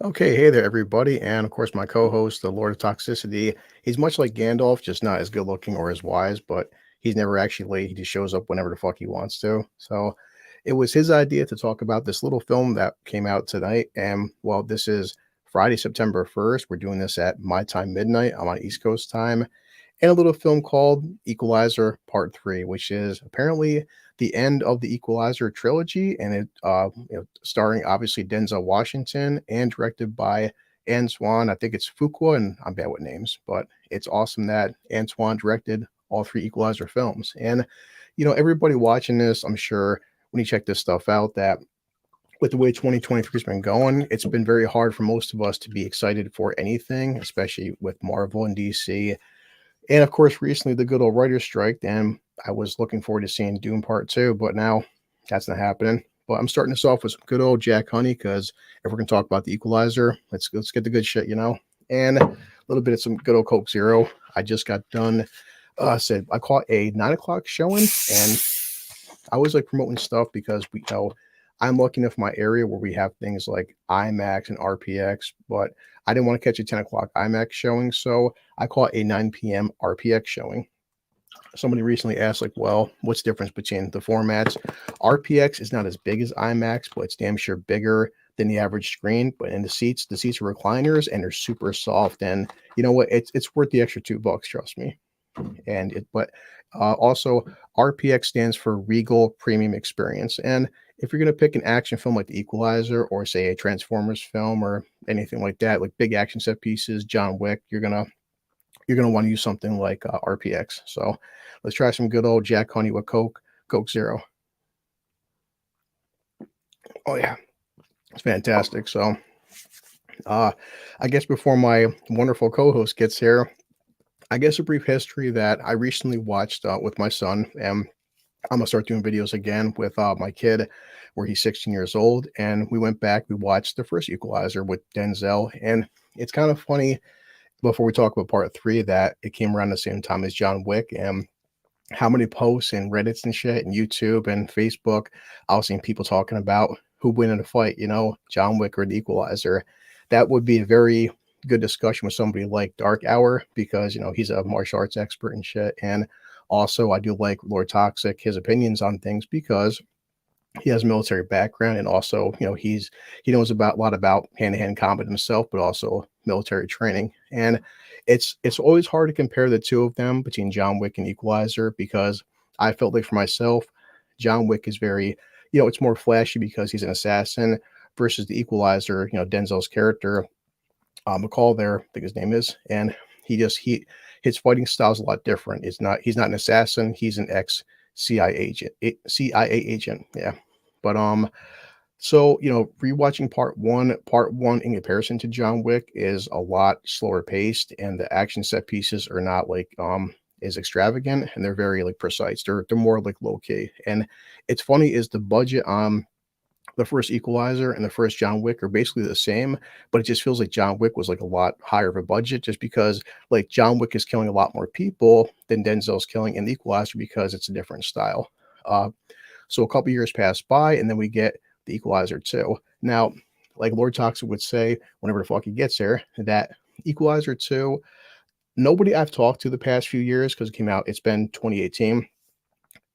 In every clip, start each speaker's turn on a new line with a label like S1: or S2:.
S1: Okay, hey there, everybody, and of course, my co-host, the Lord of Toxicity. He's much like Gandalf, just not as good looking or as wise, but he's never actually late. He just shows up whenever the fuck he wants to. So, it was his idea to talk about this little film that came out tonight, and well, this is Friday, September 1st. We're doing this at my time, midnight. I'm on East Coast time, and a little film called Equalizer Part 3, which is apparently the end of the Equalizer trilogy, and starring obviously Denzel Washington and directed by Antoine. I think it's Fuqua, and I'm bad with names, but it's awesome that Antoine directed all three Equalizer films. And everybody watching this, I'm sure when you check this stuff out, that with the way 2023 has been going, it's been very hard for most of us to be excited for anything, especially with Marvel and DC, and of course, recently the good old writer's strike, and I was looking forward to seeing Doom Part 2, but now that's not happening. But I'm starting this off with some good old Jack Honey because if we're gonna talk about the Equalizer, let's get the good shit. And a little bit of some good old Coke Zero. I just got done. Said I caught a 9 o'clock showing, and I always like promoting stuff because we know I'm lucky enough in my area where we have things like IMAX and RPX, but I didn't want to catch a 10 o'clock IMAX showing, so I caught a 9 p.m. RPX showing. Somebody recently asked, like, well, what's the difference between the formats? RPX is not as big as IMAX, but it's damn sure bigger than the average screen. But in the seats are recliners and they're super soft. And you know what? It's worth the extra $2, trust me. Also RPX stands for Regal Premium Experience. And if you're going to pick an action film like The Equalizer or say a Transformers film or anything like that, like big action set pieces, John Wick, you're gonna want to use something like RPX. So let's try some good old Jack Honey with Coke Zero. Oh yeah, it's fantastic. So uh, I guess before my wonderful co-host gets here, I guess a brief history that I recently watched with my son, and I'm gonna start doing videos again with my kid, where he's 16 years old, and we went back. We watched the first Equalizer with Denzel, and it's kind of funny. Before we talk about part three, that it came around the same time as John Wick, and how many posts and Reddits and shit and YouTube and Facebook I was seeing people talking about who win in a fight, John Wick or the Equalizer. That would be a very good discussion with somebody like Dark Hour because he's a martial arts expert and shit. And also I do like Lord Toxic, his opinions on things because he has military background and also he knows about a lot about hand-to-hand combat himself, but also military training. And it's always hard to compare the two of them between John Wick and Equalizer because I felt like for myself, John Wick is very, it's more flashy because he's an assassin versus the Equalizer, Denzel's character, McCall there, I think his name is, and he his fighting style is a lot different. He's not an assassin, he's an ex CIA agent. Yeah. But so rewatching part one in comparison to John Wick is a lot slower paced, and the action set pieces are not like as extravagant, and they're very like precise. They're more like low key. And it's funny is the budget the first Equalizer and the first John Wick are basically the same, but it just feels like John Wick was like a lot higher of a budget just because like John Wick is killing a lot more people than Denzel's killing in the Equalizer because it's a different style. Uh, so a couple years pass by, and then we get the Equalizer 2. Now, like Lord Toxic would say, whenever the fuck he gets there, that Equalizer 2, nobody I've talked to the past few years, because it came out, it's been 2018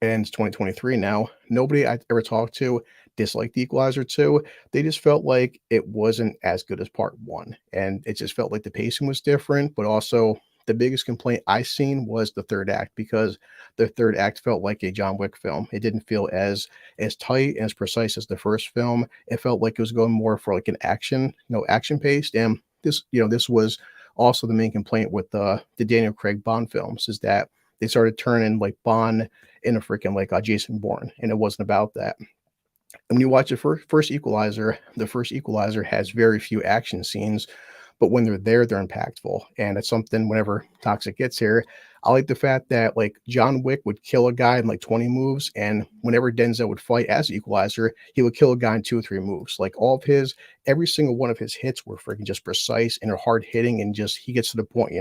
S1: and it's 2023 now. Nobody I've ever talked to disliked the Equalizer 2. They just felt like it wasn't as good as part one. And it just felt like the pacing was different, but also the biggest complaint I seen was the third act because the third act felt like a John Wick film. It didn't feel as tight and as precise as the first film. It felt like it was going more for like an action, action paced. And this was also the main complaint with the Daniel Craig Bond films is that they started turning like Bond in a freaking like Jason Bourne, and it wasn't about that. And when you watch the first Equalizer, the first Equalizer has very few action scenes, but when they're there, they're impactful. And it's something whenever Toxic gets here, I like the fact that like John Wick would kill a guy in like 20 moves, and whenever Denzel would fight as Equalizer, he would kill a guy in 2 or 3 moves. Like every single one of his hits were freaking just precise and are hard hitting, and just he gets to the point.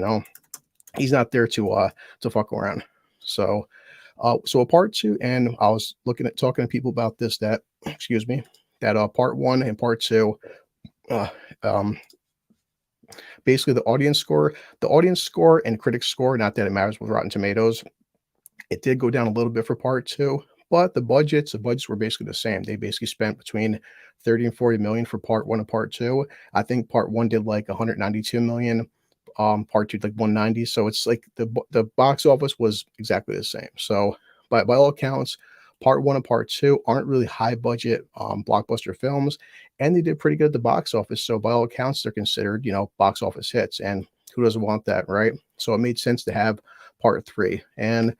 S1: He's not there to fuck around. So a part two, and I was looking at talking to people about this that excuse me, that part one and part two uh, um, basically the audience score and critic score, not that it matters with Rotten Tomatoes, it did go down a little bit for part two, but the budgets were basically the same. They basically spent between 30 and 40 million for part one and part two. I think part one did like 192 million, part two like 190. So it's like the box office was exactly the same. So by all accounts, part one and part two aren't really high budget blockbuster films, and they did pretty good at the box office. So by all accounts, they're considered, box office hits. And who doesn't want that, right? So it made sense to have part three. And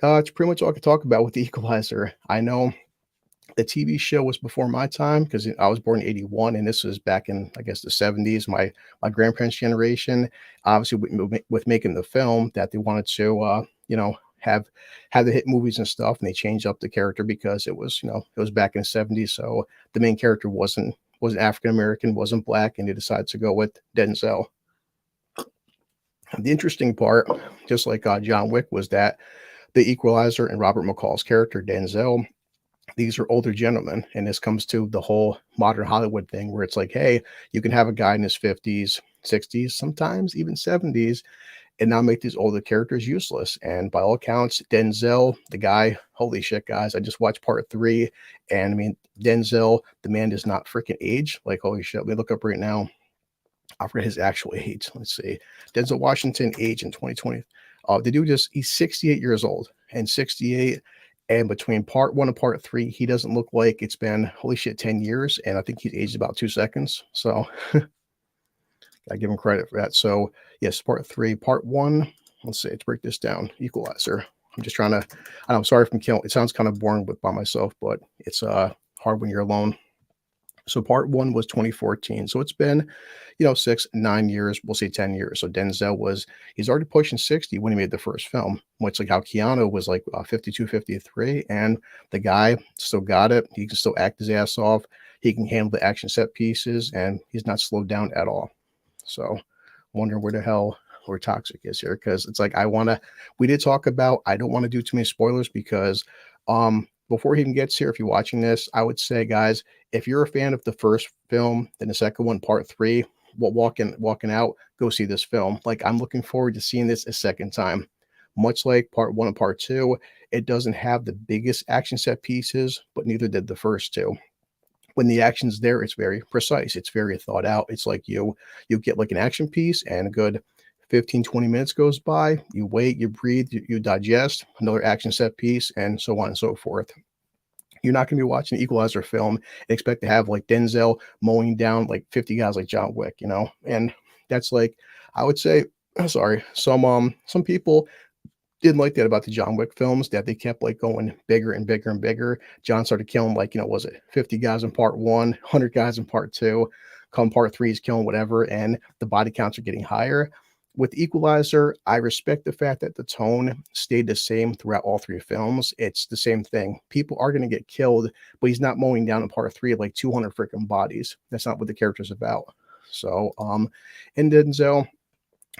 S1: it's pretty much all I could talk about with the Equalizer. I know the TV show was before my time because I was born in '81, and this was back in, I guess, the '70s. My grandparents' generation, obviously, with making the film, that they wanted to, have the hit movies and stuff, and they changed up the character because it was back in the '70s. So the main character wasn't African American, wasn't black, and they decided to go with Denzel. The interesting part, just like John Wick, was that the Equalizer and Robert McCall's character Denzel, these are older gentlemen, and this comes to the whole modern Hollywood thing where it's like, hey, you can have a guy in his 50s, 60s, sometimes even 70s, and now make these older characters useless. And by all accounts, Denzel, the guy, holy shit, guys, I just watched part three, and I mean, Denzel, the man does not freaking age. Like, holy shit, let me look up right now. I forget his actual age. Let's see. Denzel Washington age in 2020. The dude he's 68 years old, and 68. And between part one and part three, he doesn't look like it's been, holy shit, 10 years. And I think he's aged about 2 seconds. So I give him credit for that. So yes, part three, part one. Let's see, let's break this down. Equalizer. I'm just trying to, I'm sorry if I'm killing. It sounds kind of boring by myself, but it's hard when you're alone. So part one was 2014. So it's been, 6, 9 years, we'll say 10 years. So he's already pushing 60 when he made the first film, much like how Keanu was like 52, 53. And the guy still got it. He can still act his ass off. He can handle the action set pieces, and he's not slowed down at all. So wondering where Toxic is here, because it's like we did talk about, I don't want to do too many spoilers because before he even gets here, if you're watching this, I would say, guys, if you're a fan of the first film, then the second one, part three, walking out, go see this film. Like, I'm looking forward to seeing this a second time. Much like part one and part two, it doesn't have the biggest action set pieces, but neither did the first two. When the action's there, it's very precise. It's very thought out. It's like you get like an action piece, and a good 15, 20 minutes goes by. You wait, you breathe, you digest another action set piece, and so on and so forth. You're not going to be watching an Equalizer film and expect to have like Denzel mowing down like 50 guys like John Wick, and that's like, I would say, sorry, some people didn't like that about the John Wick films, that they kept like going bigger and bigger and bigger. John started killing like, was it 50 guys in part one, 100 guys in part two, come part three, he's killing whatever, and the body counts are getting higher. With Equalizer, I respect the fact that the tone stayed the same throughout all three films. It's the same thing. People are going to get killed, but he's not mowing down in part three like 200 freaking bodies. That's not what the character's about. So, in Denzel,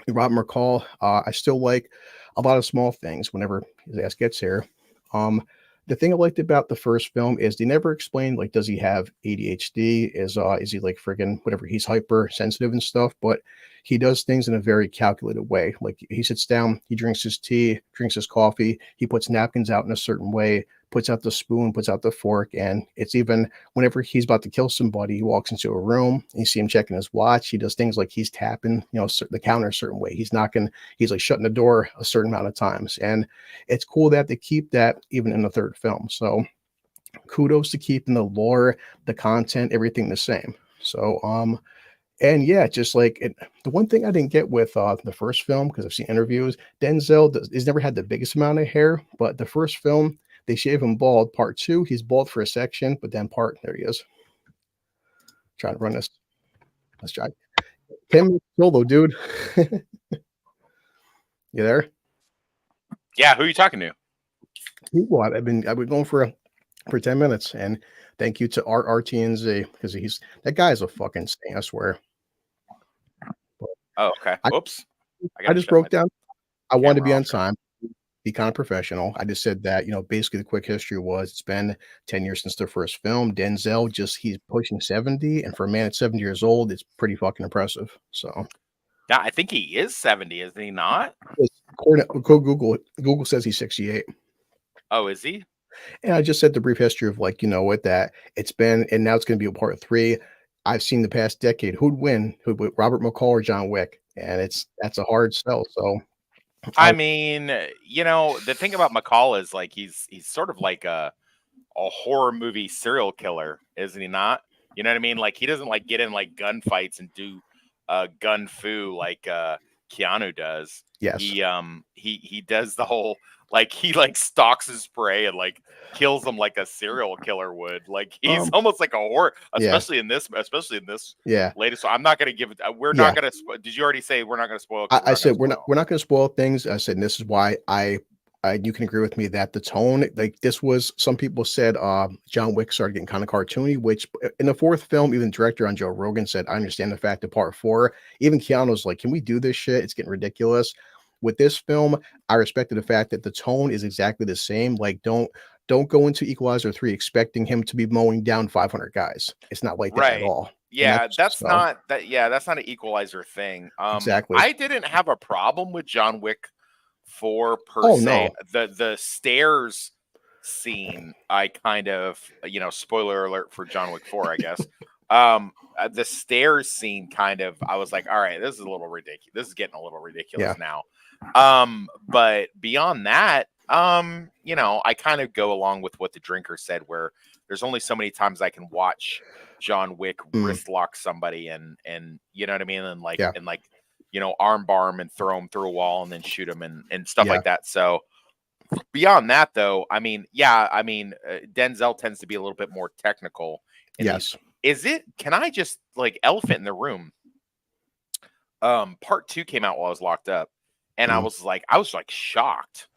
S1: Rob McCall, I still like a lot of small things whenever his ass gets here. Um, the thing I liked about the first film is they never explained, like, does he have ADHD? Is he like friggin' whatever? He's hypersensitive and stuff, but he does things in a very calculated way. Like, he sits down, he drinks his tea, drinks his coffee, he puts napkins out in a certain way, puts out the spoon, puts out the fork, and it's even whenever he's about to kill somebody, he walks into a room and you see him checking his watch. He does things like he's tapping, the counter a certain way. He's knocking, he's like shutting the door a certain amount of times. And it's cool that they keep that even in the third film. So kudos to keeping the lore, the content, everything the same. So, and yeah, just like the one thing I didn't get with the first film, because I've seen interviews, he's never had the biggest amount of hair, but the first film, they shave him bald. Part two, he's bald for a section, but then there he is. Trying to run this. Let's try. 10 minutes solo, dude. You there?
S2: Yeah, who are you talking to?
S1: People. I've been going for 10 minutes, and thank you to RTNZ, because that guy is a fucking saint, I swear.
S2: Oh, okay. Whoops.
S1: I just broke down. I wanted to be on time. be kind of professional. I just said that, basically the quick history was it's been 10 years since their first film. Denzel he's pushing 70, and for a man at 70 years old, it's pretty fucking impressive. So
S2: Yeah, I think he is 70, isn't he not?
S1: go Google says he's 68.
S2: Oh, is he?
S1: And I just said the brief history of with that it's been, and now it's going to be a part three. I've seen the past decade who'd win, Robert McCall or John Wick, and that's a hard sell. So
S2: I
S1: I
S2: mean, the thing about McCall is like he's sort of like a horror movie serial killer, isn't he not? You know what I mean? Like he doesn't like get in like gunfights and do gun fu like Keanu does.
S1: yes,
S2: He does the whole like he like stalks his prey and like kills them like a serial killer would. Like he's
S1: um,
S2: almost like a horror,
S1: yeah,
S2: especially in this
S1: yeah,
S2: latest. So I'm not gonna give it. We're not
S1: yeah.
S2: gonna. Did you already say we're not gonna spoil?
S1: I,
S2: Because we're
S1: I
S2: not gonna
S1: said we're not
S2: spoil.
S1: we're not going to spoil things. I said, and this is why you can agree with me that the tone, like this was, some people said John Wick started getting kind of cartoony, which in the fourth film, even the director on Joe Rogan said, I understand the fact that part four, even Keanu's like, can we do this shit? It's getting ridiculous. With this film, I respected the fact that the tone is exactly the same. Like, don't go into Equalizer 3 expecting him to be mowing down 500 guys. It's not like that at
S2: Right.
S1: all. And
S2: Yeah,
S1: that's
S2: that's
S1: so
S2: not that. Yeah, that's not an Equalizer thing.
S1: exactly.
S2: I didn't have a problem with John Wick 4 per
S1: Oh
S2: se.
S1: no.
S2: The stairs scene, I kind of, spoiler alert for John Wick 4, I guess. The stairs scene kind of, I was like, all right, this is a little ridiculous. This is getting a little ridiculous
S1: Yeah.
S2: now. But beyond that, I kind of go along with what the drinker said, where there's only so many times I can watch John Wick
S1: Mm,
S2: wrist lock somebody and you know what I mean, and
S1: yeah.
S2: arm bar him and throw him through a wall and then shoot him and stuff
S1: Yeah.
S2: like that. So beyond that, though, Denzel tends to be a little bit more technical in these.
S1: Yes.
S2: Can I just like elephant in the room? Part 2 came out while I was locked up, and I
S1: Mm,
S2: was like shocked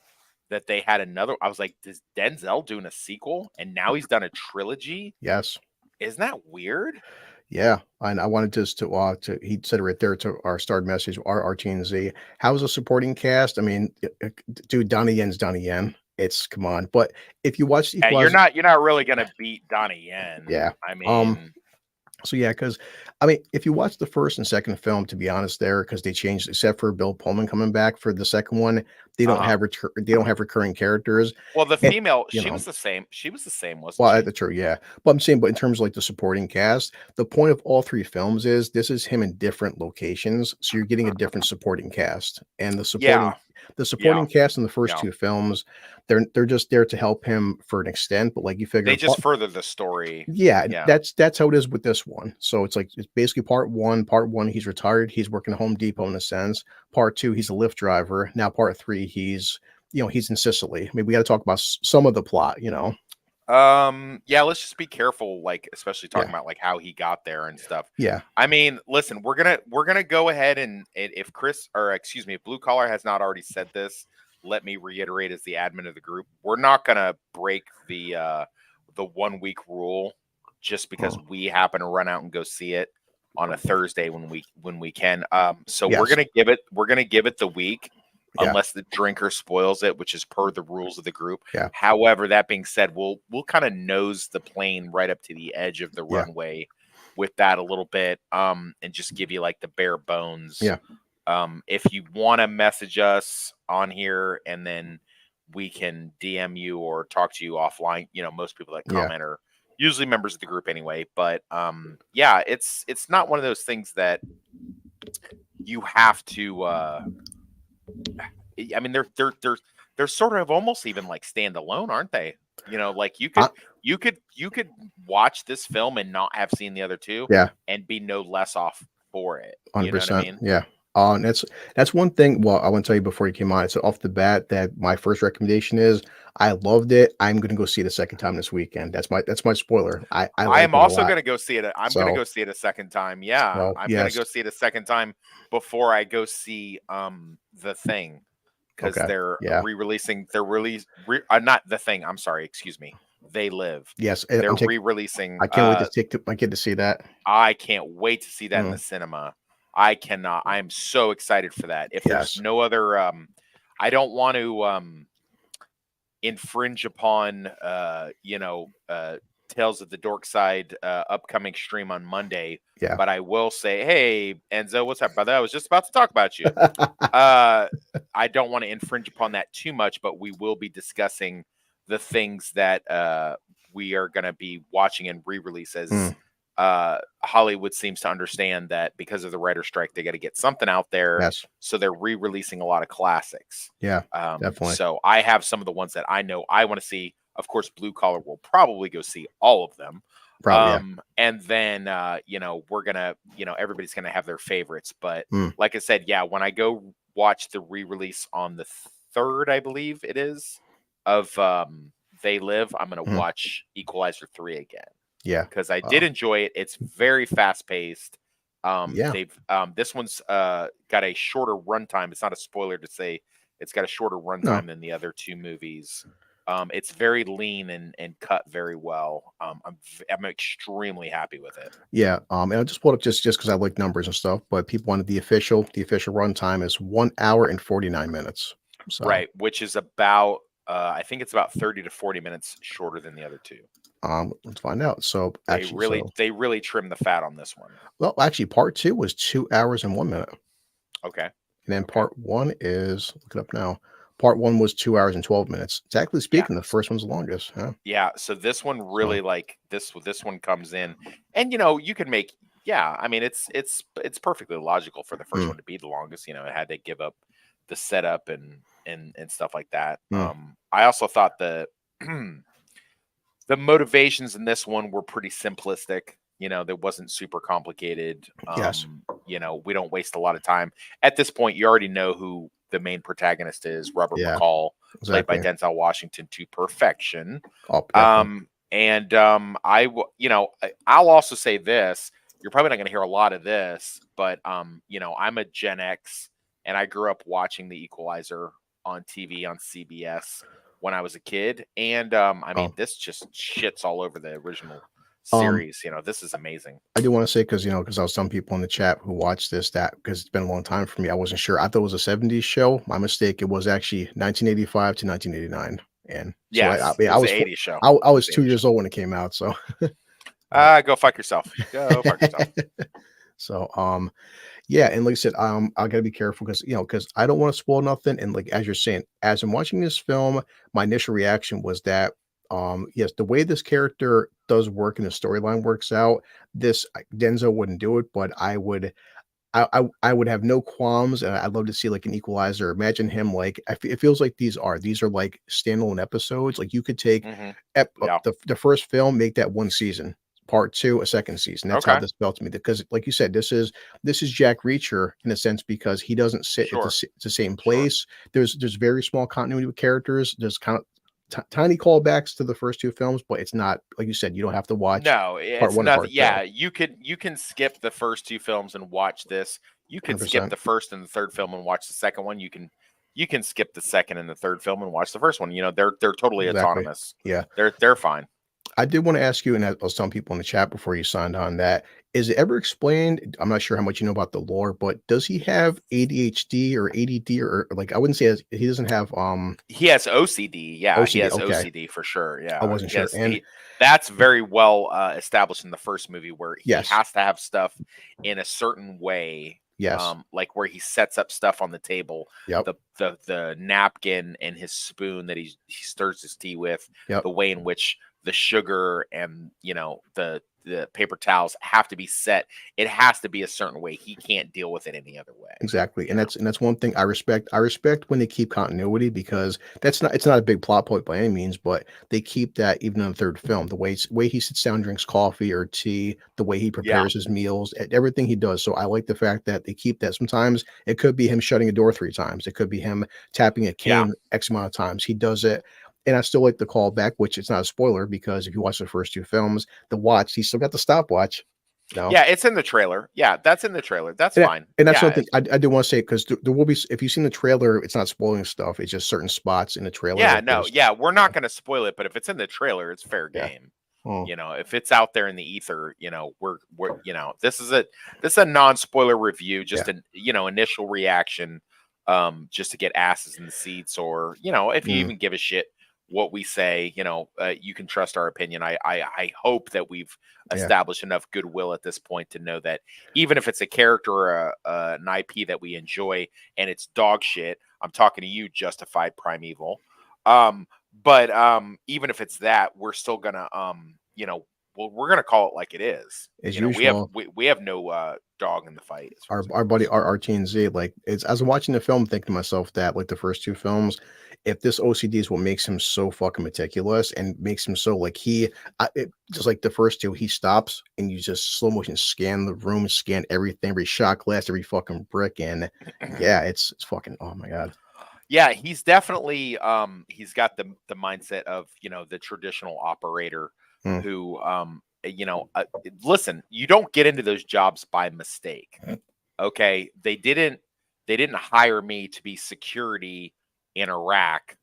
S2: that they had another. I was like, is Denzel doing a sequel? And now he's done a trilogy.
S1: yes.
S2: Isn't that weird?
S1: Yeah, and I wanted just to he said it right there to our starred message, our RTNZ. How's the supporting cast? I mean, dude, Donnie Yen's Donnie Yen. It's come on, but if you watch
S2: Yeah,
S1: Equalizer,
S2: you're not really gonna beat Donnie Yen.
S1: yeah.
S2: I
S1: Um,
S2: mean,
S1: so yeah, because I mean, if you watch the first and second film, to be honest, there because they changed, except for Bill Pullman coming back for the second one,
S2: uh-huh.
S1: they don't have recurring characters,
S2: Well, the
S1: and
S2: female,
S1: you
S2: she
S1: know.
S2: was the same. She was the same, wasn't
S1: Well,
S2: she?
S1: that's true, yeah. But I'm saying, but in terms of like the supporting cast, the point of all three films is this is him in different locations, so you're getting a different supporting cast. And
S2: Yeah,
S1: the
S2: yeah.
S1: supporting cast in the first
S2: Yeah.
S1: two films, they're just there to help him for an extent. But like you
S2: They
S1: figure,
S2: just further the story.
S1: yeah,
S2: Yeah.
S1: that's how it is with this one. So it's like it's basically part one. Part one, he's retired. He's working at Home Depot in a sense. Part two, he's a Lyft driver. Now part three, he's in Sicily. I mean, we got to talk about some of the plot.
S2: Yeah, let's just be careful, like especially talking
S1: Yeah,
S2: about like how he got there and stuff.
S1: yeah,
S2: I mean, listen, we're gonna go ahead and if Chris or excuse me, if Blue Collar has not already said this, let me reiterate as the admin of the group, we're not gonna break the 1 week rule just because
S1: oh,
S2: we happen to run out and go see it on a Thursday when we can. So
S1: yes,
S2: we're gonna give it the week
S1: yeah,
S2: unless the drinker spoils it, which is per the rules of the group.
S1: yeah,
S2: However, that being said, we'll kind of nose the plane right up to the edge of the
S1: yeah,
S2: runway with that a little bit, and just give you like the bare bones.
S1: yeah,
S2: If you want to message us on here, and then we can DM you or talk to you offline. Most people that
S1: yeah,
S2: comment are usually members of the group anyway. But yeah, it's not one of those things that you have to. I mean, they're sort of almost even like standalone, aren't they? Like
S1: uh,
S2: you could watch this film and not have seen the other two
S1: yeah,
S2: and be no less off for it. You know what I
S1: 100%,
S2: mean?
S1: yeah. And that's one thing. Well, I want to tell you before you came on. So off the bat, that my first recommendation is I loved it. I'm going to go see it a second time this weekend. That's my spoiler. I
S2: I
S1: like
S2: am
S1: it a
S2: also
S1: lot.
S2: going to go see it. I'm going to
S1: So
S2: go see it a second time. Yeah, I'm going to
S1: yes,
S2: go see it a second time before I go see The Thing, because
S1: okay,
S2: they're
S1: yeah,
S2: re-releasing. Not The Thing. I'm sorry. Excuse me. They Live.
S1: yes.
S2: They're re-releasing.
S1: I can't wait to take my kid to see that.
S2: I can't wait to see that in the
S1: Mm,
S2: cinema. I cannot. I am so excited for that. If there's
S1: yes,
S2: no other, I don't want to. infringe upon Tales of the Dork Side upcoming stream on Monday.
S1: Yeah.
S2: But I will say, hey, Enzo, what's up, brother? I was just about to talk about you. I don't want to infringe upon that too much, but we will be discussing the things that we are going to be watching and re-releases. Hollywood seems to understand that because of the writer strike, they got to get something out there.
S1: Yes.
S2: So they're re-releasing a lot of classics.
S1: Yeah, definitely.
S2: So I have some of the ones that I know I want to see. Of course, Blue Collar will probably go see all of them.
S1: Probably,
S2: And then, we're going to, everybody's going to have their favorites. But like I said, when I go watch the re-release on the 3rd, I believe it is, of They Live, I'm going to watch Equalizer 3 again.
S1: Yeah.
S2: Because I did enjoy it. It's very fast paced. They've this one's got a shorter runtime. It's not a spoiler to say it's got a shorter runtime than the other 2 movies. It's very lean and cut very well. I'm extremely happy with it.
S1: Yeah. And I just pulled up just because I like numbers and stuff, but people wanted the official runtime is 1 hour and 49 minutes. So.
S2: Right, which is about I think it's about 30 to 40 minutes shorter than the other 2.
S1: Let's find out. So
S2: they really trimmed the fat on this one.
S1: Well, actually, part 2 was 2 hours and 1 minute.
S2: Okay.
S1: And then part 1 is, look it up now. Part 1 was 2 hours and 12 minutes. Exactly speaking, the first one's the longest. Huh?
S2: Yeah. So this one really this one comes in, and you can make. Yeah, I mean it's perfectly logical for the first one to be the longest. It had to give up the setup and stuff like that. I also thought the motivations in this one were pretty simplistic. That wasn't super complicated.
S1: Yes.
S2: We don't waste a lot of time. At this point, you already know who the main protagonist is, Robert McCall, played by Denzel Washington to perfection. I'll also say this. You're probably not going to hear a lot of this, but I'm a Gen X, and I grew up watching The Equalizer on TV on CBS when I was a kid, and this just shits all over the original series. This is amazing.
S1: I do want to say because I was some people in the chat who watched this because it's been a long time for me. I wasn't sure. I thought it was a 70s show. My mistake. It was actually 1985 to 1989. And so I was
S2: 80s show.
S1: I was 2 years old when it came out. So
S2: go fuck yourself. Go fuck yourself.
S1: So yeah, and like I said, I gotta be careful because I don't want to spoil nothing. And like as you're saying, as I'm watching this film, my initial reaction was that yes, the way this character does work and the storyline works out, Denzel wouldn't do it, but I would have no qualms, and I'd love to see like an Equalizer. Imagine him it feels like these are like standalone episodes. Like you could take the first film, make that 1 season, part 2 a second season. That's how this felt to me, because like you said, this is Jack Reacher in a sense, because he doesn't sit at the same place. There's very small continuity with characters. There's kind of tiny callbacks to the first 2 films, but it's not like you said. You don't have to watch.
S2: No, it's not. Yeah, you can skip the first 2 films and watch this. You can 100%. Skip the first and the third film and watch the second one. You can skip the second and the third film and watch the first one. They're totally autonomous.
S1: Yeah,
S2: they're fine.
S1: I did want to ask you, and that was some people in the chat before you signed on, that is it ever explained? I'm not sure how much you know about the lore, but does he have ADHD or ADD or like I wouldn't say he doesn't have
S2: he has OCD. Yeah, OCD, he has OCD for sure. Yeah,
S1: I wasn't sure. And
S2: that's very well established in the first movie, where he has to have stuff in a certain way.
S1: Yes.
S2: Like where he sets up stuff on the table,
S1: yep.
S2: the napkin and his spoon that he stirs his tea with,
S1: yep.
S2: the way in which the sugar and the paper towels have to be set. It has to be a certain way. He can't deal with it any other way.
S1: Exactly. And that's one thing I respect. I respect when they keep continuity, because it's not a big plot point by any means, but they keep that even in the third film. The way he sits down, drinks coffee or tea, the way he prepares his meals, everything he does. So I like the fact that they keep that. Sometimes it could be him shutting a door 3 times. It could be him tapping a cane X amount of times. He does it. And I still like the callback, which it's not a spoiler, because if you watch the first 2 films, he's still got the stopwatch.
S2: Yeah, it's in the trailer. Yeah, that's in the trailer. That's fine.
S1: And that's something I do want to say, because there will be, if you've seen the trailer, it's not spoiling stuff. It's just certain spots in the trailer.
S2: Yeah, we're not going to spoil it, but if it's in the trailer, it's fair game. Oh. If it's out there in the ether, we're this is a non-spoiler review, just an initial reaction, just to get asses in the seats, or if you even give a shit what we say, you can trust our opinion. I hope that we've
S1: Yeah.
S2: established enough goodwill at this point to know that even if it's a character or an IP that we enjoy and it's dog shit, I'm talking to you, Justified Primeval. But even if it's that, we're still gonna we're gonna call it like it is.
S1: As
S2: We have
S1: usual,
S2: we have no dog in the fight as far
S1: our
S2: as
S1: our
S2: that
S1: buddy
S2: goes.
S1: our TNZ, like, it's as I'm watching the film, thinking to myself that, like, the first two films, if this OCD is what makes him so fucking meticulous and makes him so, like, just like the first two, he stops and you just slow motion scan the room, scan everything, every shot glass, every fucking brick, and yeah, it's fucking, oh my god.
S2: Yeah, he's definitely he's got the mindset of, the traditional operator
S1: Mm,
S2: who listen, you don't get into those jobs by mistake. Okay? They didn't hire me to be security in Iraq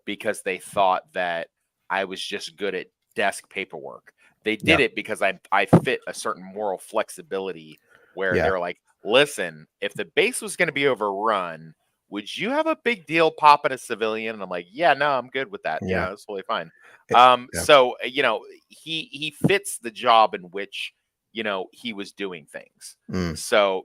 S2: because they thought that I was just good at desk paperwork. They did
S1: yeah,
S2: it because I fit a certain moral flexibility where
S1: yeah,
S2: they're like, "Listen, if the base was going to be overrun, would you have a big deal popping a civilian?" And I'm like, "Yeah, no, I'm good with that.
S1: yeah,
S2: That's totally fine."
S1: it yeah,
S2: So he fits the job in which he was doing things.
S1: mm,
S2: So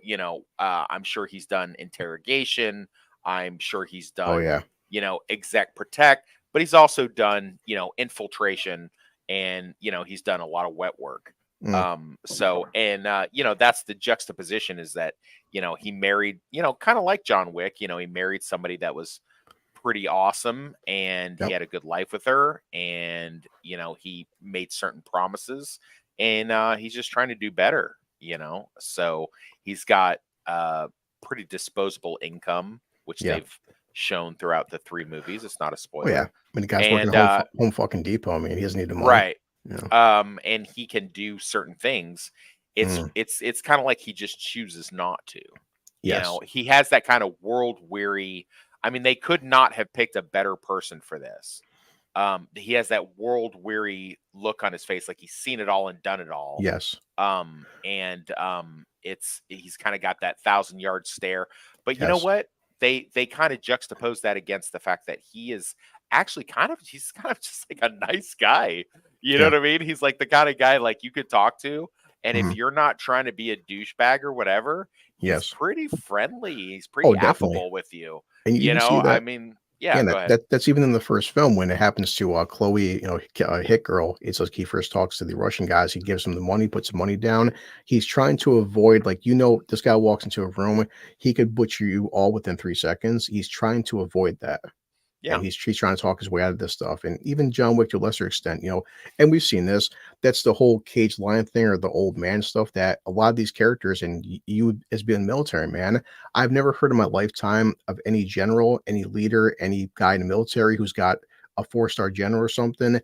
S2: I'm sure he's done interrogation. I'm sure he's
S1: oh,
S2: done
S1: yeah,
S2: exec protect, but he's also done infiltration, and he's done a lot of wet work.
S1: mm,
S2: So and that's the juxtaposition is that he married, kind of like John Wick, he married somebody that was pretty awesome and he
S1: yep,
S2: had a good life with her, and he made certain promises, and he's just trying to do better, so he's got pretty disposable income, which
S1: yeah,
S2: they've shown throughout the three movies. It's not a
S1: oh, yeah.
S2: spoiler.
S1: I mean, the guy's working
S2: And
S1: at Home fucking Depot, I mean, he doesn't need the money,
S2: right.
S1: you know?
S2: And he can do certain things. It's
S1: Mm,
S2: it's it's kind of like he just chooses not to.
S1: yes,
S2: He has that kind of world weary. I mean, they could not have picked a better person for this. He has that world weary look on his face, like he's seen it all and done it all.
S1: yes,
S2: And he's kind of got that 1,000-yard stare. But you know
S1: yes,
S2: what? They kind of juxtapose that against the fact that he is actually he's kind of just like a nice guy. You know
S1: yeah,
S2: what I mean? He's like the kind of guy like you could talk to. And if
S1: mhm,
S2: you're not trying to be a douchebag or whatever, he's
S1: yes.
S2: pretty friendly. He's
S1: Oh,
S2: pretty
S1: definitely,
S2: affable with you.
S1: and you even see
S2: I
S1: that.
S2: mean,
S1: Yeah,
S2: yeah,
S1: and
S2: go ahead.
S1: that's even in the first film when it happens to, Chloe, Hit Girl. It's like he first talks to the Russian guys, he gives them the money, puts the money down. He's trying to avoid, like, this guy walks into a room, he could butcher you all within 3 seconds. He's trying to avoid that, and
S2: Yeah.
S1: he's trying to talk his way out of this stuff, and even John Wick to a lesser extent, and we've seen this. That's the whole cage lion thing or the old man stuff that a lot of these characters, and you as being military man, I've never heard in my lifetime of any general, any leader, any guy in the military who's got a four-star general or something.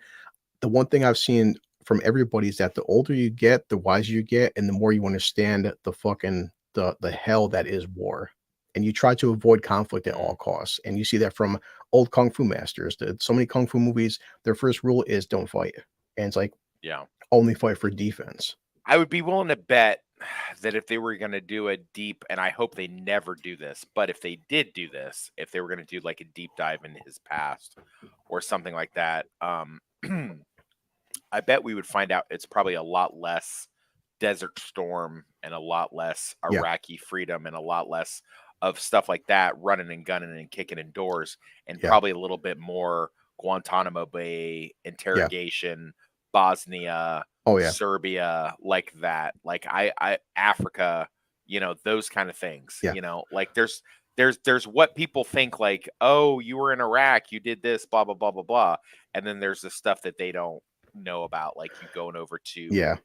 S1: The one thing I've seen from everybody is that the older you get, the wiser you get, and the more you understand the hell that is war. And you try to avoid conflict at
S2: Mm,
S1: all costs. And you see that from old kung fu masters. So many kung fu movies, their first rule is don't fight. And it's like
S2: yeah.
S1: only fight for defense.
S2: I would be willing to bet that if they were going to do a deep, and I hope they never do this, but if they did do this, if they were going to do like a deep dive into his past or something like that, I bet we would find out it's probably a lot less Desert Storm and a lot less
S1: Yeah.
S2: Iraqi freedom and a lot less of stuff like that, running and gunning and kicking indoors, and
S1: Yeah.
S2: probably a little bit more Guantanamo Bay
S1: Yeah.
S2: interrogation, Bosnia,
S1: Oh yeah.
S2: Serbia, like that, like I Africa, those kind of things,
S1: Yeah.
S2: like there's what people think, like, oh, you were in Iraq, you did this, blah blah blah blah blah, and then there's the stuff that they don't know about, like you going over to
S1: Yeah.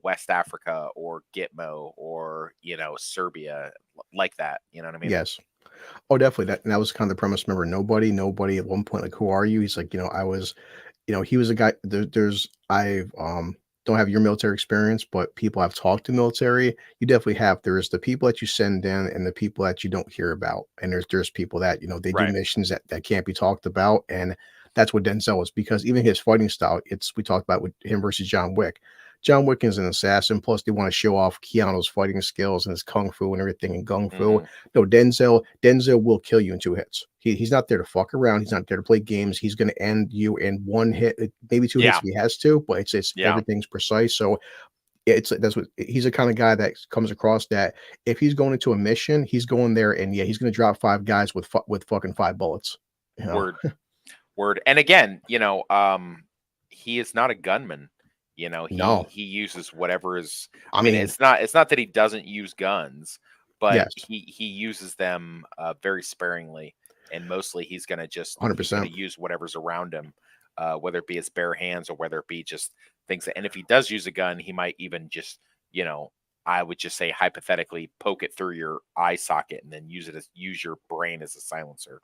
S2: West Africa or Gitmo or Serbia, like that. You know what I mean?
S1: Yes. Oh, definitely. That was kind of the premise. Remember, nobody at one point, like, who are you? He's like, I was, he was a guy. I've don't have your military experience, but people I've talked to military, you definitely have. There's the people that you send in and the people that you don't hear about. And there's people that, they do
S2: Right.
S1: missions that can't be talked about. And that's what Denzel is, because even his fighting style, we talked about with him versus John Wick. John Wick is an assassin. Plus, they want to show off Keanu's fighting skills and his kung fu and everything and gung fu.
S2: Hmm.
S1: No, Denzel will kill you in 2 hits. He's not there to fuck around. He's not there to play games. He's going to end you in 1 hit, maybe 2 hits
S2: Yeah.
S1: if he has to, but it's
S2: Yeah.
S1: everything's precise. So it's that's what he's the kind of guy that comes across that if he's going into a mission, he's going there and yeah, he's going to drop 5 guys with fucking 5 bullets. You know,
S2: Word. Word. And again, he is not a gunman.
S1: no,
S2: He uses whatever is.
S1: I
S2: I mean,
S1: mean,
S2: it's not that he doesn't use guns, but
S1: yes,
S2: he uses them very sparingly, and mostly he's gonna
S1: 100%.
S2: use whatever's around him, whether it be his bare hands or whether it be just things. And if he does use a gun, he might even just I would just say hypothetically poke it through your eye socket and then use your brain as a silencer.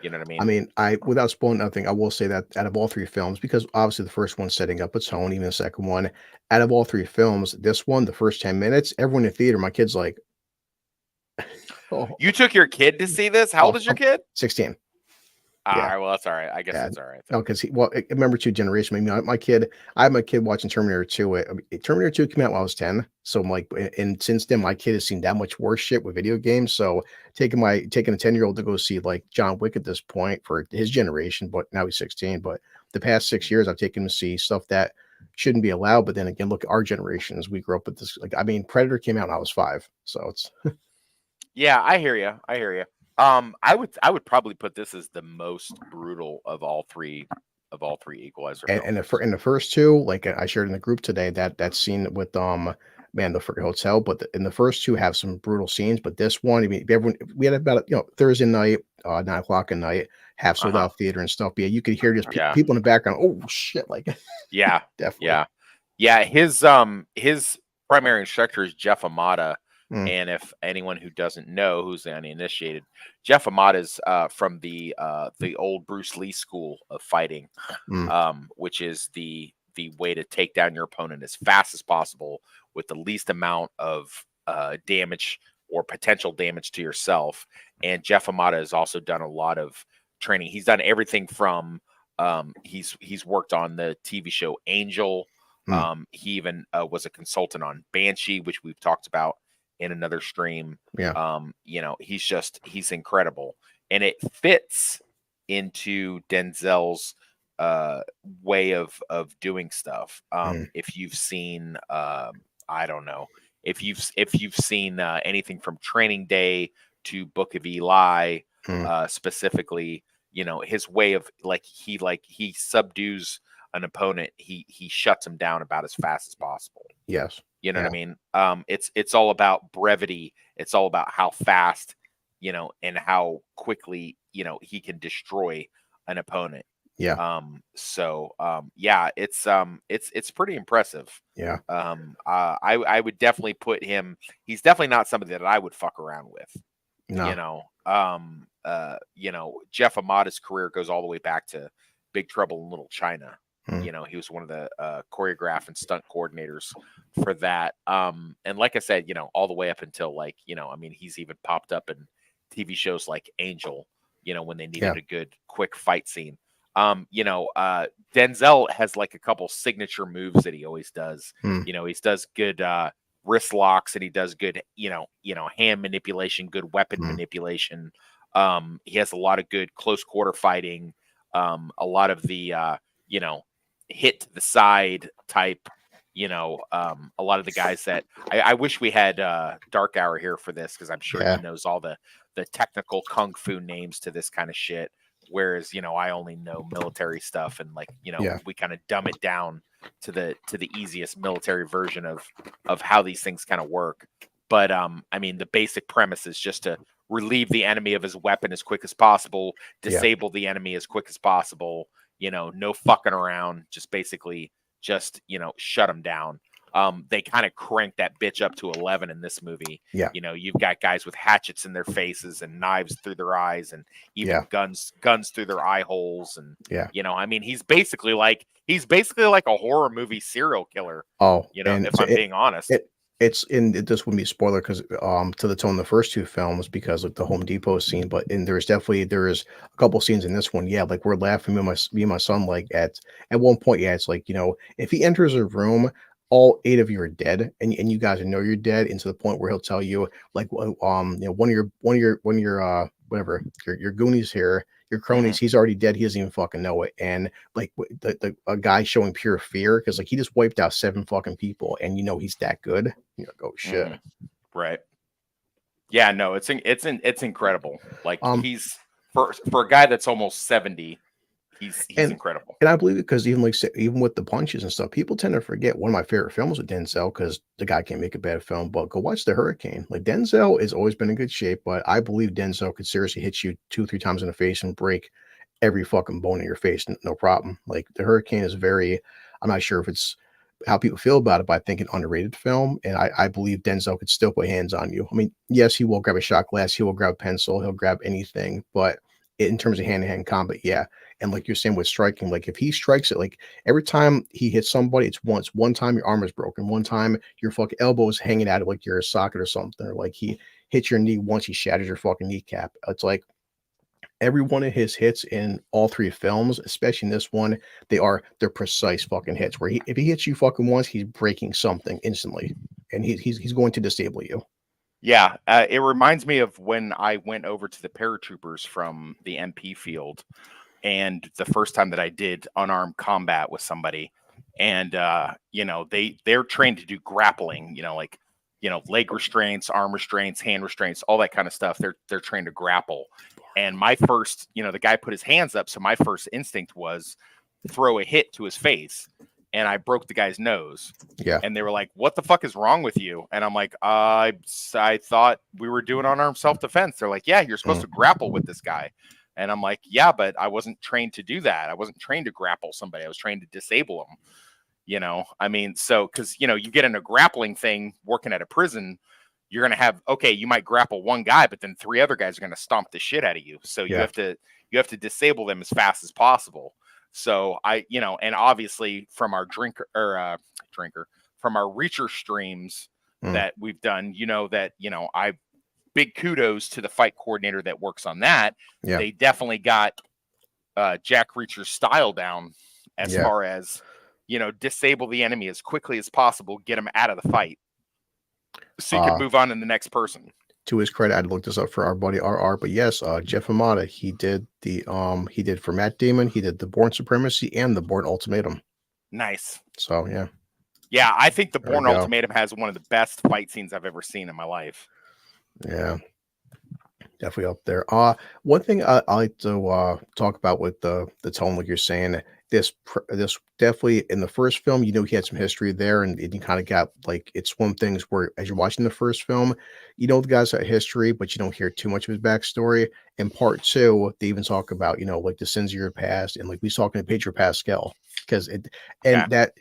S2: You know what I
S1: I
S2: mean?
S1: mean, I without spoiling nothing, I will say that out of all 3 films, because obviously the first one's setting up its tone, even the second one, out of all 3 films, this one, the first 10 minutes, everyone in the theater, my kid's like, oh,
S2: You took your kid to see this? How
S1: oh,
S2: old is your kid?
S1: 16.
S2: All
S1: Yeah.
S2: right, well, that's all right. I guess
S1: Yeah.
S2: that's all right
S1: No,
S2: then.
S1: because remember 2 generation. I mean, my kid, I had my kid watching Terminator 2. Terminator 2 came out when I was 10. So I'm like, and since then, my kid has seen that much worse shit with video games. So taking a 10-year-old to go see like John Wick at this point for his generation, but now he's 16. But the past 6 years, I've taken him to see stuff that shouldn't be allowed. But then again, look at our generations. We grew up with this. Like, I mean, Predator came out when I was 5. So it's
S2: Yeah, I hear you. I hear you. I would probably put this as the most brutal of all three Equalizer
S1: and
S2: films.
S1: in the first 2, like I shared in the group today, that scene with man, the freaking hotel, but in the first 2 have some brutal scenes, but this one, I mean, everyone we had about Thursday night, 9 o'clock at night, half
S2: Uh
S1: sold
S2: huh.
S1: out theater and stuff. But yeah, you could hear just
S2: Yeah.
S1: people in the background. Oh shit! Like
S2: Yeah.
S1: definitely.
S2: Yeah. Yeah. His primary instructor is Jeff Amata.
S1: Mm,
S2: And if anyone who doesn't know who's the uninitiated, Jeff Amata is from the old Bruce Lee school of fighting,
S1: mm,
S2: which is the way to take down your opponent as fast as possible with the least amount of damage or potential damage to yourself. And Jeff Amata has also done a lot of training. He's done everything from he's worked on the TV show Angel.
S1: mm,
S2: He even was a consultant on Banshee, which we've talked about in another stream.
S1: yeah.
S2: He's incredible, and it fits into Denzel's way of doing stuff.
S1: Mm,
S2: If you've seen, I don't know, if you've seen anything from Training Day to Book of Eli,
S1: mm,
S2: specifically, his way of he subdues an opponent, he shuts him down about as fast as possible.
S1: yes.
S2: You know what
S1: Yeah.
S2: I mean? It's all about brevity. It's all about how fast, and how quickly, he can destroy an opponent.
S1: Yeah.
S2: Yeah, it's pretty impressive.
S1: Yeah.
S2: I would definitely put him. He's definitely not somebody that I would fuck around with.
S1: No.
S2: Jeff Amata's career goes all the way back to Big Trouble in Little China.
S1: Mm,
S2: He was one of the choreograph and stunt coordinators for that. And like I said, all the way up until I mean, he's even popped up in TV shows like Angel, when they
S1: yeah.
S2: needed a good quick fight scene. Denzel has like a couple signature moves that he always does.
S1: Mm,
S2: He does good wrist locks, and he does good, hand manipulation, good weapon
S1: mm,
S2: manipulation. He has a lot of good close quarter fighting. A lot of the hit to the side type. A lot of the guys that I wish we had Dark Hour here for this, because I'm sure
S1: yeah.
S2: he knows all the technical kung fu names to this kind of shit. Whereas I only know military stuff, and
S1: Yeah.
S2: we kind of dumb it down to the easiest military version of how these things kind of work. But I mean, the basic premise is just to relieve the enemy of his weapon as quick as possible,
S1: Yeah.
S2: disable the enemy as quick as possible. No fucking around, just basically shut him down. They kind of cranked that bitch up to 11 in this movie.
S1: Yeah.
S2: You've got guys with hatchets in their faces and knives through their eyes, and even
S1: Yeah.
S2: guns through their eye holes. And
S1: Yeah.
S2: I mean, he's basically like a horror movie serial killer.
S1: Oh, and
S2: If
S1: so
S2: I'm being honest.
S1: it's in this wouldn't be a spoiler because to the tone of the first 2 films because of the Home Depot scene, but there is a couple scenes in this one, yeah, like we're laughing me and my son like at one point, yeah, it's like if he enters a room, all 8 of you are dead, and you guys know you're dead, and to the point where he'll tell you like, one of your whatever your goonies here, your
S2: Mhm.
S1: cronies, he's already dead. He doesn't even fucking know it. And like the a guy showing pure fear because like he just wiped out 7 fucking people, and he's that good. You're like, oh shit.
S2: Mhm. Right. Yeah, no, it's incredible. Like
S1: Um,
S2: he's for a guy that's almost 70, he's
S1: and
S2: incredible.
S1: and I believe it because even even with the punches and stuff, people tend to forget one of my favorite films with Denzel because the guy can't make a bad film. But go watch The Hurricane. Like Denzel has always been in good shape, but I believe Denzel could seriously hit you 2, 3 times in the face and break every fucking bone in your face, no problem. Like The Hurricane is very. I'm not sure if it's how people feel about it, but I think an underrated film, and I believe Denzel could still put hands on you. I mean, yes, he will grab a shot glass, he will grab a pencil, he'll grab anything, but in terms of hand-to-hand combat, yeah. And like you're saying with striking, like if he strikes it, like every time he hits somebody, it's once. One time your arm is broken, one time your fucking elbow is hanging out like you're a socket or something, or like he hits your knee once, he shatters your fucking kneecap. It's like every one of his hits in all 3 films, especially in this one, they're precise fucking hits. Where if he hits you fucking once, he's breaking something instantly, and he's going to disable you.
S2: Yeah, it reminds me of when I went over to the paratroopers from the MP field, and the first time that I did unarmed combat with somebody, and they're trained to do grappling, like leg restraints, arm restraints, hand restraints, all that kind of stuff. They're trained to grapple. And my first, the guy put his hands up, so my first instinct was throw a hit to his face, and I broke the guy's nose.
S1: Yeah.
S2: And they were like, "What the fuck is wrong with you?" And I'm like, I thought we were doing unarmed self-defense." They're like, "Yeah, you're supposed to grapple with this guy." And I'm like, "Yeah, but I wasn't trained to do that. I wasn't trained to grapple somebody. I was trained to disable them." I mean, so because you get in a grappling thing working at a prison, you're gonna have, okay, you might grapple one guy, but then 3 other guys are gonna stomp the shit out of you. So
S1: Yeah.
S2: you have to disable them as fast as possible. So and obviously from our drinker from our reacher streams
S1: Mm.
S2: that we've done, that I big kudos to the fight coordinator that works on that.
S1: Yeah.
S2: They definitely got Jack Reacher's style down as
S1: Yeah.
S2: far as disable the enemy as quickly as possible, get him out of the fight, so you could
S1: Uh,
S2: move on to the next person.
S1: to his credit, I'd look this up for our buddy RR, but yes, Jeff Amata, he did for Matt Damon, he did the Born Supremacy and the Born Ultimatum.
S2: Nice.
S1: So yeah,
S2: Yeah, I think the
S1: there we
S2: Born
S1: go.
S2: Ultimatum has one of the best fight scenes I've ever seen in my life.
S1: Yeah, definitely up there. One thing I like to talk about with the tone, like you're saying, this definitely in the first film, he had some history there, and you kind of got like it's one of the things where as you're watching the first film, the guy's got history, but you don't hear too much of his backstory. In part two, they even talk about like the sins of your past, and like we talking to Pedro Pascal because
S2: Okay.
S1: that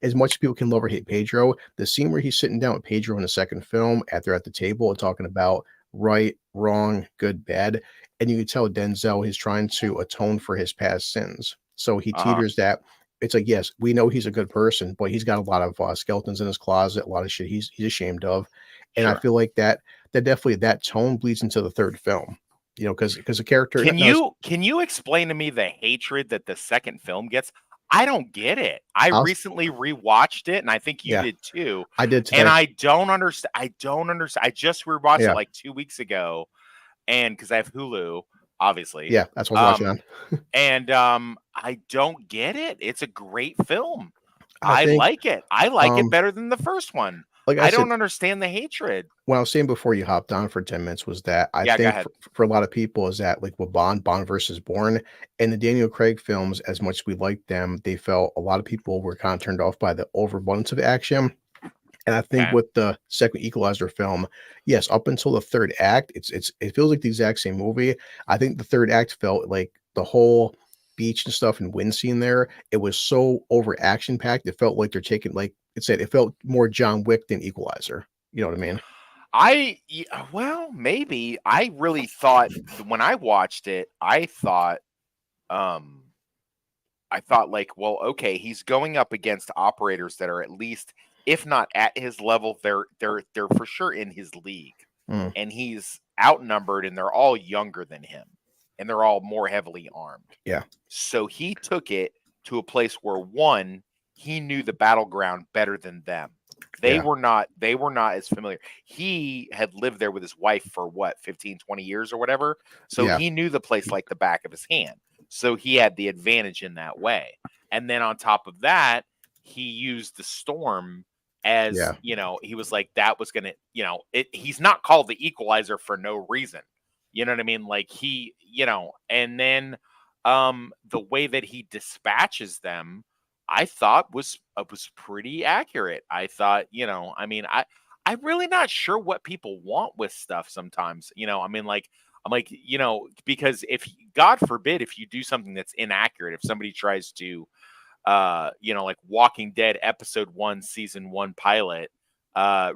S1: as much as people can love or hate Pedro, the scene where he's sitting down with Pedro in the second film after at the table and talking about right, wrong, good, bad. And you can tell Denzel is trying to atone for his past sins. So he
S2: Uh-huh.
S1: teeters that. It's like, yes, we know he's a good person, but he's got a lot of skeletons in his closet, a lot of shit he's ashamed of. And I
S2: Sure.
S1: feel like that definitely that tone bleeds into the third film. Because the character
S2: Can you explain to me the hatred that the second film gets? I don't get it. I
S1: I'll,
S2: recently rewatched it, and I think you
S1: yeah,
S2: did too.
S1: I did
S2: And
S1: today.
S2: I don't understand. I don't understand. I just rewatched it
S1: Yeah,
S2: like 2 weeks ago, and because I have Hulu, obviously.
S1: yeah, that's what I was watching
S2: Um,
S1: on.
S2: and I don't get it. It's a great film.
S1: I
S2: I
S1: think
S2: like it. I like it
S1: um
S2: better than the first one.
S1: like I
S2: I
S1: said,
S2: don't understand the hatred.
S1: what I was saying before you hopped on for 10 minutes was that I
S2: Yeah, go
S1: think
S2: ahead.
S1: for a lot of people is that like with Bond versus Bourne, and the Daniel Craig films, as much as we liked them, they felt a lot of people were kind of turned off by the overabundance of action. And I think
S2: Okay.
S1: with the second Equalizer film, yes, up until the third act, it feels like the exact same movie. I think the third act felt like the whole beach and stuff and wind scene there. It was so over action packed. It felt like they're taking like it said. It felt more John Wick than Equalizer. You know what I mean?
S2: Well, maybe. I really thought when I watched it, um I thought like, well, okay, he's going up against operators that are at least, if not at his level, they're for sure in his league.
S1: Mm,
S2: And he's outnumbered, and they're all younger than him, and they're all more heavily armed.
S1: yeah.
S2: So he took it to a place where, one, he knew the battleground better than them. They
S1: Yeah.
S2: were not as familiar. He had lived there with his wife for what, 15, 20 years or whatever. So
S1: Yeah.
S2: he knew the place like the back of his hand. So he had the advantage in that way. And then on top of that, he used the storm as,
S1: Yeah.
S2: he was like, that was gonna, he's not called the Equalizer for no reason. You know what I mean? Like and then the way that he dispatches them, I thought was pretty accurate. I thought, I'm really not sure what people want with stuff sometimes. I'm like, because if God forbid if you do something that's inaccurate, if somebody tries to like Walking Dead episode 1 season 1 pilot,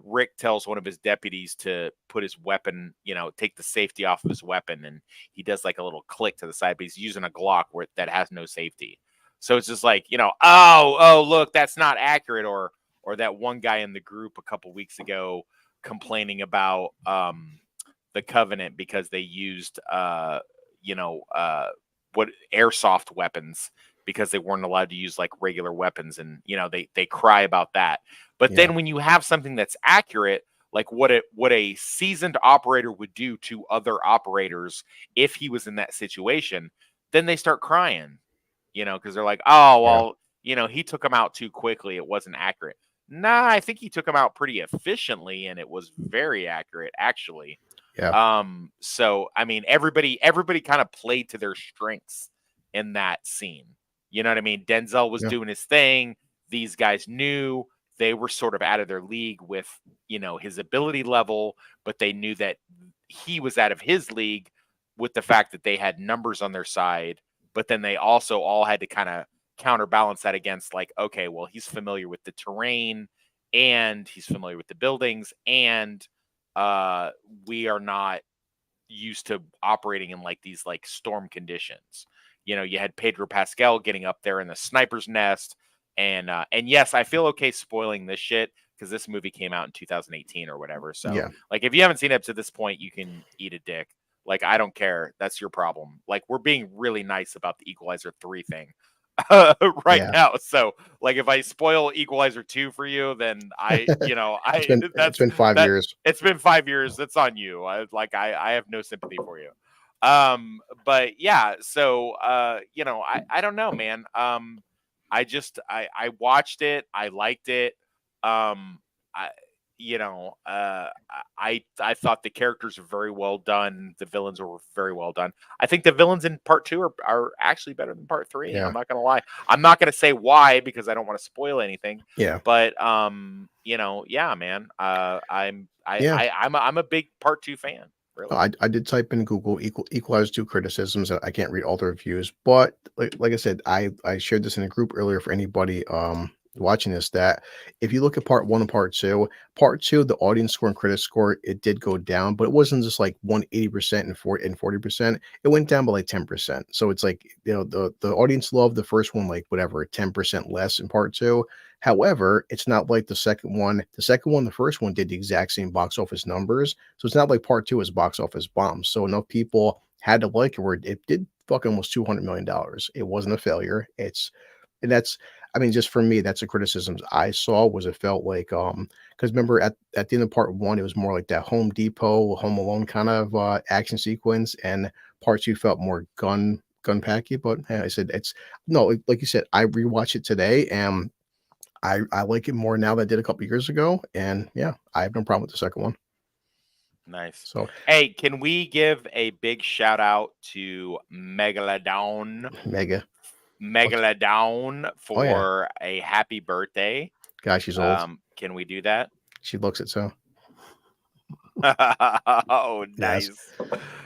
S2: Rick tells one of his deputies to put his weapon, take the safety off of his weapon, and he does like a little click to the side, but he's using a Glock that has no safety. So it's just like, oh, look, that's not accurate. Or that one guy in the group a couple weeks ago complaining about the Covenant because they used what airsoft weapons because they weren't allowed to use like regular weapons, and they cry about that. But
S1: Yeah.
S2: then when you have something that's accurate, like what a seasoned operator would do to other operators if he was in that situation, then they start crying, because they're like, oh,
S1: Yeah.
S2: well, he took him out too quickly. It wasn't accurate. Nah, I think he took him out pretty efficiently, and it was very accurate, actually.
S1: Yeah.
S2: So I mean, everybody kind of played to their strengths in that scene. You know what I mean? Denzel was
S1: Yeah.
S2: doing his thing. These guys knew they were sort of out of their league with, his ability level, but they knew that he was out of his league with the fact that they had numbers on their side. But then they also all had to kind of counterbalance that against like, okay, well, he's familiar with the terrain and he's familiar with the buildings, and we are not used to operating in like these like storm conditions. You had Pedro Pascal getting up there in the sniper's nest, and yes, I feel okay spoiling this shit because this movie came out in 2018 or whatever. So
S1: Yeah.
S2: like, if you haven't seen it up to this point, you can eat a dick. Like, I don't care. That's your problem. Like, we're being really nice about the Equalizer 3 thing right
S1: Yeah.
S2: now. So like, if I spoil Equalizer 2 for you, then
S1: It's been 5 years.
S2: it's been 5 years. That's on you. I have no sympathy for you. But yeah, so I don't know, man. I watched it. I liked it. I I thought the characters are very well done. The villains were very well done. I think the villains in part 2 are actually better than part 3.
S1: Yeah.
S2: I'm not gonna lie. I'm not gonna say why because I don't want to spoil anything.
S1: Yeah.
S2: But yeah, man.
S1: Yeah.
S2: I'm a big part 2 fan. Really.
S1: I did type in Google Equalizer 2 criticisms. I can't read all the reviews, but like I said, I shared this in a group earlier for anybody watching this, that if you look at part 1 and part two, the audience score and critic score, it did go down, but it wasn't just like 180% and 40%. It went down by like 10%. So it's like, the audience loved the first one, like whatever, 10% less in part 2. However, it's not like the second one. The first one did the exact same box office numbers. So it's not like part 2 is box office bombs. So enough people had to like it where it did fucking almost $200 million. It wasn't a failure. And that's, I mean, just for me, that's the criticisms I saw, was it felt like, because remember at the end of part 1, it was more like that Home Depot, Home Alone kind of action sequence, and part 2 felt more gun packy. But I said, it's no, like you said, I rewatched it today, and I like it more now than I did a couple years ago, and yeah, I have no problem with the second one.
S2: Nice.
S1: So
S2: Hey, can we give a big shout out to Megalodon
S1: oh yeah,
S2: for a happy birthday?
S1: gosh, she's old.
S2: Can we do that?
S1: She looks it so.
S2: Oh,
S1: Yes,
S2: nice.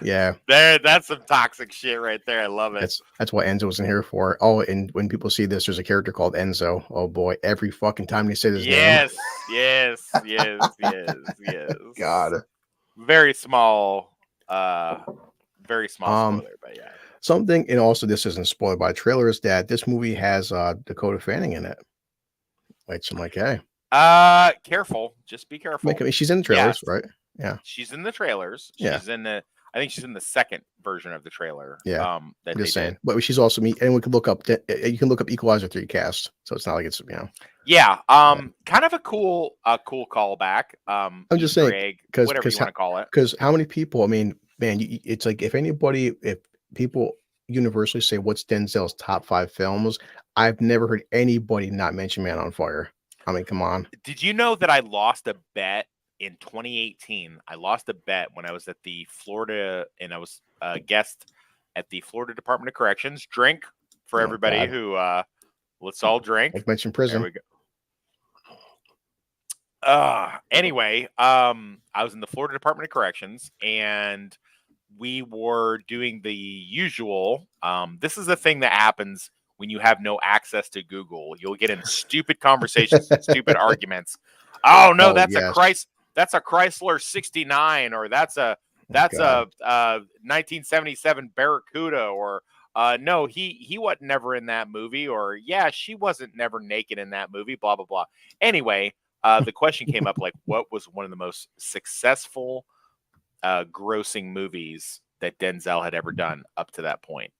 S1: yeah.
S2: That's some toxic shit right there. I love it.
S1: That's what Enzo was in here for. Oh, and when people see this, there's a character called Enzo. Oh boy, every fucking time they say his name.
S2: Yes.
S1: God.
S2: Very small, very small
S1: Um,
S2: spoiler, but yeah.
S1: Something, and also this isn't spoiled by trailers, that this movie has Dakota Fanning in it. Which I'm like, hey,
S2: Careful. Just be careful.
S1: I mean, she's in the trailers,
S2: Yes.
S1: right? Yeah,
S2: She's in the trailers.
S1: yeah,
S2: She's in the. I think she's in the second version of the trailer.
S1: Yeah.
S2: That
S1: I'm
S2: they
S1: just saying,
S2: did.
S1: but she's also me, and we can look up. You can look up Equalizer 3 cast, so it's not like it's
S2: Yeah. Kind of a cool callback.
S1: I'm just
S2: Easter
S1: saying
S2: egg,
S1: because
S2: whatever you want to call it.
S1: how many people? I mean, man, it's like if people universally say what's Denzel's top 5 films, I've never heard anybody not mention Man on Fire. I mean, come on.
S2: Did you know that I lost a bet in 2018? I lost a bet when I was at the Florida, and I was a guest at the Florida Department of Corrections. Drink for
S1: Oh,
S2: everybody
S1: God.
S2: who let's all drink.
S1: Like mention
S2: There
S1: prison.
S2: we go. Anyway, I was in the Florida Department of Corrections, and we were doing the usual. This is the thing that happens when you have no access to Google. You'll get in stupid conversations and stupid arguments. Oh no,
S1: Oh,
S2: that's
S1: yes.
S2: that's a Chrysler 69, or that's a
S1: God.
S2: 1977 Barracuda, or no, he wasn't never in that movie, or yeah, she wasn't never naked in that movie, blah blah blah. Anyway, the question came up like, what was one of the most successful grossing movies that Denzel had ever done up to that point?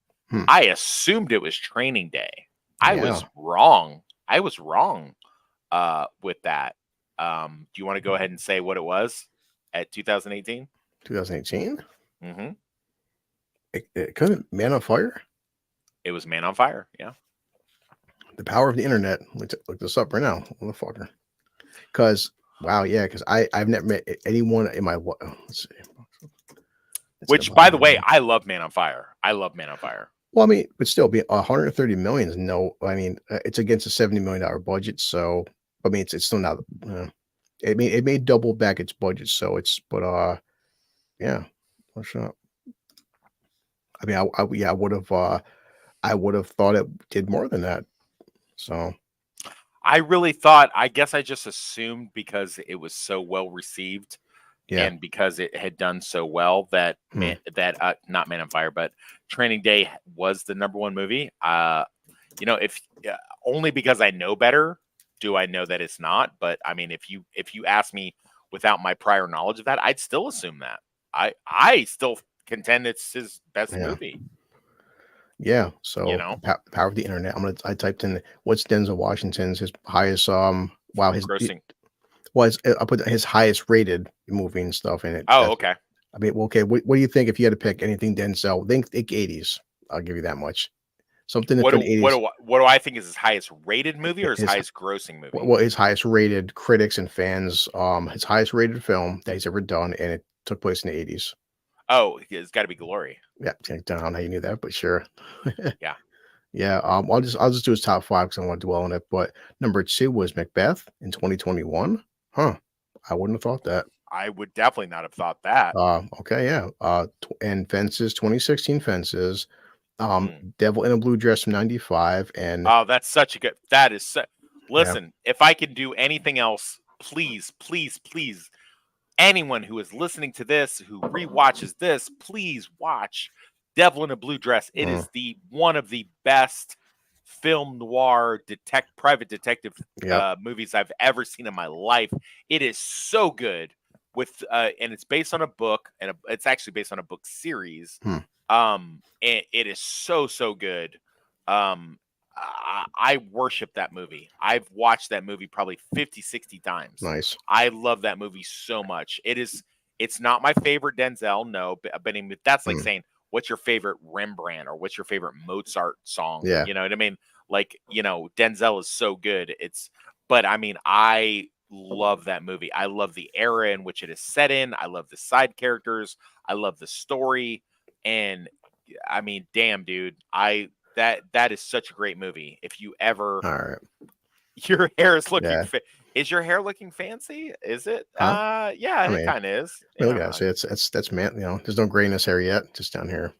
S2: I assumed it was Training Day. I was wrong. With that. Do you want to go ahead and say what it was at 2018?
S1: 2018.
S2: Mm-hmm.
S1: It couldn't Man on Fire.
S2: It was Man on Fire. Yeah.
S1: The power of the internet. Look this up right now, motherfucker. Because wow, yeah, because I've never met anyone in my let's see.
S2: Which, by the way, I love Man on Fire. I love Man on Fire.
S1: Well, I mean, but still, be 130 million is no. I mean, it's against a $70 million budget, so I mean, it's still not. It may double back its budget, so it's. But yeah, what's up? I mean, I would have thought it did more than that. So
S2: I really thought. I guess I just assumed because it was so well received.
S1: yeah,
S2: And because it had done so well that not Man on Fire, but Training Day was the #1 movie. If only because I know better do I know that it's not. But I mean, if you ask me without my prior knowledge of that, I'd still assume that. I still contend it's his best movie.
S1: Yeah. So power of the internet. I typed in what's Denzel Washington's his highest his
S2: grossing.
S1: I put his highest rated movie and stuff in it.
S2: Oh, okay.
S1: I mean, okay. What do you think if you had to pick anything Denzel? Think 80s. I'll give you that much. Something
S2: What
S1: in the 80s.
S2: What do I think is his highest rated movie or his highest grossing movie?
S1: Well, his highest rated critics and fans. His highest rated film that he's ever done, and it took place in the 80s.
S2: Oh, it's got to be Glory.
S1: Yeah, I don't know how you knew that, but sure.
S2: Yeah.
S1: Yeah, I'll just do his top 5 because I want to dwell on it. But number 2 was Macbeth in 2021. Huh. I wouldn't have thought that.
S2: I would definitely not have thought that.
S1: Okay, yeah. And Fences, 2016 Fences. Devil in a Blue Dress from 95. And
S2: oh, that's such a good. That is listen, if I can do anything else, please, please, please, anyone who is listening to this, who rewatches this, please watch Devil in a Blue Dress. It is one of the best film noir private detective movies I've ever seen in my life. It is so good and it's based on a book, and it's actually based on a book series. And it is so good. I worship that movie. I've watched that movie probably 50, 60 times.
S1: Nice.
S2: I love that movie so much. It's not my favorite Denzel, no, but I mean, that's like saying, what's your favorite Rembrandt or what's your favorite Mozart song?
S1: Yeah.
S2: You know what I mean? Like, Denzel is so good. But I mean, I love that movie. I love the era in which it is set in. I love the side characters. I love the story. And I mean, damn, dude, that is such a great movie. If you ever,
S1: all right,
S2: your hair is looking. Is your hair looking fancy? Is it?
S1: Huh?
S2: Yeah, it kind of is.
S1: Look at that. See, that's man. There's no grayness hair yet. Just down here.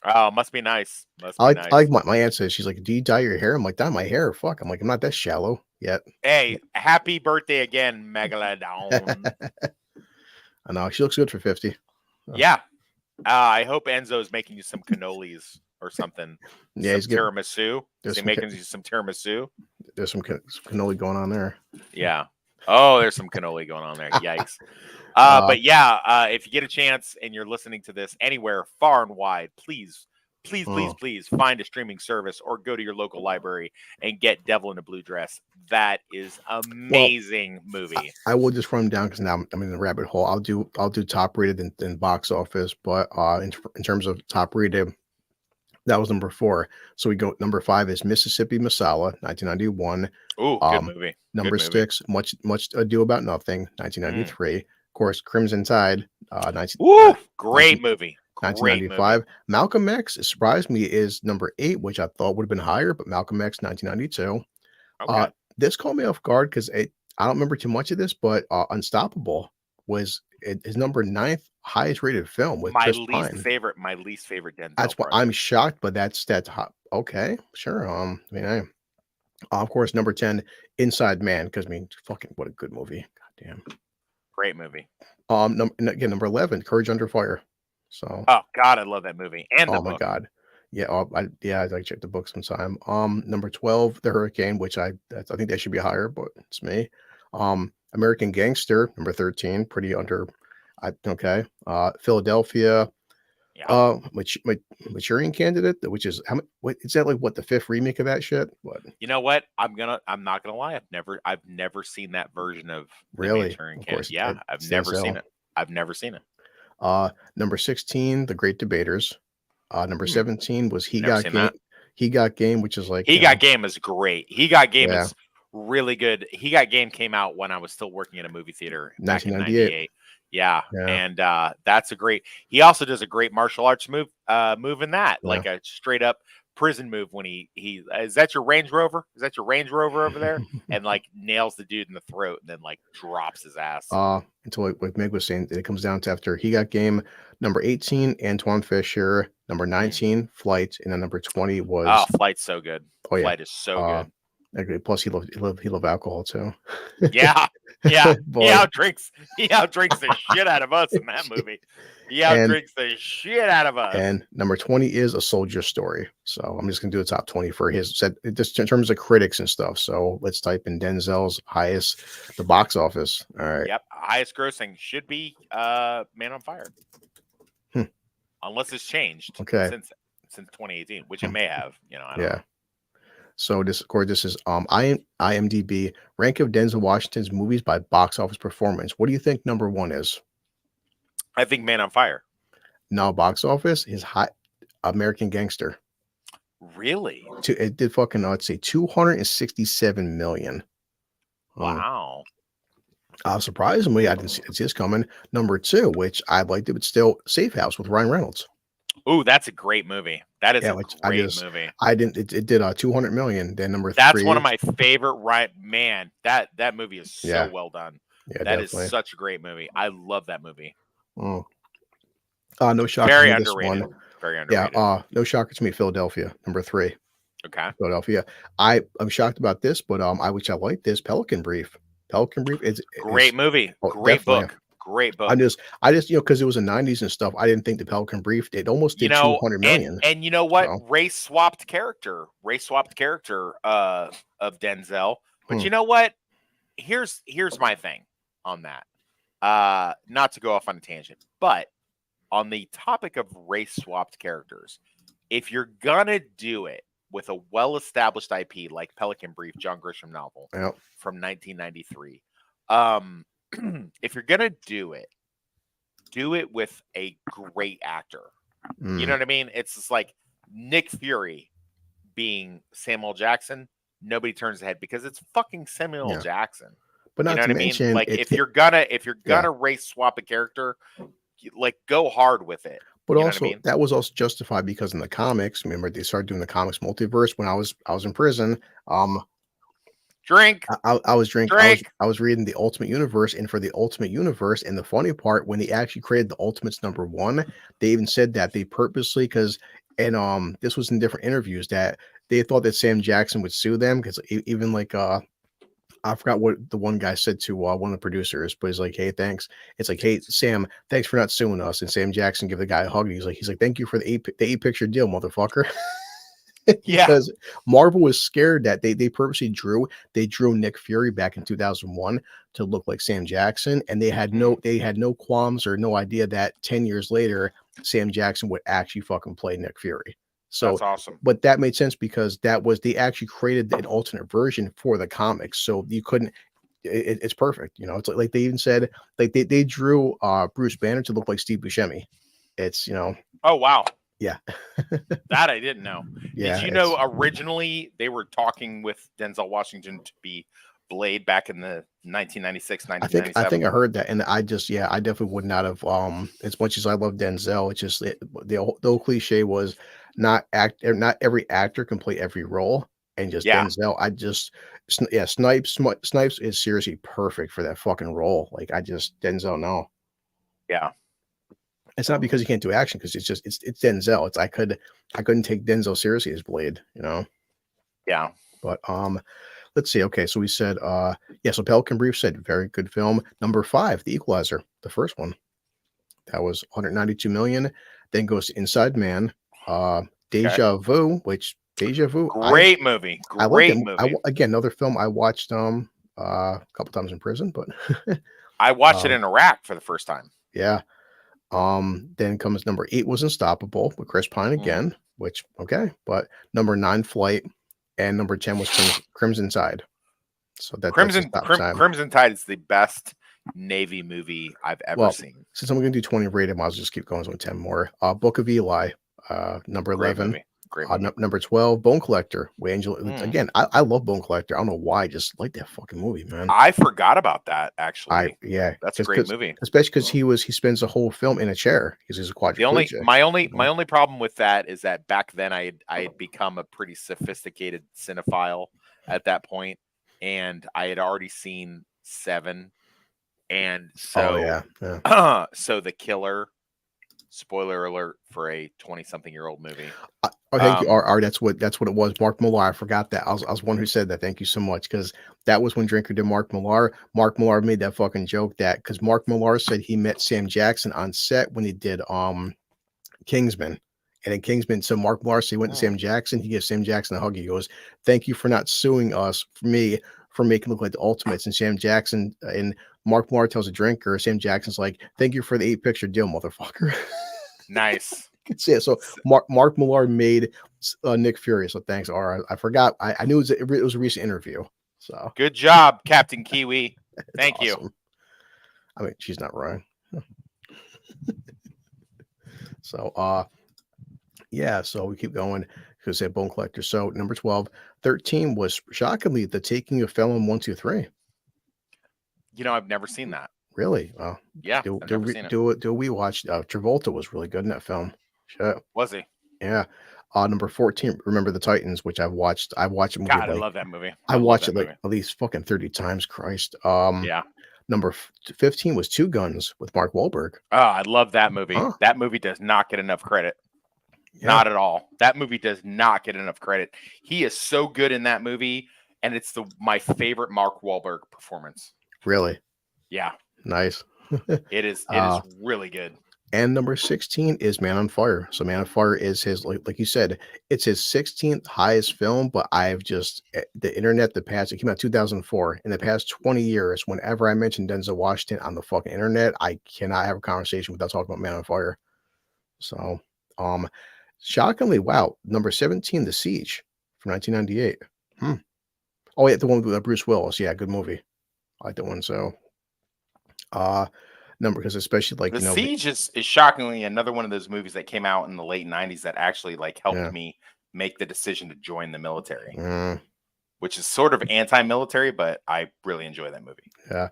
S2: Oh, must be nice.
S1: I like my aunt says, she's like, "Do you dye your hair?" I'm like, "Dye my hair? Fuck." I'm like, "I'm not that shallow yet."
S2: Hey, happy birthday again, Megalodon.
S1: I know she looks good for 50.
S2: Yeah. I hope Enzo's making you some cannolis or something.
S1: Yeah,
S2: some tiramisu. Is he making you some tiramisu?
S1: There's some cannoli going on there.
S2: Yeah. Oh, there's some cannoli going on there. Yikes. But yeah, if you get a chance and you're listening to this anywhere far and wide, please, please, please,
S1: Mm.
S2: please find a streaming service or go to your local library and get Devil in a Blue Dress. That is
S1: Well,
S2: amazing movie.
S1: I will just run them down because now I'm in the rabbit hole. I'll do top rated and box office, but in terms of top rated, that was number 4. So we go number 5 is Mississippi Masala, 1991.
S2: Ooh, good movie. Good
S1: Number
S2: movie.
S1: 6, Much Ado About Nothing, 1993. Of course, Crimson Tide, 19,
S2: Woo! Great movie. Great movie.
S1: 1995. Malcolm X, it surprised me, is number 8, which I thought would have been higher, but Malcolm X, 1992.
S2: Okay.
S1: This caught me off guard because I don't remember too much of this, but Unstoppable was his number 9th highest rated film with
S2: My
S1: Chris
S2: least
S1: Pine.
S2: favorite Denzel
S1: That's why
S2: project.
S1: I'm shocked, but that's hot. Okay, sure. I mean, of course, number 10, Inside Man, because I mean, fucking what a good movie. God damn.
S2: Great movie.
S1: Again, number 11, Courage Under Fire. So,
S2: Oh God, I love that movie and the
S1: oh my
S2: book.
S1: god, yeah, I like check the book sometime. Number 12, The Hurricane, which I think that should be higher, but it's me. American Gangster, number 13, pretty under. Okay. Philadelphia,
S2: Yeah.
S1: Maturing Candidate, which is what is that, like, what, the 5th remake of that shit? What?
S2: You know what? I'm not gonna lie. I've never seen that version of the
S1: Really?
S2: Manchurian
S1: Of
S2: Candidate.
S1: course,
S2: Yeah, I've
S1: it's
S2: never seen
S1: Denzel.
S2: it. I've never seen it.
S1: Number 16, The Great Debaters. Number 17 was
S2: Never seen that.
S1: He Got Game, which is like,
S2: He Got Game is great. He Got Game
S1: yeah,
S2: is really good. He Got Game came out when I was still working in a movie theater back in
S1: 1998.
S2: '98. Yeah,
S1: Yeah,
S2: and that's a great. He also does a great martial arts move in that,
S1: yeah.
S2: like a straight up prison move when he is that your Range Rover? Is that your Range Rover over there? And like nails the dude in the throat and then like drops his ass.
S1: Until what Meg was saying, it comes down to after He Got Game, number 18, Antoine Fisher, number 19, Flight, and then number 20 was
S2: Oh, Flight's so good.
S1: oh yeah,
S2: Flight is so good.
S1: okay, plus he loved alcohol too.
S2: Yeah, yeah.
S1: Boy.
S2: He outdrinks the shit out of us in that movie. He outdrinks the shit out of us.
S1: And number 20 is A Soldier Story. So I'm just gonna do a top 20 for his set, just in terms of critics and stuff. So let's type in Denzel's highest, the box office. All right.
S2: Yep, highest grossing should be Man on Fire. Unless it's changed since 2018, which it may have. You know, I don't know.
S1: So this, of course, this is IMDb rank of Denzel Washington's movies by box office performance. What do you think number 1 is?
S2: I think Man on Fire.
S1: No, box office is high. American Gangster.
S2: Really?
S1: It did fucking, let's see, 267 million.
S2: Wow.
S1: Surprisingly, I didn't see this coming. Number 2, which I liked it, but still, Safe House with Ryan Reynolds.
S2: Ooh, that's a great movie. That is a great movie.
S1: It did 200 million. Then number 3.
S2: That's one of my favorite. Right, man. That movie is so well done.
S1: Yeah,
S2: that
S1: definitely
S2: is such a great movie. I love that movie.
S1: No shocker.
S2: Very
S1: to
S2: underrated.
S1: This one.
S2: Very underrated.
S1: Yeah. No shocker to me. Philadelphia, number 3.
S2: Okay.
S1: Philadelphia. I'm shocked about this, but I like this. Pelican Brief. Pelican Brief is
S2: great movie. Great
S1: definitely.
S2: book. Great book.
S1: I just because it was the 90s and stuff, I didn't think the Pelican Brief, it almost did 200 million.
S2: And you know what? Race swapped character of Denzel. But you know what? Here's my thing on that. Not to go off on a tangent, but on the topic of race swapped characters, if you're gonna do it with a well-established IP like Pelican Brief, John Grisham novel from 1993, if you're gonna do it with a great actor. You know what I mean? It's just like Nick Fury being Samuel Jackson. Nobody turns their head because it's fucking Samuel Jackson.
S1: But not
S2: you know
S1: to
S2: what
S1: mention,
S2: I mean? Like if you're gonna race swap a character, like go hard with it.
S1: But also, that was also justified because in the comics, remember they started doing the comics multiverse when I was in prison.
S2: Drink.
S1: I was drinking.
S2: Drink.
S1: I was reading the Ultimate Universe, and for the Ultimate Universe, and the funny part, when they actually created the Ultimates number 1, they even said that they purposely, this was in different interviews, that they thought that Sam Jackson would sue them because even like I forgot what the one guy said to one of the producers, but he's like, "Hey, thanks." It's like, "Hey, Sam, thanks for not suing us." And Sam Jackson give the guy a hug. He's like, "Thank you for the eight picture deal, motherfucker."
S2: Yeah.
S1: because Marvel was scared that they purposely drew Nick Fury back in 2001 to look like Sam Jackson, and they had no qualms or no idea that 10 years later Sam Jackson would actually fucking play Nick Fury. So,
S2: That's awesome.
S1: but that made sense because they actually created an alternate version for the comics, so you couldn't. It's perfect, you know. It's like they even said like they drew Bruce Banner to look like Steve Buscemi. It's
S2: Oh wow.
S1: yeah.
S2: That I didn't know.
S1: Yeah,
S2: Did you
S1: it's
S2: know originally they were talking with Denzel Washington to be Blade back in the 1996,
S1: I think
S2: 1997?
S1: I heard that, and I definitely would not have as much as I love Denzel. It's just the old cliche was not every actor can play every role, and just
S2: Yeah.
S1: Denzel. Snipes is seriously perfect for that fucking role. Like I just Denzel. No,
S2: Yeah.
S1: it's not because he can't do action, because it's Denzel. I couldn't take Denzel seriously as Blade, you know.
S2: Yeah.
S1: But let's see. Okay, so we said yeah, so Pelican Brief said very good film. Number 5, The Equalizer, the first one. That was 192 million. Then goes to Inside Man,
S2: Okay.
S1: Deja Vu.
S2: Great movie.
S1: I like
S2: Great
S1: that.
S2: movie.
S1: Again, another film I watched a couple times in prison, but
S2: I watched it
S1: um
S2: in Iraq for the first time.
S1: yeah. Then comes number 8 was Unstoppable with Chris Pine
S2: Mm.
S1: again, which okay, but number 9 Flight, and number 10 was Crimson Tide. So that's his top time.
S2: Crimson Tide is the best Navy movie I've ever seen.
S1: Since I'm going to do 20 rated, I'll just keep going with 10 more. Book of Eli, number
S2: Great
S1: 11.
S2: movie. Great movie.
S1: Number 12, Bone Collector. Again, I love Bone Collector. I don't know why. I just like that fucking movie, man.
S2: I forgot about that actually.
S1: Yeah,
S2: That's a great movie.
S1: Especially because he spends the whole film in a chair because he's a quadriplegic.
S2: My only problem with that is that back then I had become a pretty sophisticated cinephile at that point, and I had already seen 7, and so so The Killer. Spoiler alert for a 20-something-year-old movie.
S1: Thank you, R. That's what it was. Mark Millar. I forgot that. I was one who said that. Thank you so much, because that was when Drinker did Mark Millar. Mark Millar made that fucking joke that because Mark Millar said he met Sam Jackson on set when he did Kingsman. And in Kingsman, so Mark Millar, so he went to Sam Jackson. He gives Sam Jackson a hug. He goes, "Thank you for not suing us for making look like the Ultimates." And Sam Jackson and Mark Millar tells a Drinker, Sam Jackson's like, "Thank you for the 8-picture deal, motherfucker."
S2: Nice.
S1: Yeah, so Mark Millar made Nick Fury. So thanks, R. I forgot. I knew it was a recent interview. So
S2: good job, Captain Kiwi. Thank
S1: awesome.
S2: you.
S1: I mean, she's not wrong. So yeah, so we keep going because they Bone Collector. So number 12, 13 was shockingly The Taking of Pelham 1, 2, 3.
S2: You know, I've never seen that.
S1: Really? Well,
S2: yeah.
S1: Do we watch? Travolta was really good in that film. Shit.
S2: Was he?
S1: Yeah. Number 14, Remember the Titans, which I've watched. I watched it.
S2: God, I love that movie.
S1: I watched it like at least fucking 30 times. Christ.
S2: Yeah.
S1: Number 15 was Two Guns with Mark Wahlberg.
S2: Oh, I love that movie. Huh. That movie does not get enough credit. Yeah. Not at all. That movie does not get enough credit. He is so good in that movie, and it's my favorite Mark Wahlberg performance.
S1: Really?
S2: Yeah.
S1: Nice.
S2: It is really good.
S1: And number 16 is Man on Fire. So Man on Fire is his, like you said, it's his 16th highest film, but I've just, the internet, it came out in 2004. In the past 20 years, whenever I mention Denzel Washington on the fucking internet, I cannot have a conversation without talking about Man on Fire. So, shockingly, wow, number 17, The Siege from 1998. Oh, yeah, the one with Bruce Willis. Yeah, good movie. I like that one. So, number, because especially like
S2: The Siege is shockingly another one of those movies that came out in the late 90s that actually like helped me make the decision to join the military, which is sort of anti-military, but I really enjoy that movie.
S1: Yeah.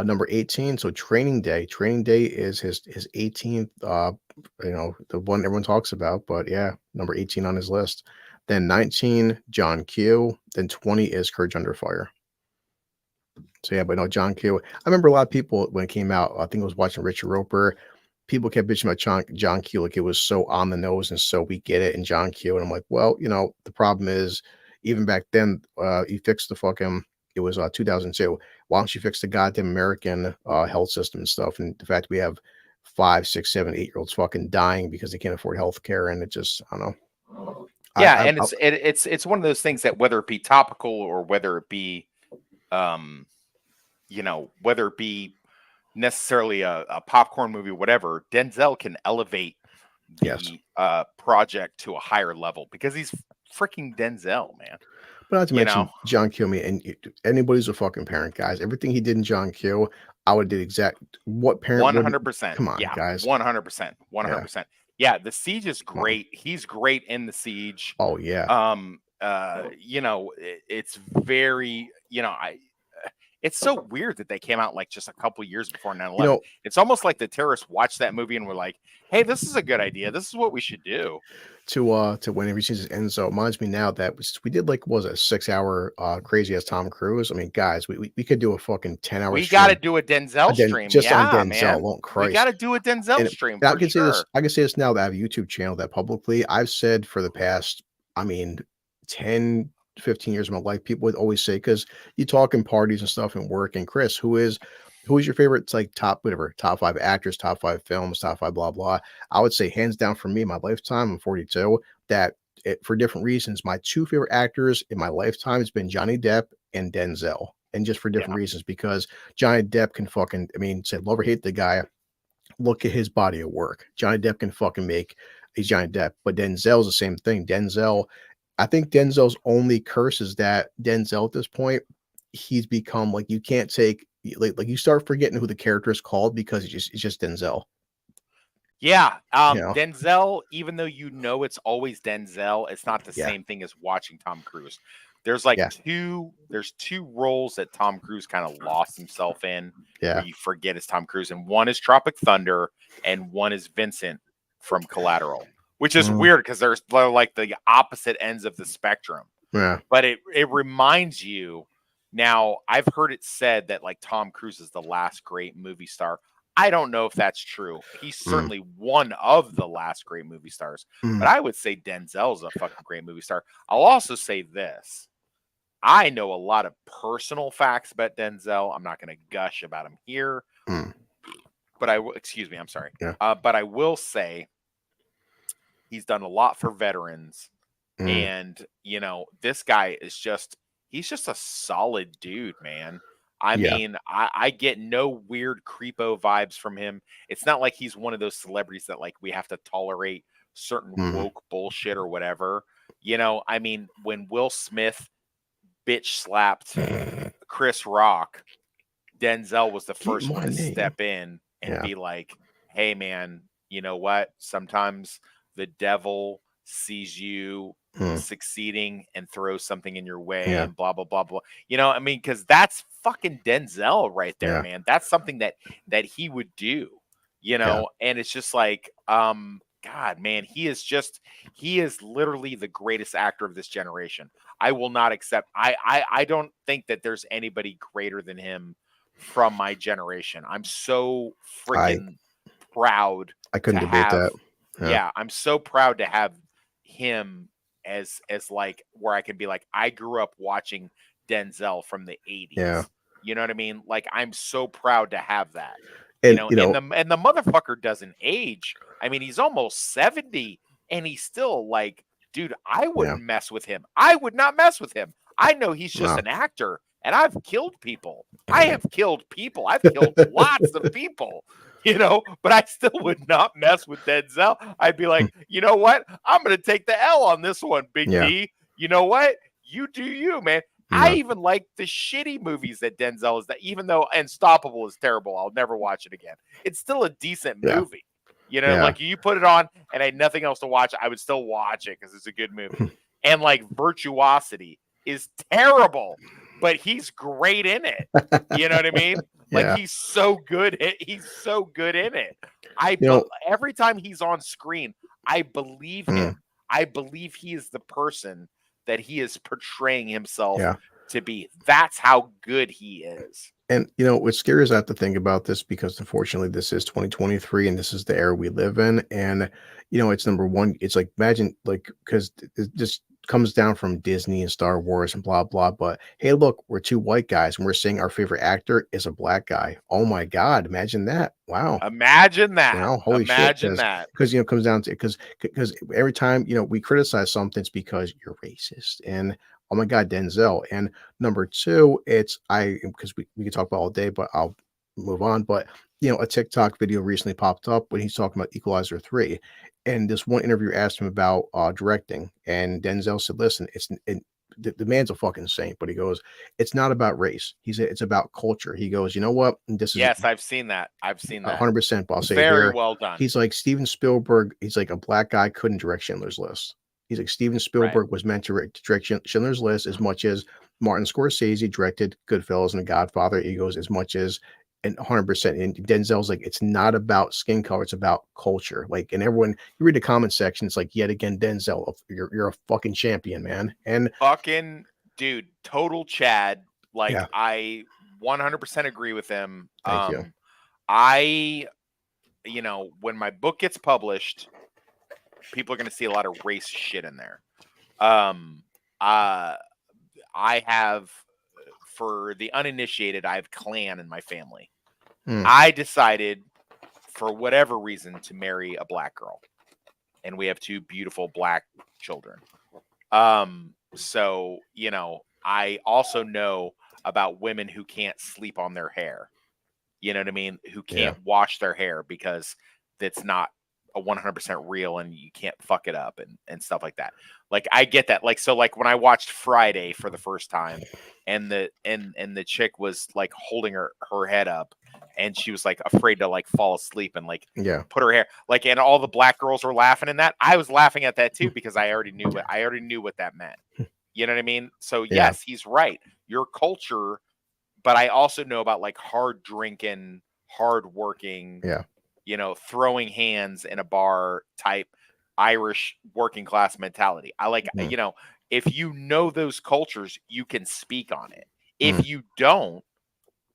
S1: Number 18, so Training Day. Training Day is his 18th, the one everyone talks about, but yeah, number 18 on his list. Then 19, John Q. Then 20 is Courage Under Fire. So yeah, but no, John Q. I remember a lot of people when it came out, I think I was watching Richard Roper, people kept bitching about John Q, like it was so on the nose and so we get it in John Q. And I'm like, well, the problem is even back then, you fixed the fucking, it was 2002. Why don't you fix the goddamn American health system and stuff? And the fact we have 5, 6, 7, 8-year-olds fucking dying because they can't afford health care, and it just, I don't know.
S2: Yeah,
S1: I
S2: and it's one of those things that whether it be topical or whether it be um whether it be necessarily a popcorn movie, whatever, Denzel can elevate
S1: yes.
S2: the project to a higher level because he's freaking Denzel, man.
S1: But not to
S2: You know,
S1: mention John Q. I mean, and anybody's a fucking parent, guys. Everything he did in John Q, I would did exact what parent
S2: one
S1: would.
S2: hundred percent.
S1: Come on,
S2: Yeah,
S1: guys.
S2: 100%, one hundred
S1: Yeah,
S2: percent. Yeah, the Siege is
S1: come on.
S2: great. He's great in the Siege.
S1: Oh yeah.
S2: It's very, it's so weird that they came out like just a couple years before 9
S1: You
S2: 11.
S1: know,
S2: It's almost like the terrorists watched that movie and were like, hey, this is a good idea. This is what we should do.
S1: to when every season ends, so it reminds me now that we did like was a 6 hour crazy as Tom Cruise. I mean, guys, we could do a fucking 10 hour
S2: We got to
S1: stream
S2: do a Denzel stream.
S1: just on
S2: Yeah,
S1: Denzel
S2: man.
S1: alone.
S2: We got
S1: Christ.
S2: to do a Denzel
S1: And
S2: stream
S1: I
S2: for
S1: can say this,
S2: sure.
S1: I can say this now that I have a YouTube channel that publicly I've said for the past, I mean, 10, 15 years of my life, people would always say, because you talk in parties and stuff and work, and Chris, who is your favorite, it's like top whatever, top five actors, top five films, top five blah blah. I would say hands down for me, in my lifetime, I'm 42, that for different reasons, my two favorite actors in my lifetime has been Johnny Depp and Denzel. And just for different
S2: Yeah.
S1: reasons, because Johnny Depp can fucking, I mean, say love or hate the guy, look at his body of work. Johnny Depp can fucking make he's Johnny Depp, but Denzel's the same thing. Denzel, I think Denzel's only curse is that Denzel at this point, he's become like you can't take like you start forgetting who the character is called because it's just Denzel.
S2: Yeah.
S1: You know?
S2: Denzel, even though it's always Denzel, it's not the
S1: Yeah.
S2: same thing as watching Tom Cruise. There's like
S1: Yeah.
S2: there's two roles that Tom Cruise kind of lost himself in
S1: Yeah.
S2: where you forget it's Tom Cruise. And one is Tropic Thunder and one is Vincent from Collateral, which is
S1: Mm,
S2: weird because they're like the opposite ends of the spectrum.
S1: yeah.
S2: But it reminds you. Now, I've heard it said that like Tom Cruise is the last great movie star. I don't know if that's true. He's
S1: Mm,
S2: certainly one of the last great movie stars, but
S1: mm,
S2: I would say Denzel's a fucking great movie star. I'll also say this. I know a lot of personal facts about Denzel. I'm not going to gush about him here,
S1: mm,
S2: but excuse me, I'm sorry.
S1: yeah.
S2: But I will say he's done a lot for veterans.
S1: Mm,
S2: And, this guy is he's just a solid dude, man. I
S1: yeah.
S2: mean, I get no weird creepo vibes from him. It's not like he's one of those celebrities that like we have to tolerate certain
S1: Mm.
S2: woke bullshit or whatever. I mean, when Will Smith bitch slapped Chris Rock, Denzel was the
S1: Keep
S2: first one
S1: my
S2: to
S1: name.
S2: step in and
S1: Yeah.
S2: be like, hey man, you know what? Sometimes the devil sees you
S1: Mm,
S2: succeeding and throws something in your way
S1: yeah.
S2: and blah blah blah blah. I mean, because that's fucking Denzel right there,
S1: Yeah.
S2: man. That's something that he would do,
S1: Yeah.
S2: and it's just like, God, man, he is literally the greatest actor of this generation. I will not accept. I don't think that there's anybody greater than him from my generation. I'm so
S1: I
S2: freaking proud
S1: I
S2: to
S1: couldn't debate
S2: have.
S1: that. Yeah.
S2: Yeah, I'm so proud to have him as like where I can be like, I grew up watching Denzel from the 80s.
S1: Yeah.
S2: You know what I mean? Like I'm so proud to have that.
S1: And
S2: And the motherfucker doesn't age. I mean, he's almost 70 and he's still like, dude, I
S1: yeah.
S2: wouldn't mess with him. I would not mess with him. I know he's just
S1: No.
S2: an actor and I've killed people. I have killed people. I've killed lots of people, but I still would not mess with Denzel. I'd be like, you know what? I'm going to take the L on this one, Big
S1: Yeah.
S2: D. You know what? You do you, man. I
S1: Yeah.
S2: even like the shitty movies that Denzel is that, even though Unstoppable is terrible, I'll never watch it again. It's still a decent
S1: Yeah.
S2: movie.
S1: Yeah.
S2: Like you put it on and I had nothing else to watch, I would still watch it because it's a good movie. And like Virtuosity is terrible, but he's great in it. You know what I mean?
S1: Yeah.
S2: Like he's so good. He's so good in it. Every time he's on screen, I believe
S1: Mm.
S2: him. I believe he is the person that he is portraying himself
S1: Yeah.
S2: to be. That's how good he is.
S1: And what's scary is I have to think about this because unfortunately this is 2023 and this is the era we live in. And it's number one. It's like imagine like because just comes down from Disney and Star Wars and blah blah. But hey, look, we're two white guys and we're saying our favorite actor is a black guy. Oh my God, imagine that! Wow.
S2: Imagine that.
S1: Holy shit!
S2: Imagine that.
S1: Because it comes down to because every time we criticize something, it's because you're racist. And oh my God, Denzel. And number two, it's because we can talk about all day, but I'll move on. But a TikTok video recently popped up when he's talking about Equalizer 3, and this one interviewer asked him about directing, and Denzel said, "Listen, the man's a fucking saint, but he goes, it's not about race. He said it's about culture. He goes, you know what? This is
S2: Yes, I've seen that. I've seen that.
S1: 100%. But I'll say
S2: Very
S1: here,
S2: well done.
S1: he's like Steven Spielberg. He's like a black guy couldn't direct Schindler's List. He's like Steven Spielberg was meant to direct Schindler's List as much as Martin Scorsese directed Goodfellas and The Godfather. He goes as much as and 100%. And Denzel's like, it's not about skin color, it's about culture. Like, and everyone, you read the comment section, it's like, yet again, Denzel, you're a fucking champion, man. And
S2: fucking dude, total Chad. Like,
S1: yeah.
S2: I 100% agree with him.
S1: Thank you.
S2: I, when my book gets published, people are going to see a lot of race shit in there. I have, for the uninitiated, I have clan in my family. I decided, for whatever reason, to marry a black girl, and we have two beautiful black children. So, I also know about women who can't sleep on their hair. You know what I mean? Who can't wash their hair because that's not a 100% real and you can't fuck it up and stuff like that. Like, I get that. Like, so like when I watched Friday for the first time and the chick was like holding her head up and she was like afraid to like fall asleep and like put her hair like, and all the black girls were laughing in that. I was laughing at that too, because I already knew what that meant. You know what I mean? So yes, he's right. Your culture, but I also know about like hard drinking, hard working, throwing hands in a bar type Irish working class mentality. I like, if you know those cultures, you can speak on it. If you don't,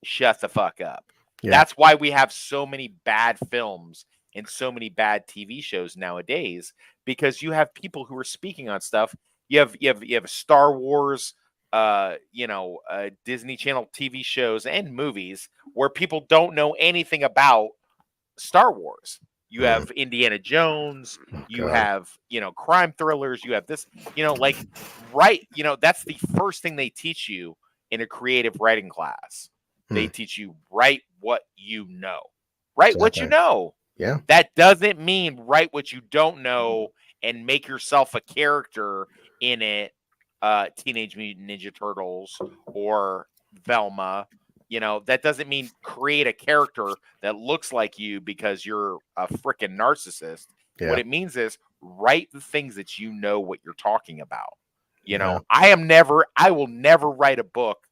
S2: shut the fuck up. That's why we have so many bad films and so many bad TV shows nowadays, because you have people who are speaking on stuff. You have Star Wars, Disney Channel TV shows and movies where people don't know anything about Star Wars. You have Indiana Jones, you have, crime thrillers, you have this, that's the first thing they teach you in a creative writing class. They teach you write what you know. Write what you know.
S1: Yeah.
S2: That doesn't mean write what you don't know and make yourself a character in it. Teenage Mutant Ninja Turtles or Velma. That doesn't mean create a character that looks like you because you're a freaking narcissist. Yeah. What it means is write the things that you know what you're talking about. I will never write a book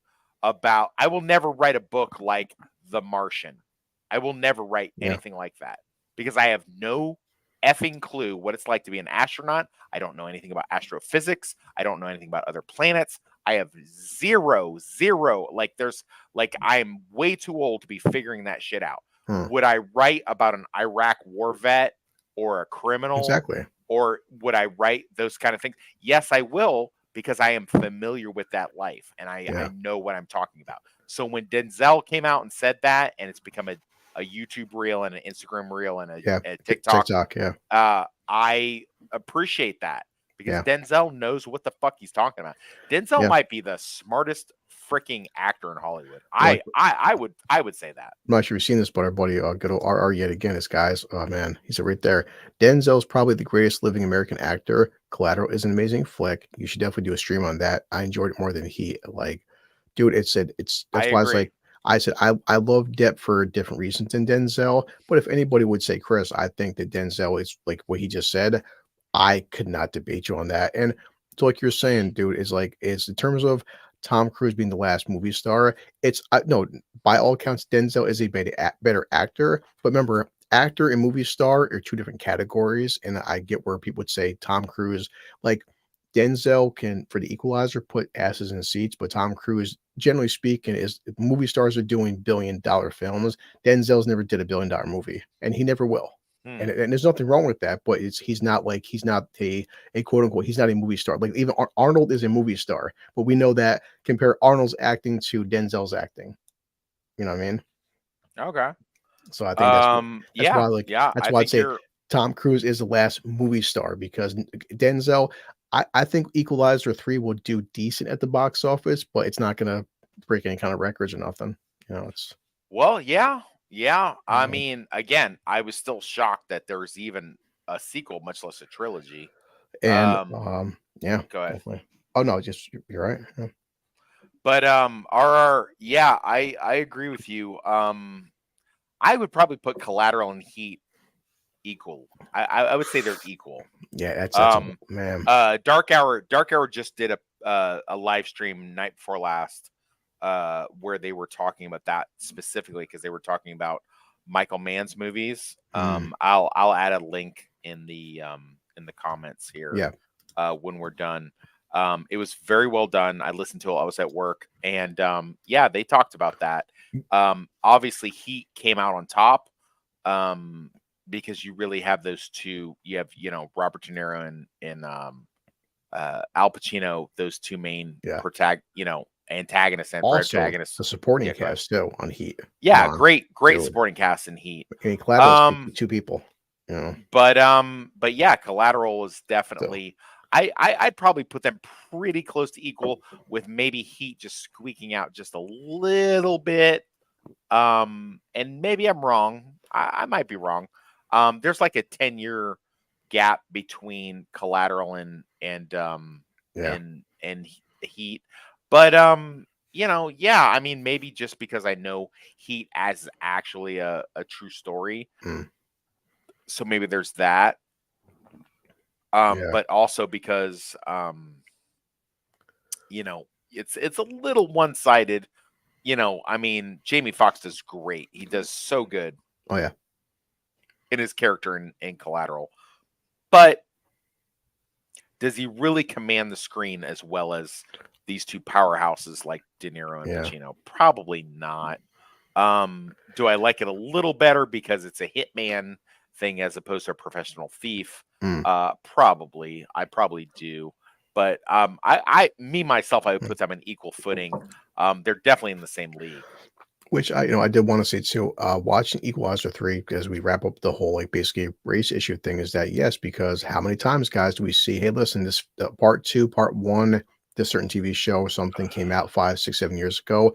S2: like The Martian. I will never write anything like that because I have no effing clue what it's like to be an astronaut. I don't know anything about astrophysics. I don't know anything about other planets. I have zero. I'm way too old to be figuring that shit out. Would I write about an Iraq war vet or a criminal?
S1: Exactly.
S2: Or would I write those kind of things? Yes, I will, because I am familiar with that life and I know what I'm talking about. So when Denzel came out and said that, and it's become a YouTube reel and an Instagram reel and a TikTok, I appreciate that, because Denzel knows what the fuck he's talking about. Denzel might be the smartest freaking actor in Hollywood. I would say that.
S1: I'm not sure you've seen this, but our buddy, good old RR yet again, is guys. Oh man, he said right there, Denzel's probably the greatest living American actor. Collateral is an amazing flick. You should definitely do a stream on that. I enjoyed it more than he. Like, dude, that's why I was like, I said I love Depp for different reasons than Denzel. But if anybody would say, Chris, I think that Denzel is like what he just said, I could not debate you on that. And so, like you're saying, dude, is in terms of Tom Cruise being the last movie star, it's no, by all accounts, Denzel is a better actor. But remember, actor and movie star are two different categories. And I get where people would say Tom Cruise, like Denzel can, for the Equalizer, put asses in seats, but Tom Cruise, generally speaking, is movie stars are doing $1 billion films. Denzel's never did $1 billion movie, and he never will. and there's nothing wrong with that, but he's not a quote unquote, he's not a movie star. Like even Arnold is a movie star, but we know that compare Arnold's acting to Denzel's acting. You know what I mean?
S2: Okay.
S1: So I think that's
S2: Yeah.
S1: why like
S2: Yeah.
S1: that's
S2: I
S1: why I'd
S2: think
S1: say
S2: you're.
S1: Tom Cruise is the last movie star because Denzel. I think Equalizer 3 will do decent at the box office, but it's not gonna break any kind of records or nothing. You know, it's
S2: Well, yeah. Yeah.
S1: you
S2: I
S1: know,
S2: mean, again, I was still shocked that there was even a sequel, much less a trilogy.
S1: and
S2: Um,
S1: yeah,
S2: Go ahead.
S1: definitely. Oh no, just you're right. Yeah.
S2: But RR, yeah, I agree with you. I would probably put Collateral and Heat equal. I would say they're equal.
S1: Yeah, that's a
S2: Um,
S1: man.
S2: Dark Hour just did a live stream night before last, where they were talking about that specifically because they were talking about Michael Mann's movies.
S1: Mm,
S2: I'll add a link in the comments here
S1: yeah.
S2: when we're done. It was very well done. I listened to it. I was at work, and yeah, they talked about that. Obviously, Heat came out on top um, because you really have those two. You have Robert De Niro and Al Pacino, those two main
S1: Yeah.
S2: antagonists and
S1: Also,
S2: protagonists.
S1: the supporting
S2: Yeah, go ahead.
S1: cast too on Heat. Come
S2: Yeah,
S1: on,
S2: great
S1: dude.
S2: supporting cast in Heat.
S1: I mean, Collateral's two people. You know,
S2: But yeah, Collateral is
S1: so
S2: definitely. I'd probably put them pretty close to equal, with maybe Heat just squeaking out just a little bit. And maybe I'm wrong. I might be wrong. There's like a 10-year gap between Collateral
S1: yeah.
S2: and Heat, but yeah. I mean, maybe just because I know Heat as actually a true story,
S1: Mm,
S2: so maybe there's that.
S1: yeah.
S2: But also because it's a little one sided. I mean, Jamie Foxx does great. He does so good
S1: Oh yeah.
S2: in his character in Collateral. But does he really command the screen as well as these two powerhouses like De Niro and
S1: Yeah.
S2: Pacino? Probably not. Do I like it a little better because it's a hitman thing as opposed to a professional thief?
S1: Mm,
S2: Probably. I probably do. But me myself, I would
S1: mm.
S2: put them in equal footing. They're definitely in the same league.
S1: Which I did want to say too, watching Equalizer 3 as we wrap up the whole like basically race issue thing is that yes, because how many times guys do we see, hey, listen, this part two, part one, this certain TV show or something came out 5, 6, 7 years ago.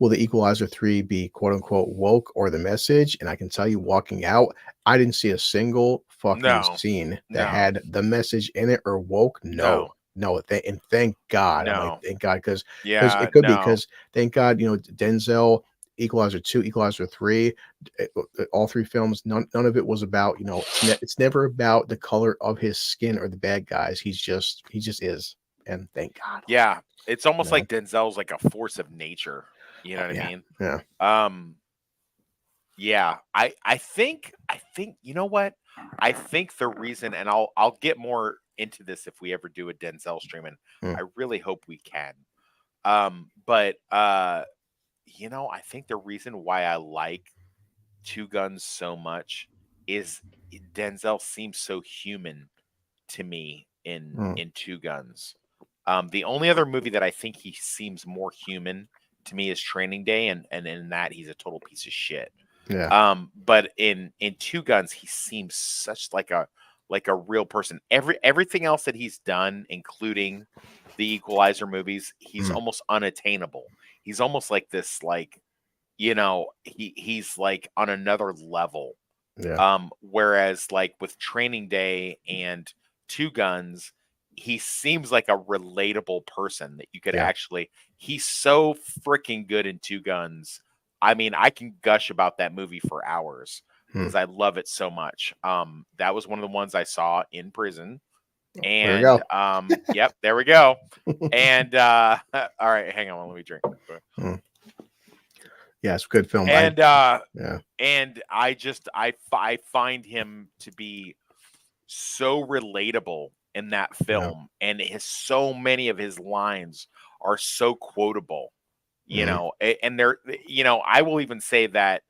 S1: Will the Equalizer 3 be quote unquote woke or the message? And I can tell you walking out, I didn't see a single fucking
S2: No,
S1: scene that
S2: no,
S1: had the message in it or woke. No.
S2: no,
S1: No, and thank God. I'm like,
S2: no.
S1: thank God, because
S2: Yeah,
S1: it could be
S2: no.
S1: because thank God, Denzel, Equalizer 2, Equalizer 3, all three films, none of it was about, it's never about the color of his skin or the bad guys. He just is. And thank God.
S2: Yeah, it's
S1: You
S2: almost
S1: know?
S2: like Denzel's like a force of nature. You know
S1: Oh
S2: what I
S1: yeah.
S2: mean?
S1: Yeah.
S2: Um, yeah, I think you know what? I think the reason, and I'll get more into this if we ever do a Denzel stream, and
S1: Mm,
S2: I really hope we can. But I think the reason why I like Two Guns so much is Denzel seems so human to me
S1: mm,
S2: in Two Guns. The only other movie that I think he seems more human to me is Training Day, and in that he's a total piece of shit.
S1: yeah.
S2: But in Two Guns, he seems such like a real person. Everything else that he's done, including the Equalizer movies, he's
S1: Mm,
S2: almost unattainable. He's almost like this, like he's like on another level.
S1: yeah.
S2: Whereas like with Training Day and Two Guns, he seems like a relatable person that you could
S1: Yeah.
S2: actually. He's so freaking good in Two Guns. I mean, I can gush about that movie for hours
S1: Mm.
S2: because I love it so much. That was one of the ones I saw in prison,
S1: There we
S2: and
S1: go.
S2: yep, there we go. And all right, hang on, let me drink.
S1: Mm. Yeah, it's a good film.
S2: And
S1: Yeah.
S2: and I find him to be so relatable in that
S1: Yeah.
S2: film, and so many of his lines are so quotable,
S1: Mm,
S2: and they're I will even say that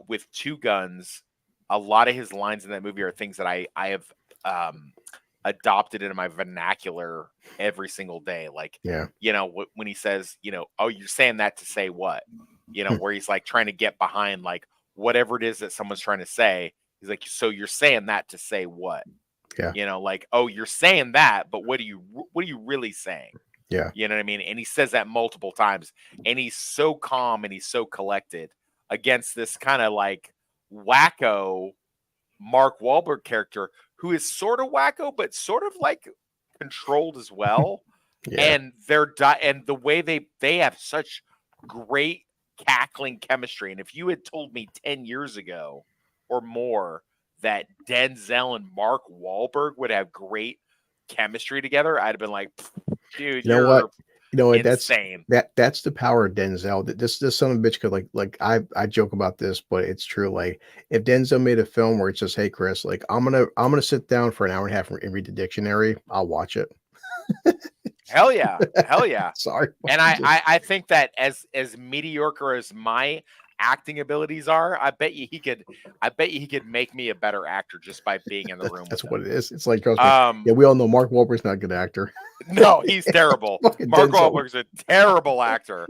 S2: with Two Guns, a lot of his lines in that movie are things that I have adopted into my vernacular every single day. Like,
S1: Yeah.
S2: when he says, oh, you're saying that to say what? Where he's like trying to get behind like whatever it is that someone's trying to say. He's like, so you're saying that to say what?
S1: Yeah.
S2: Like, oh, you're saying that, but what are you really saying?
S1: Yeah.
S2: You know what I mean? And he says that multiple times, and he's so calm and he's so collected against this kind of like wacko Mark Wahlberg character who is sort of wacko, but sort of like controlled as well.
S1: Yeah.
S2: And and the way they have such great cackling chemistry. And if you had told me 10 years ago or more that Denzel and Mark Wahlberg would have great chemistry together, I'd have been like, dude,
S1: You know what?
S2: insane.
S1: That's the power of Denzel. This son of a bitch could like I joke about this, but it's true. Like if Denzel made a film where it says, "Hey Chris, like I'm gonna sit down for an hour and a half and read the dictionary," I'll watch it.
S2: Hell yeah. Hell yeah.
S1: Sorry.
S2: And I think that as mediocre as my acting abilities are, I bet you he could make me a better actor just by being in the room.
S1: That's
S2: with
S1: what
S2: him.
S1: it is. It's like, trust me. Yeah, we all know Mark Wahlberg's not a good actor.
S2: No, he's terrible. Mark
S1: Denzel.
S2: Wahlberg's a terrible actor.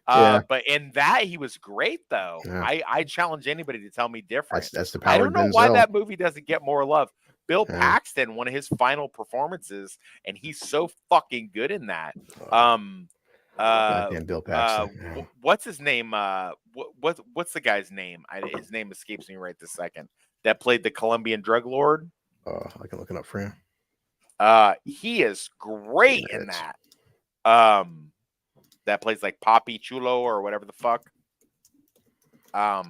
S1: Yeah.
S2: But in that he was great though.
S1: Yeah.
S2: I challenge anybody to tell me different.
S1: That's the power.
S2: I don't know why that movie doesn't get more love. Bill
S1: Yeah.
S2: Paxton, one of his final performances, and he's so fucking good in that.
S1: Goddamn Bill Paxton.
S2: What's his name? What's the guy's name? His name escapes me right this second. That played the Colombian drug lord.
S1: I can look it up for you.
S2: He is great in that. That plays like Papi Chulo or whatever the fuck.
S1: Right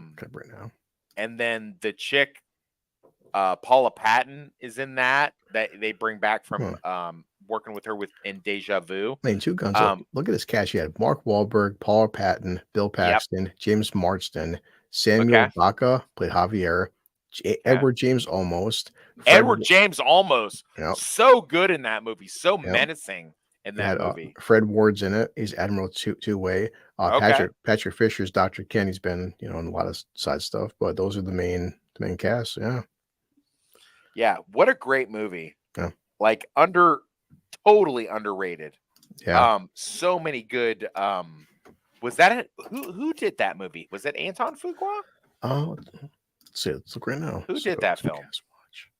S1: now.
S2: And then the chick, Paula Patton, is in that they bring back from working with her in Deja Vu.
S1: I mean, Two Guns. Look at this cast. You had Mark Wahlberg, Paula Patton, Bill Paxton, James Marsden, Samuel Baca played Javier, Edward James Olmos.
S2: James Olmos.
S1: Yep.
S2: So good in that movie. So menacing in that movie.
S1: Fred Ward's in it. He's Admiral Two-Way. Patrick Fisher's Dr. Ken. He's been, in a lot of side stuff, but those are the main cast. Yeah.
S2: Yeah. What a great movie.
S1: Yeah.
S2: Like totally underrated.
S1: Yeah.
S2: So many good. Was that who did that movie? Was it Anton Fuqua?
S1: Let's see. Let's look right now.
S2: Who did that film?
S1: Watch.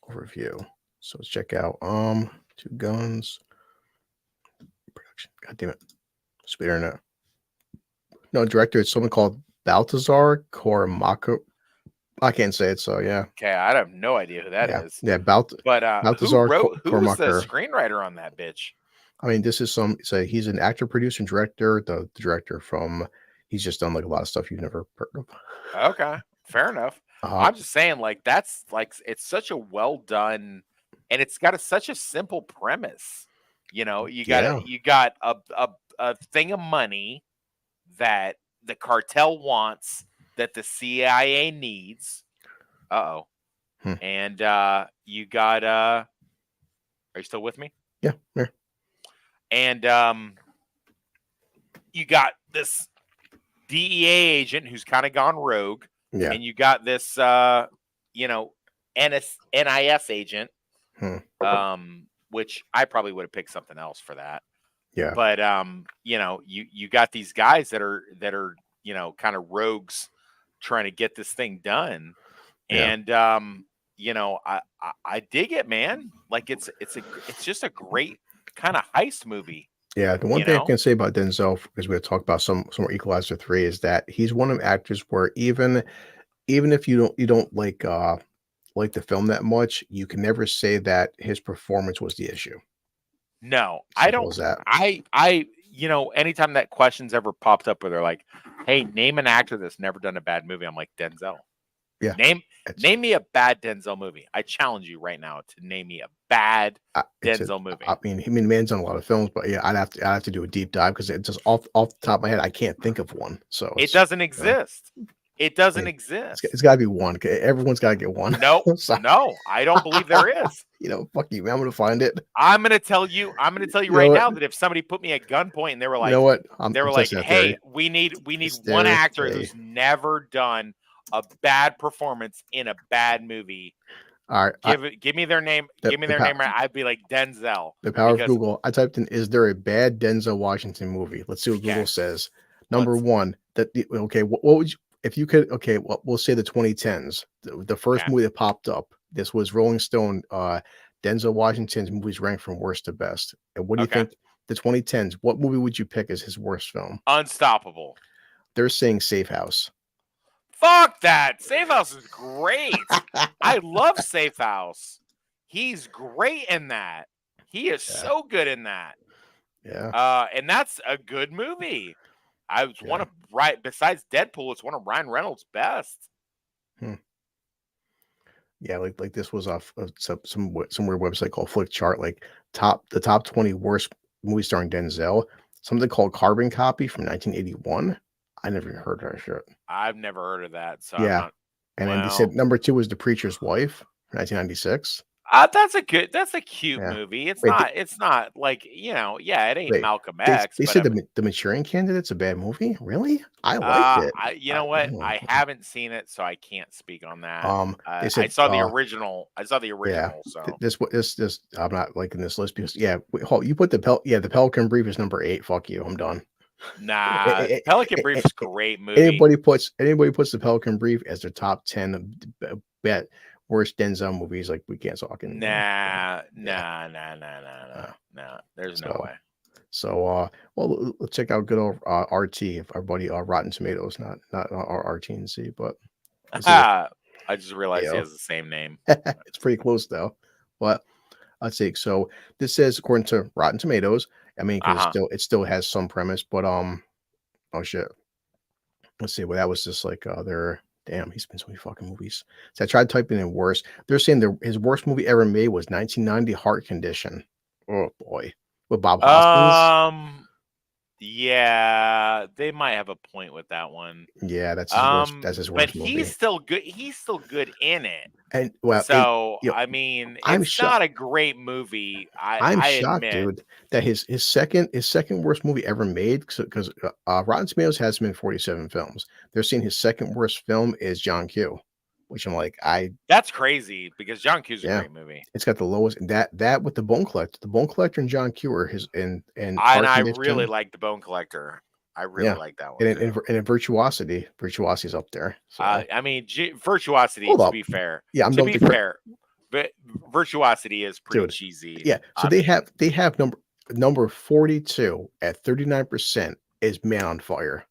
S1: Overview. So let's check out Two Guns production. God damn it. Speed internet. No, director. It's someone called Baltazar Koromako. I can't say it, so yeah.
S2: Okay, I have no idea who that is.
S1: Yeah, Baltazar
S2: who was the screenwriter on that bitch?
S1: I mean, this is he's an actor, producer, and director. The director he's just done like a lot of stuff you've never heard of.
S2: Okay, fair enough. I'm just saying, like, that's like, it's such a well done, and it's got such a simple premise. You got a thing of money that the cartel wants, that the CIA needs. And you got are you still with me?
S1: Yeah.
S2: And you got this DEA agent who's kind of gone rogue.
S1: Yeah.
S2: And you got this NIS agent, which I probably would have picked something else for that.
S1: Yeah.
S2: But you got these guys that are kind of rogues trying to get this thing done. And I dig it, man. Like it's just a great kind of heist movie.
S1: Yeah, the one thing I can say about Denzel, because we'll talk about some more Equalizer 3, is that he's one of the actors where even if you don't like the film that much, you can never say that his performance was the issue.
S2: No, I don't. Anytime that question's ever popped up where they're like, "Hey, name an actor that's never done a bad movie," I'm like, Denzel.
S1: Yeah.
S2: Name me a bad Denzel movie. I challenge you right now to name me a bad Denzel movie.
S1: I mean, man's done a lot of films, but yeah, I'd have to do a deep dive because it just off the top of my head, I can't think of one. So
S2: it doesn't exist. It doesn't exist.
S1: It's got to be one. Everyone's got to get one.
S2: No, no, I don't believe there is.
S1: Fuck you, man. I'm gonna find it.
S2: I'm gonna tell you right now that if somebody put me at gunpoint and they were like,
S1: you know what?
S2: They were like, hey, we need one actor who's never done a bad performance in a bad movie,
S1: All right.
S2: give me their name.
S1: The,
S2: Give me
S1: the,
S2: their
S1: pow-
S2: name right. I'd be like Denzel.
S1: the power of
S2: Because
S1: Google. I typed in, is there a bad Denzel Washington movie? Let's see what
S2: okay,
S1: Google says. Number
S2: let's
S1: one, okay, what would you, if you could, okay, well, we'll say the 2010s. The first
S2: okay.
S1: movie that popped up, this was Rolling Stone, Denzel Washington's movies ranked from worst to best. And what do you
S2: Okay.
S1: think the 2010s, what movie would you pick as his worst film?
S2: Unstoppable.
S1: They're saying Safe House.
S2: Fuck that. Safe House is great. I love Safe House. He's great in that. He is
S1: Yeah.
S2: so good in that.
S1: Yeah.
S2: And that's a good movie. I was one
S1: Yeah.
S2: of besides Deadpool, it's one of Ryan Reynolds' best.
S1: Yeah, like this was off of some weird website called Flick Chart, like the top 20 worst movies starring Denzel. Something called Carbon Copy from 1981. I never even heard of that shit.
S2: I've never heard of that, so I'm
S1: Yeah,
S2: not.
S1: and then they
S2: Well,
S1: said number 2 was The Preacher's Wife, 1996.
S2: that's a cute
S1: Yeah.
S2: movie. It's
S1: Wait,
S2: not like, yeah, it ain't
S1: wait.
S2: Malcolm X,
S1: They
S2: but I
S1: said
S2: mean,
S1: the Maturing Candidate's a bad movie. Really? I liked it.
S2: you know what? I
S1: Yeah.
S2: haven't seen it, so I can't speak on that.
S1: They
S2: I
S1: said
S2: saw the original.
S1: yeah.
S2: So
S1: This I'm not liking this list because yeah, you put the Pelican Brief is number 8. Fuck you. I'm done.
S2: nah, Pelican Brief is a great movie.
S1: Anybody puts the Pelican Brief as their top 10 bet worst Denzel movies, like we can't talk anymore.
S2: Nah. There's no way.
S1: So well, let's check out good old RT, if our buddy Rotten Tomatoes, not our RTNC, but
S2: I just realized he has the same name.
S1: it's pretty close though. But let's see. So this says according to Rotten Tomatoes. I mean, because it still has some premise, but oh shit. Let's see. Well, that was just like damn, he's been so many fucking movies. So I tried typing in worst. They're saying his worst movie ever made was 1990 Heart Condition. Oh boy, with Bob Hoskins.
S2: Yeah, they might have a point with that one.
S1: Yeah, that's his worst. That's his worst
S2: but
S1: movie.
S2: he's still good. He's still good in it.
S1: And well,
S2: so
S1: you know,
S2: I mean,
S1: I'm
S2: it's not a great movie.
S1: I'm
S2: I
S1: shocked,
S2: admit.
S1: dude, that his second worst movie ever made, because Rotten Tomatoes has him in 47 films. They're saying his second worst film is John Q, which I'm like,
S2: that's crazy because John Q's a great movie.
S1: It's got the lowest, and that with the Bone Collector, and John Q are his and
S2: I really like the Bone Collector. I really like that one.
S1: And Virtuosity's up there. So.
S2: I mean, Virtuosity. To be fair,
S1: yeah,
S2: to be fair, but Virtuosity is pretty cheesy.
S1: Yeah, so they have number 42 at 39% is Man on Fire,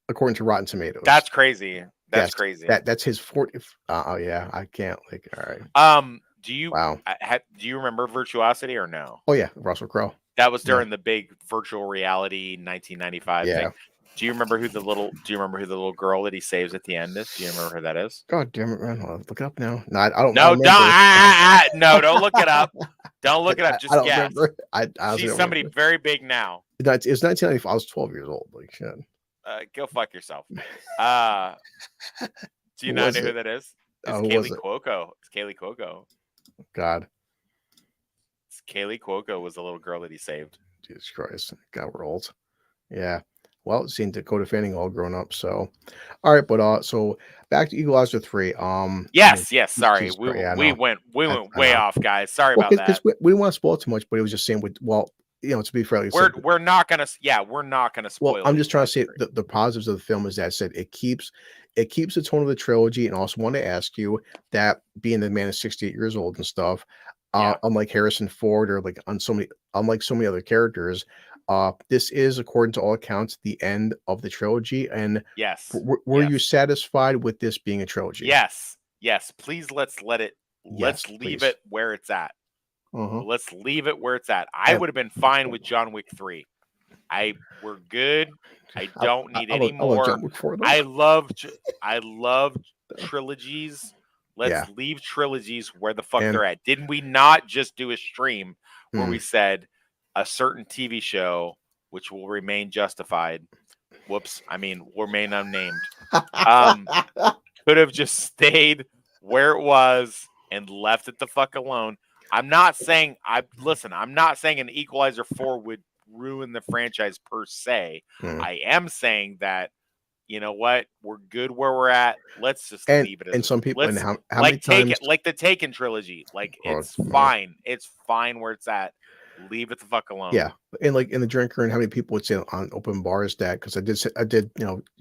S1: according to Rotten Tomatoes.
S2: That's crazy. That's crazy.
S1: That's his 40. Oh yeah, I can't like. All right.
S2: Do you
S1: Wow?
S2: Do you remember Virtuosity or no?
S1: Oh yeah, Russell Crowe.
S2: That was during the big virtual reality 1995 thing. Do you remember who the little girl that he saves at the end is? Do you remember who that is?
S1: God damn it, man! I'll look it up now. No, I don't.
S2: No, don't look it up. Don't look it up. Just guess. She's somebody very big now.
S1: It's 1995. I was 12 years old. Like shit.
S2: Go fuck yourself. Do you not know who that is? It's Kaylee Cuoco. It's Kaylee Cuoco.
S1: God.
S2: Kaylee Cuoco was the little girl that he saved.
S1: Jesus Christ. God, we're old. Yeah. Well, seeing Dakota Fanning all grown up. So, all right, but so back to Equalizer 3.
S2: Yes. Sorry, we went way off, guys. Sorry about that.
S1: We didn't want to spoil too much, but it was just saying to be fairly,
S2: we're not gonna spoil.
S1: Well, I'm just trying to say the positives of the film is that said it keeps the tone of the trilogy, and also want to ask you that being the man is 68 years old and stuff. Unlike Harrison Ford or unlike so many other characters, this is, according to all accounts, the end of the trilogy. And were you satisfied with this being a trilogy?
S2: Yes. Please let's leave it where it's at. Let's leave it where it's at. I would have been fine with John Wick 3. We're good. I don't need any more. I love trilogies. Let's leave trilogies where the fuck they're at. Didn't we not just do a stream where we said a certain TV show, which will remain justified, remain unnamed, could have just stayed where it was and left it the fuck alone? I'm not saying an Equalizer 4 would ruin the franchise per se. I am saying that you know what? We're good where we're at. Let's just
S1: and
S2: leave it as
S1: and some people, and
S2: let's
S1: how many
S2: like take
S1: times?
S2: it like the Taken trilogy. Like
S1: Oh
S2: it's
S1: man,
S2: fine. It's fine where it's at. Leave it the fuck alone.
S1: yeah, and like in the drinker, and how many people would say on open bars that, because I did,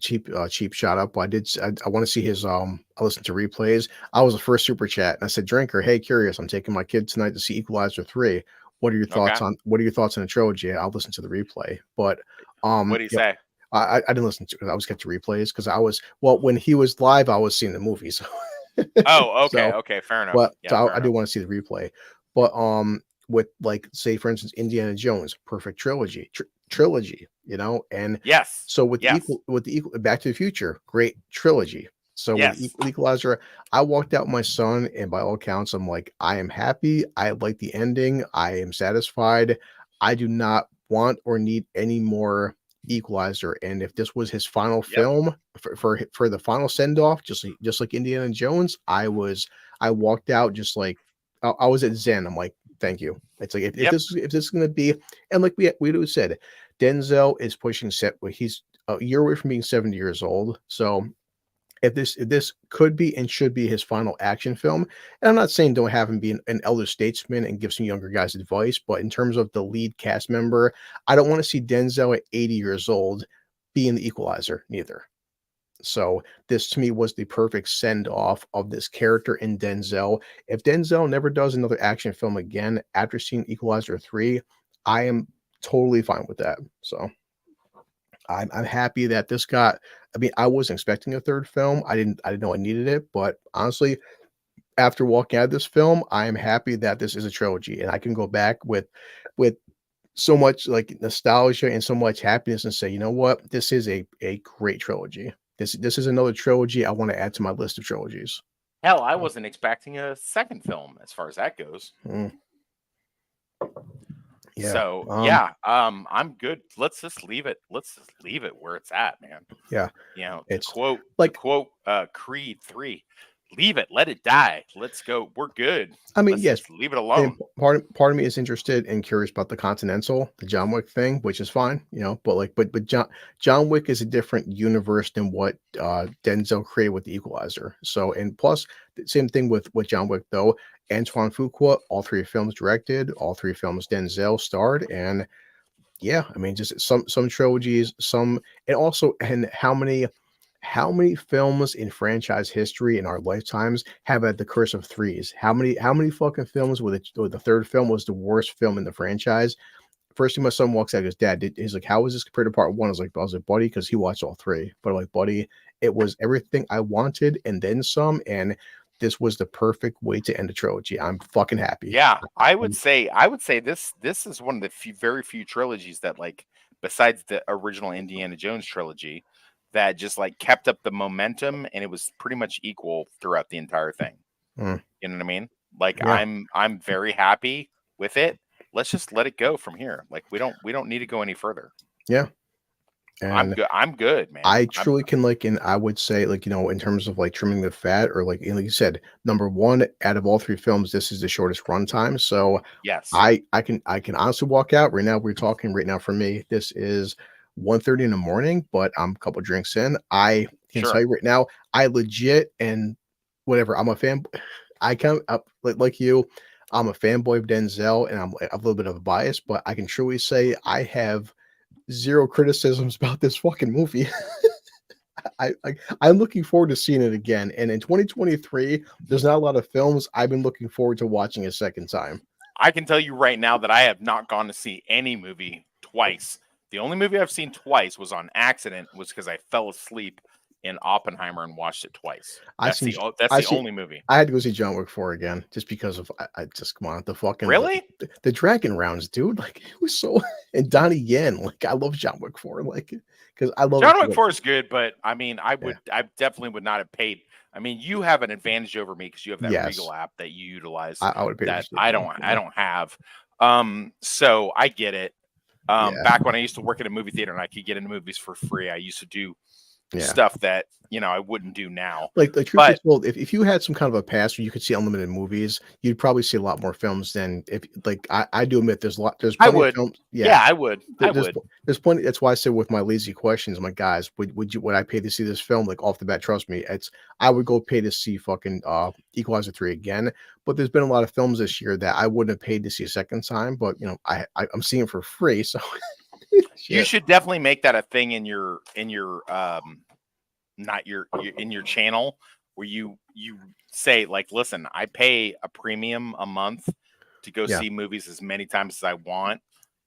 S1: cheap shot up. I want to see his I listened to replays. I was the first super chat, and I said, drinker, hey, curious, I'm taking my kid tonight to see Equalizer 3.
S2: Okay.
S1: What are your thoughts on the trilogy? I'll listen to the replay, but
S2: What do you
S1: yeah,
S2: say?
S1: I didn't listen to it. I was getting to replays because I was, well, when he was live, I was seeing the movie, so
S2: Oh, okay,
S1: so
S2: okay, fair enough.
S1: but
S2: Yeah,
S1: so
S2: fair
S1: I do
S2: enough.
S1: want to see the replay. But with, like, say for instance, Indiana Jones, perfect trilogy, and
S2: Yes.
S1: so
S2: Yes.
S1: with the equal Back to the Future, great trilogy. So with
S2: Yes.
S1: Equalizer, I walked out with my son, and by all accounts, I'm like, I am happy. I like the ending. I am satisfied. I do not want or need any more Equalizer. And if this was his final
S2: Yep.
S1: film for the final send off, just like Indiana Jones, I walked out just like I was at Zen. I'm like, thank you. It's like
S2: Yep.
S1: if this is gonna be, and like we said, Denzel is pushing set where he's a year away from being 70 years old. So if this could be and should be his final action film, and I'm not saying don't have him be an elder statesman and give some younger guys advice, but in terms of the lead cast member, I don't want to see Denzel at 80 years old being the equalizer neither. So this to me was the perfect send off of this character in Denzel. If Denzel never does another action film again after seeing Equalizer 3, I am totally fine with that. So I'm happy that this got. I mean, I wasn't expecting a third film. I didn't know I needed it, but honestly, after walking out of this film, I am happy that this is a trilogy, and I can go back with so much like nostalgia and so much happiness and say, you know what, this is a great trilogy. This is another trilogy I want to add to my list of trilogies.
S2: Hell, I
S1: So,
S2: wasn't expecting a second film as far as that goes.
S1: mm, yeah,
S2: So yeah, I'm good. Let's just leave it. Let's just leave it where it's at, man.
S1: yeah.
S2: You know,
S1: It's
S2: to
S1: like,
S2: quote Creed 3, leave it, let it die. Let's go. We're good.
S1: I mean,
S2: Let's
S1: yes,
S2: just leave it
S1: and
S2: alone.
S1: part of me is interested and curious about the Continental, the John Wick thing, which is fine, but like, but John Wick is a different universe than what Denzel created with the Equalizer. So, and plus, the same thing with John Wick though. Antoine Fuqua, all three films directed, all three films Denzel starred, and yeah, I mean, just some trilogies, some, and also, and how many films in franchise history in our lifetimes have had the curse of threes? How many fucking films where the third film was the worst film in the franchise? First thing my son walks out, he goes, Dad, he's like, how is this compared to part one? I was like, buddy, because he watched all three. But I'm like, buddy, it was everything I wanted and then some, and this was the perfect way to end a trilogy. I'm fucking happy.
S2: Yeah,
S1: Um,
S2: I would say this is one of the very few trilogies that like besides the original Indiana Jones trilogy that just like kept up the momentum and it was pretty much equal throughout the entire thing.
S1: mm,
S2: You know what I mean? Like
S1: yeah,
S2: I'm very happy with it. Let's just let it go from here. Like we don't need to go any further.
S1: yeah. And
S2: I'm good, man.
S1: I truly can, like, and I would say, like, in terms of like trimming the fat, or like, like you said, number one, out of all three films, this is the shortest runtime. So
S2: Yes.
S1: I can honestly walk out right now. We're talking right now for me. This is 1:30 in the morning, but I'm a couple drinks in. I can tell
S2: Sure.
S1: you right now, I legit, and whatever. I'm a fan. I come up like you. I'm a fanboy of Denzel, and I'm a little bit of a bias, but I can truly say I have zero criticisms about this fucking movie. I'm looking forward to seeing it again. And in 2023, there's not a lot of films I've been looking forward to watching a second time.
S2: I can tell you right now that I have not gone to see any movie twice. The only movie I've seen twice was on accident was because I fell asleep in Oppenheimer and watched it twice.
S1: I seen
S2: That's
S1: I
S2: the
S1: see
S2: only movie.
S1: I had to go see John Wick 4 again just because of I just come on, the fucking
S2: Really?
S1: the dragon rounds, dude. Like, it was so, and Donnie Yen, like, I love John Wick 4, like, because I love
S2: John Wick
S1: what,
S2: 4 is good, but I mean,
S1: yeah.
S2: I definitely would not have paid. I mean, you have an advantage over me because you have that Regal
S1: Yes.
S2: app that you utilize
S1: I would pay for
S2: that
S1: sleep now.
S2: I
S1: Yeah.
S2: don't have. So I get it.
S1: Yeah.
S2: Back when I used to work at a movie theater and I could get into movies for free, I used to do stuff that, you know, I wouldn't do now.
S1: Like, the truth be
S2: But
S1: told, if you had some kind of a pass where you could see unlimited movies, you'd probably see a lot more films than if like, I do admit there's
S2: I
S1: plenty of
S2: would.
S1: films. Yeah.
S2: Yeah, I would. I
S1: There's
S2: would.
S1: there's plenty. That's why I said with my lazy questions, I'm like, guys, would I pay to see this film? Like off the bat, trust me, I would go pay to see fucking Equalizer 3 again. But there's been a lot of films this year that I wouldn't have paid to see a second time. But you know, I'm seeing it for free, so
S2: You
S1: shit.
S2: should definitely make that a thing in your not your in your channel where you say like, listen, I pay a premium a month to go
S1: Yeah,
S2: see movies as many times as I want,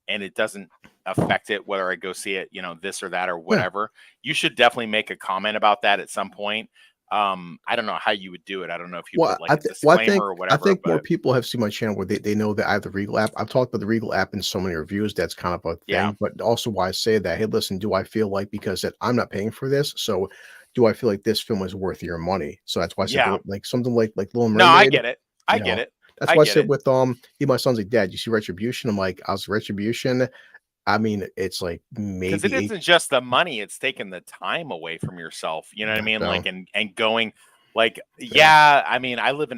S2: and it doesn't affect it whether I go see it, you know, this or that or
S1: yeah.
S2: whatever. You should definitely make a comment about that at some point. I don't know how you would do it. I don't know if you put like a disclaimer or
S1: I
S2: whatever,
S1: think more
S2: but
S1: people have seen my channel where they know that I have the Regal app. I've talked about the Regal app in so many reviews. That's kind of a
S2: yeah,
S1: thing, but also why I say that, hey, listen, do I feel like because that I'm not paying for this, so do I feel like this film is worth your money? So that's why I said
S2: yeah.
S1: like something like Little
S2: No, I
S1: Mermaid.
S2: get it. I
S1: You
S2: get
S1: know,
S2: it.
S1: that's
S2: I
S1: why I
S2: get
S1: said
S2: it.
S1: with my son's like, Dad, you see Retribution? I'm like, I was Retribution. I mean, it's like
S2: Because it
S1: maybe eight.
S2: isn't just the money, it's taking the time away from yourself. You know what I mean?
S1: So
S2: Like and going like,
S1: yeah,
S2: yeah, I mean, I live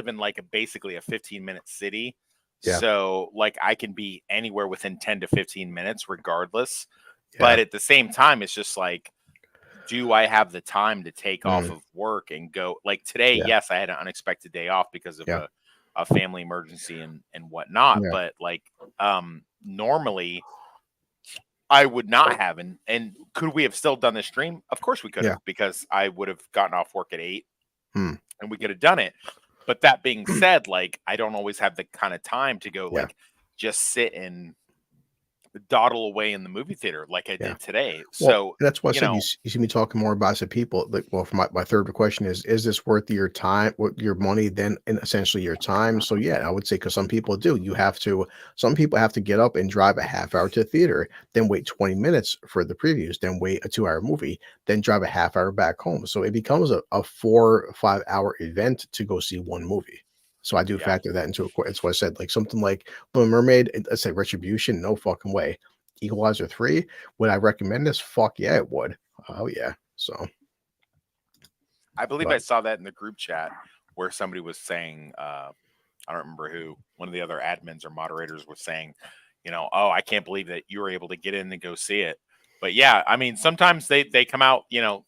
S2: in like a basically a 15-minute city.
S1: yeah,
S2: So like I can be anywhere within 10 to 15 minutes regardless.
S1: yeah,
S2: But at the same time, it's just like, do I have the time to take off
S1: mm,
S2: of work and go like today?
S1: yeah,
S2: Yes, I had an unexpected day off because of
S1: yeah,
S2: a family emergency and whatnot.
S1: yeah,
S2: But like normally I would not have. And could we have still done the stream? Of course we could
S1: yeah,
S2: have, because I would have gotten off work at 8
S1: mm,
S2: and we could have done it. But that being said, like I don't always have the kind of time to go
S1: yeah.
S2: like just sit and dawdle away in the movie theater like I
S1: Yeah.
S2: did today.
S1: Well,
S2: So,
S1: and that's why I
S2: you
S1: said
S2: know,
S1: you see me talking more about. I said people like, well, for my third question is this worth your time, what your money, then and essentially your time? So yeah, I would say because some people do. Some people have to get up and drive a half hour to the theater, then wait 20 minutes for the previews, then wait a 2 hour movie, then drive a half hour back home. So it becomes a 4 or 5 hour event to go see one movie. So I do
S2: yeah.
S1: factor that into it. That's why I said like something like Little Mermaid. Let's say Retribution, no fucking way. Equalizer 3, would I recommend this? Fuck yeah, it would. Oh yeah. So,
S2: I believe I
S1: but
S2: saw that in the group chat where somebody was saying, I don't remember who, one of the other admins or moderators was saying, you know, oh, I can't believe that you were able to get in and go see it. But yeah, I mean, sometimes they come out, you know,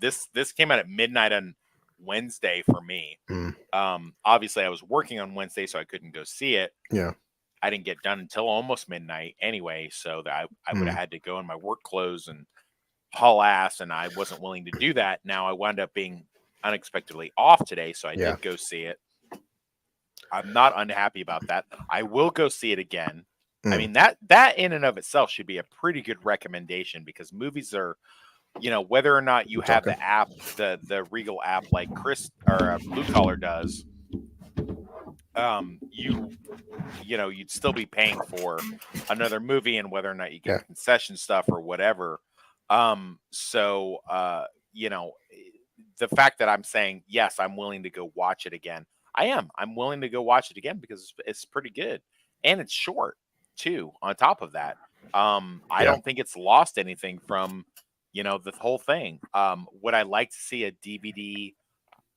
S2: this came out at midnight on Wednesday for me.
S1: mm,
S2: Obviously I was working on Wednesday, so I couldn't go see it.
S1: yeah.
S2: I didn't get done until almost midnight anyway, so that I would have
S1: Mm,
S2: had to go in my work clothes and haul ass, and I wasn't willing to do that. Now I wound up being unexpectedly off today, so I
S1: yeah.
S2: did go see it. I'm not unhappy about that. I will go see it again. I
S1: Mm,
S2: mean, that in and of itself should be a pretty good recommendation, because movies are, you know, whether or not you
S1: keep
S2: have
S1: talking.
S2: the app, the Regal app like Chris or Blue Collar does, you know, you'd still be paying for another movie, and whether or not you
S1: Yeah.
S2: get concession stuff or whatever. So you know, the fact that I'm saying yes, I'm willing to go watch it again. I'm willing to go watch it again because it's pretty good, and it's short too. On top of that, I
S1: Yeah.
S2: don't think it's lost anything from, you know, the whole thing. Would I like to see a DVD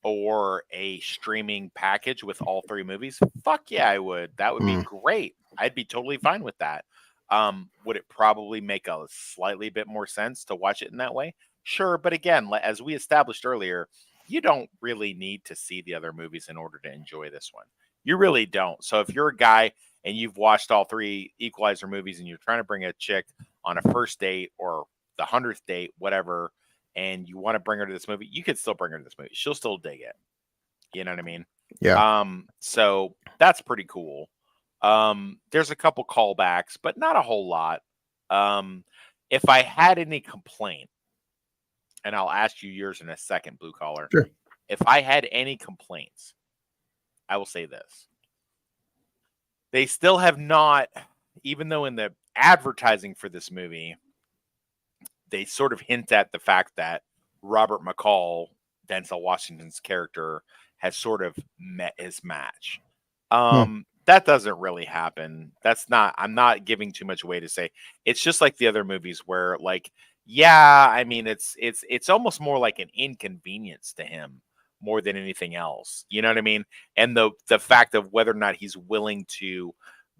S2: or a streaming package with all three movies? Fuck yeah, I would. That would be
S1: Mm,
S2: great. I'd be totally fine with that. Would it probably make a slightly bit more sense to watch it in that way? Sure, but again, as we established earlier, you don't really need to see the other movies in order to enjoy this one. You really don't. So if you're a guy and you've watched all three Equalizer movies and you're trying to bring a chick on a first date or the 100th date, whatever, and you want to bring her to this movie, you could still bring her to this movie. She'll still dig it. You know what I mean?
S1: yeah.
S2: So that's pretty cool. There's a couple callbacks, but not a whole lot. If I had any complaint, and I'll ask you yours in a second, Blue Collar.
S1: Sure.
S2: If I had any complaints, I will say this. They still have not, even though in the advertising for this movie, they sort of hint at the fact that Robert McCall, Denzel Washington's character, has sort of met his match.
S1: Mm,
S2: That doesn't really happen. I'm not giving too much away to say it's just like the other movies where like Yeah, I mean it's almost more like an inconvenience to him more than anything else. You know what I mean? And the fact of whether or not he's willing to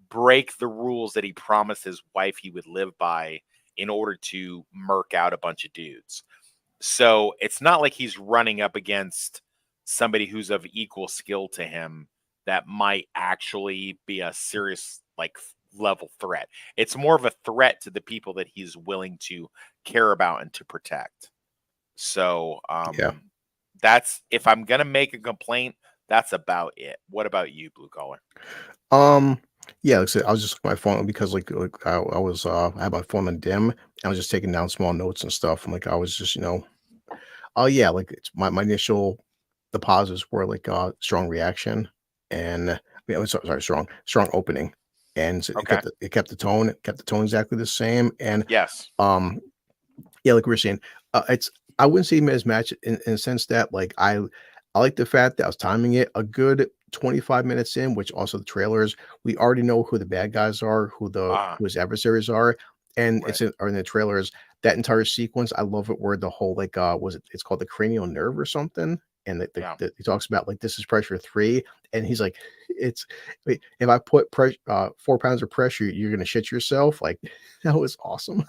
S2: break the rules that he promised his wife he would live by in order to murk out a bunch of dudes. So it's not like he's running up against somebody who's of equal skill to him that might actually be a serious like level threat. It's more of a threat to the people that he's willing to care about and to protect. So
S1: Yeah.
S2: that's if I'm gonna make a complaint, that's about it. What about you, blue collar?
S1: Um, yeah, like I said, I was just on my phone because I was I had my phone on dim and I was just taking down small notes and stuff. And like I was just, oh yeah, like it's my initial the pauses were like strong reaction and yeah, sorry, strong opening. And so
S2: Okay.
S1: it kept the tone exactly the same. And
S2: Yes.
S1: um yeah, like we were saying, it's I wouldn't say mismatch in a sense that like I like the fact that I was timing it a good 25 minutes in, which also the trailers, we already know who the bad guys are, who his adversaries are, and
S2: Right.
S1: or in the trailers, that entire sequence, I love it where the whole like was it's called the cranial nerve or something. And
S2: Yeah.
S1: he talks about like this is pressure three, and he's like, it's wait, if I put 4 pounds of pressure, you're gonna shit yourself. Like that was awesome.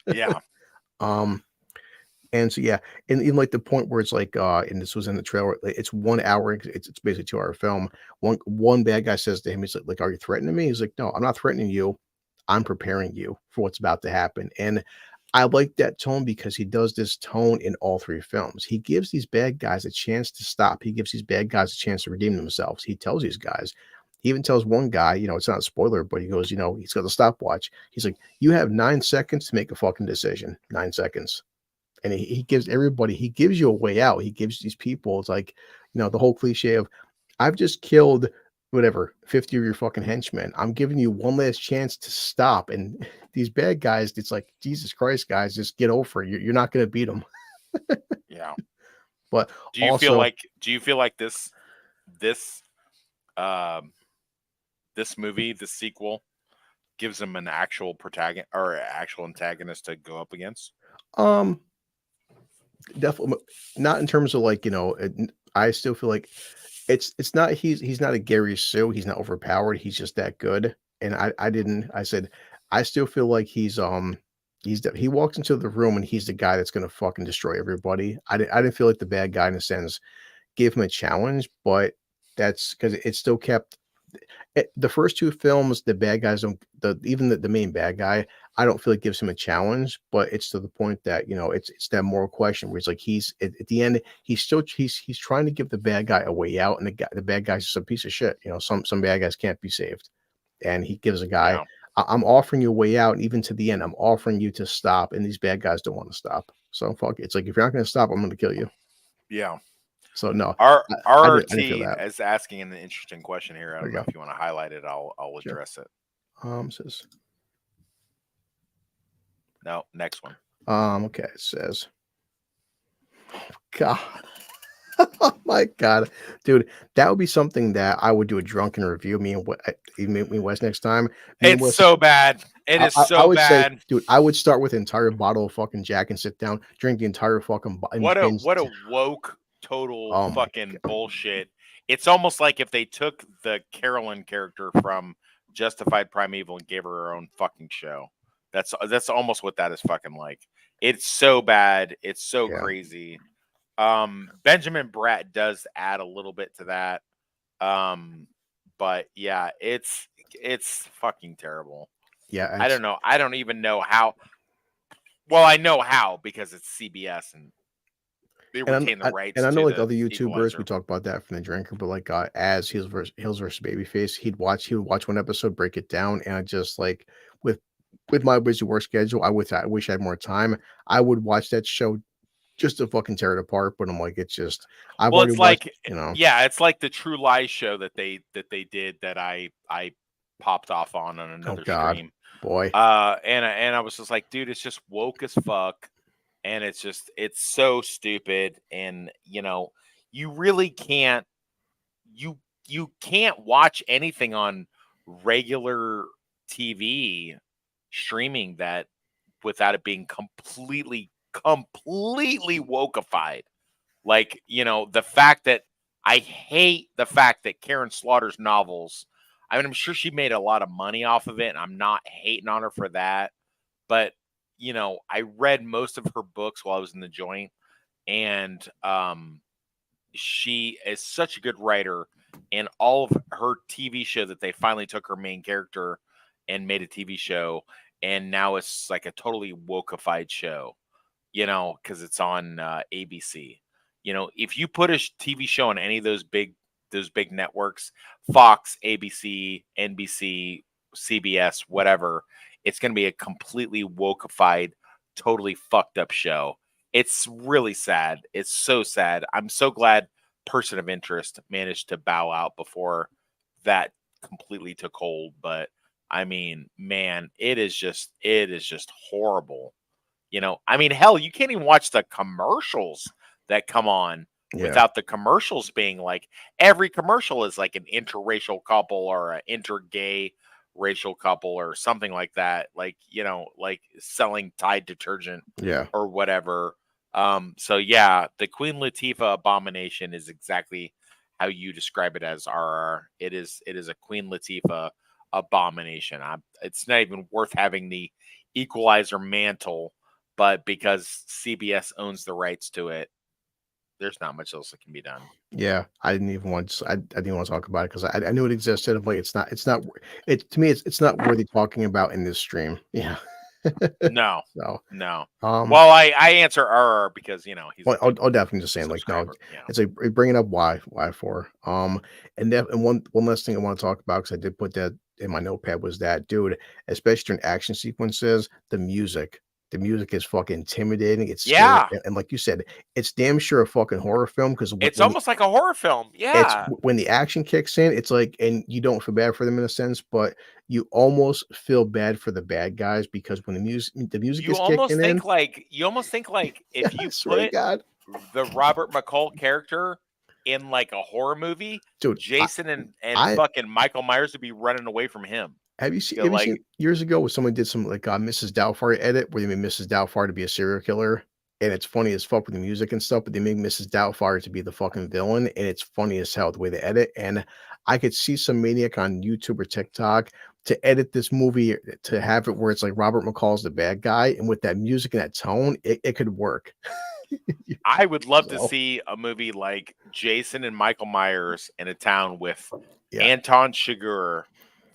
S2: Yeah.
S1: Um, and so yeah, and even like the point where it's like, and this was in the trailer, like, it's 1 hour, it's basically 2 hour film. One bad guy says to him, he's like, "Are you threatening me?" He's like, "No, I'm not threatening you. I'm preparing you for what's about to happen." And I like that tone because he does this tone in all three films. He gives these bad guys a chance to stop. He gives these bad guys a chance to redeem themselves. He tells these guys. He even tells one guy, it's not a spoiler, but he goes, he's got a stopwatch. He's like, "You have 9 seconds to make a fucking decision. 9 seconds." And he gives you a way out. He gives these people, it's like, the whole cliche of, I've just killed whatever 50 of your fucking henchmen. I'm giving you one last chance to stop. And these bad guys, it's like, Jesus Christ, guys, just get over it. You're not going to beat them.
S2: Yeah.
S1: But
S2: Do you feel
S1: also,
S2: like this um this movie, this sequel gives him an actual protagonist or actual antagonist to go up against?
S1: um, definitely not in terms of like, I still feel like it's not he's not a Gary Sue, he's not overpowered, he's just that good. And I said I still feel like he walks into the room and he's the guy that's gonna fucking destroy everybody. I didn't feel like the bad guy in a sense gave him a challenge, but that's because it still kept the first two films, the bad guys don't even the main bad guy, I don't feel it gives him a challenge, but it's to the point that, it's that moral question where it's like he's at the end, he's trying to give the bad guy a way out, and the bad guy's just a piece of shit. Some bad guys can't be saved. And he gives a guy,
S2: Yeah.
S1: I'm offering you a way out, and even to the end, I'm offering you to stop, and these bad guys don't want to stop. So fuck it. It's like if you're not gonna stop, I'm gonna kill you.
S2: Yeah.
S1: So no,
S2: R
S1: I didn't feel
S2: RRT
S1: that.
S2: is asking an interesting question here. I
S1: There
S2: don't
S1: you
S2: know
S1: go.
S2: if you want to highlight it. I'll
S1: Sure.
S2: address it.
S1: Says
S2: No, next one.
S1: okay, it says, God. Oh my god, dude, that would be something that I would do a drunken review. Me and Wes next time. Me and
S2: It's
S1: Wes,
S2: so bad. It is
S1: I
S2: so
S1: would say,
S2: bad.
S1: dude, I would start with an entire bottle of fucking Jack and sit down, drink the entire fucking and binge.
S2: What a woke total
S1: Oh my
S2: fucking
S1: god,
S2: bullshit. It's almost like if they took the Carolyn character from Justified Primeval and gave her her own fucking show. That's almost what that is fucking like. It's so bad. It's so
S1: yeah,
S2: crazy. Benjamin Bratt does add a little bit to that. But yeah, it's fucking terrible.
S1: yeah,
S2: I don't know. I don't even know how. Well, I know how because it's CBS and they retain the
S1: and
S2: rights
S1: I know
S2: to
S1: like
S2: the
S1: other YouTubers, we
S2: Equalizer.
S1: talk about that from the drinker, but like as Hills versus Babyface, he would watch one episode, break it down, and I just like with my busy work schedule, I wish I had more time. I would watch that show just to fucking tear it apart, but I'm like, it's just I've
S2: Well,
S1: already
S2: it's
S1: watched,
S2: like yeah, it's like the True Lies show that they did that I popped off on
S1: oh
S2: another
S1: god,
S2: stream.
S1: boy.
S2: And I was just like, dude, it's just woke as fuck, and it's so stupid, and you really can't you you can't watch anything on regular TV streaming without it being completely wokeified. Like, the fact that I hate the fact that Karen Slaughter's novels, I mean, I'm sure she made a lot of money off of it, and I'm not hating on her for that. But, I read most of her books while I was in the joint, and she is such a good writer, and all of her TV show that they finally took her main character and made a TV show, and now it's like a totally wokeified show, because it's on ABC. If you put a TV show on any of those big networks, Fox, ABC, NBC, CBS, whatever, it's going to be a completely wokeified, totally fucked up show. It's really sad. It's so sad. I'm so glad Person of Interest managed to bow out before that completely took hold. But I mean, man, it is just horrible. I mean, hell, you can't even watch the commercials that come on
S1: Yeah.
S2: without the commercials being like, every commercial is like an interracial couple or an intergay racial couple or something like that. Like, like selling Tide detergent
S1: Yeah.
S2: or whatever. So yeah, the Queen Latifah abomination is exactly how you describe it as RR. It is a Queen Latifah abomination. It's not even worth having the Equalizer mantle, but because CBS owns the rights to it, there's not much else that can be done.
S1: Yeah, I didn't even want to, I didn't want to talk about it because I knew it existed. I'm like, to me, it's not worthy talking about in this stream. Yeah.
S2: No,
S1: So,
S2: no.
S1: um,
S2: Well, I answer RR because he's
S1: well,
S2: a big
S1: I'll definitely just saying like, no,
S2: subscriber. Yeah.
S1: it's like bringing up why for, and one last thing I want to talk about, because I did put that in my notepad, was that, dude, especially during action sequences, the music is fucking intimidating. It's scary.
S2: Yeah.
S1: And like you said, it's damn sure a fucking horror film, because
S2: It's almost like a horror film.
S1: it's
S2: Yeah.
S1: when the action kicks in, it's like, and you don't feel bad for them in a sense, but you almost feel bad for the bad guys, because when the music
S2: You
S1: is
S2: almost
S1: kicking in,
S2: think like if
S1: I
S2: you
S1: swear to
S2: put
S1: God,
S2: the Robert McCall character in like a horror movie,
S1: dude,
S2: Jason and
S1: I
S2: fucking Michael Myers would be running away from him.
S1: have you seen
S2: You're like,
S1: years ago when someone did some like Mrs. Doubtfire edit where they made Mrs. Doubtfire to be a serial killer, and it's funny as fuck with the music and stuff, but they make Mrs. Doubtfire to be the fucking villain, and it's funny as hell the way they edit. And I could see some maniac on YouTube or TikTok to edit this movie to have it where it's like Robert McCall's the bad guy, and with that music and that tone, it could work.
S2: I would love to
S1: So,
S2: see a movie like Jason and Michael Myers in a town with
S1: yeah,
S2: Anton Chigurh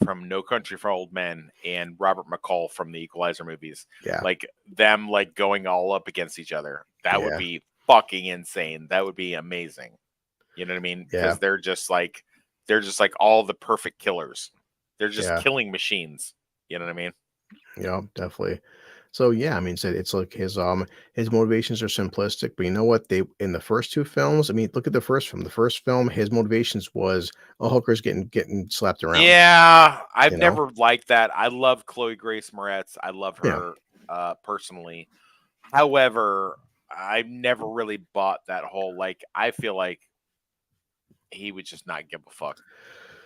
S2: from No Country for Old Men and Robert McCall from the Equalizer movies.
S1: yeah,
S2: Like them like going all up against each other. That would
S1: yeah,
S2: be fucking insane. That would be amazing. You know what I mean?
S1: yeah,
S2: Because they're just like all the perfect killers. They're just
S1: yeah,
S2: killing machines. You know what I mean?
S1: yeah, definitely. So yeah, I mean, it's like his motivations are simplistic, but you know what? They in the first two films, I mean, look at the first film. The first film, his motivations was a hooker's getting slapped around.
S2: Yeah, I've
S1: You know?
S2: never liked that. I love Chloe Grace Moretz. I love
S1: Yeah.
S2: her personally. However, I've never really bought that whole like I feel like he would just not give a fuck.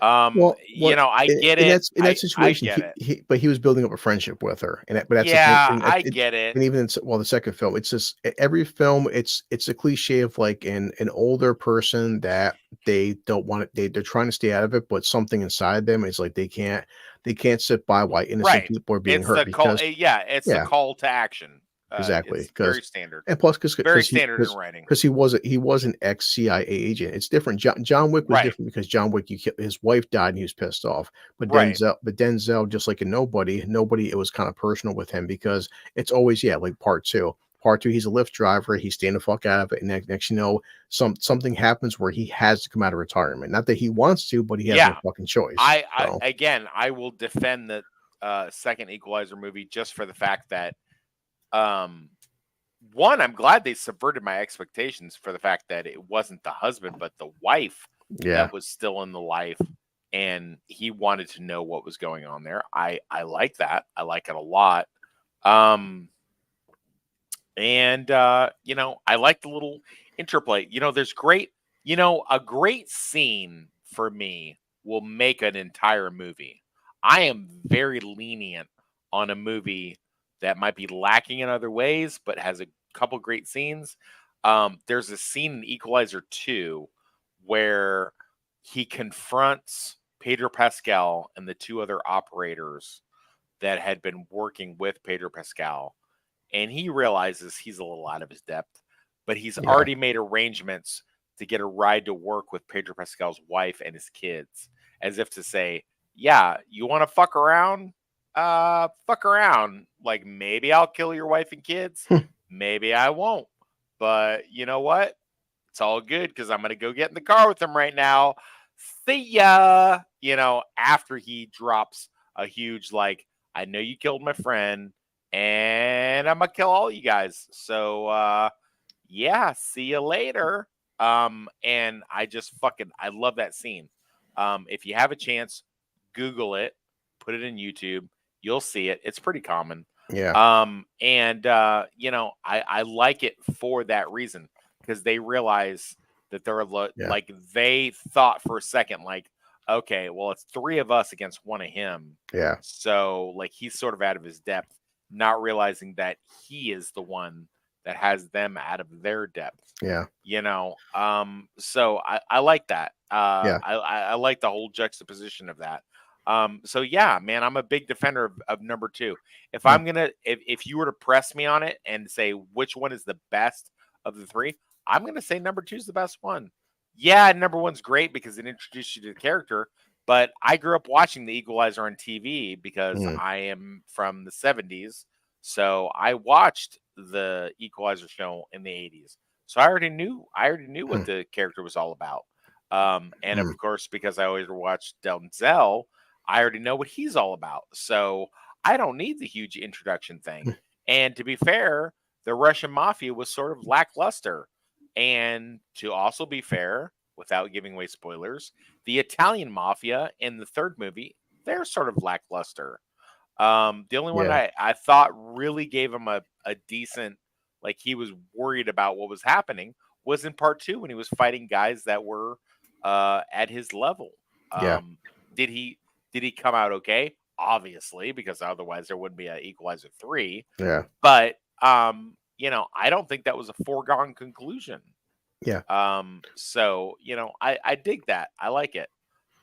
S1: Well, what
S2: I get
S1: in
S2: it.
S1: that
S2: I
S1: situation,
S2: get it.
S1: he was building up a friendship with her, and but that's the thing.
S2: Yeah,
S1: And
S2: I get it.
S1: and even in, well, the second film, it's just every film, it's a cliche of like an older person that they don't want it. They're trying to stay out of it, but something inside them is like they can't sit by while innocent
S2: Right.
S1: people are being
S2: It's
S1: hurt,
S2: the call.
S1: because
S2: Yeah, it's the
S1: yeah,
S2: call to action.
S1: exactly,
S2: It's
S1: because
S2: very standard.
S1: and plus
S2: Very standard in writing.
S1: because he was an ex CIA agent. It's different. John Wick was
S2: Right.
S1: different because John Wick, his wife died and he was pissed off. But
S2: Right.
S1: Denzel, just like in Nobody, it was kind of personal with him, because it's always, yeah, like part two. Part two, he's a Lyft driver. He's staying the fuck out of it. And next you know, something happens where he has to come out of retirement. Not that he wants to, but he has no
S2: Yeah.
S1: fucking choice.
S2: I
S1: So
S2: again, I will defend the second Equalizer movie just for the fact that one, I'm glad they subverted my expectations for the fact that it wasn't the husband but the wife
S1: yeah,
S2: that was still in the life, and he wanted to know what was going on there. I like that. I like it a lot. And I like the little interplay. There's a great scene for me will make an entire movie. I am very lenient on a movie that might be lacking in other ways, but has a couple great scenes. There's a scene in Equalizer 2 where he confronts Pedro Pascal and the two other operators that had been working with Pedro Pascal, and he realizes he's a little out of his depth, but he's
S1: Yeah.
S2: already made arrangements to get a ride to work with Pedro Pascal's wife and his kids, as if to say, yeah, you want to fuck around? Fuck around. Like, maybe I'll kill your wife and kids. Maybe I won't. But you know what? It's all good because I'm going to go get in the car with him right now. See ya. After he drops a huge, like, I know you killed my friend and I'm going to kill all you guys. So, yeah, see you later. And I love that scene. If you have a chance, Google it, put it in YouTube. You'll see it. It's pretty common.
S1: Yeah.
S2: I like it for that reason because they realize that like they thought for a second, like, okay, well, it's three of us against one of him.
S1: Yeah.
S2: So like he's sort of out of his depth, not realizing that he is the one that has them out of their depth.
S1: Yeah.
S2: So I like that.
S1: Yeah.
S2: I like the whole juxtaposition of that. So yeah, man, I'm a big defender of number 2. If I'm gonna, if you were to press me on it and say which one is the best of the 3, I'm gonna say number 2 is the best one. Yeah, number 1's great because it introduced you to the character, but I grew up watching The Equalizer on TV because I am from the 70s, so I watched the Equalizer show in the 80s. So I already knew what the character was all about. And of course, because I always watched Denzel, I already know what he's all about. So I don't need the huge introduction thing. And to be fair, the Russian mafia was sort of lackluster. And to also be fair, without giving away spoilers, the Italian mafia in the third movie, they're sort of lackluster. The only one I thought really gave him a decent, like he was worried about what was happening, was in part 2 when he was fighting guys that were at his level. Did he come out okay? Obviously, because otherwise there wouldn't be an Equalizer 3.
S1: Yeah.
S2: But I don't think that was a foregone conclusion.
S1: Yeah.
S2: So I dig that. I like it.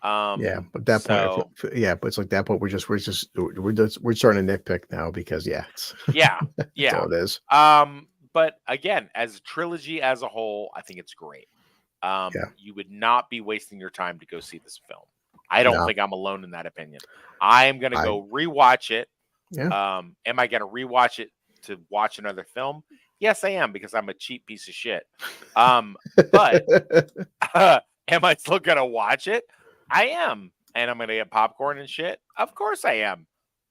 S1: Yeah, but that point, but it's like that point. We're starting to nitpick now because it's that's all it is.
S2: But again, as a trilogy as a whole, I think it's great. You would not be wasting your time to go see this film. I don't think I'm alone in that opinion. I am going to go rewatch it.
S1: Yeah.
S2: Am I going to rewatch it to watch another film? Yes, I am, because I'm a cheap piece of shit. But am I still going to watch it? I am. And I'm going to get popcorn and shit? Of course I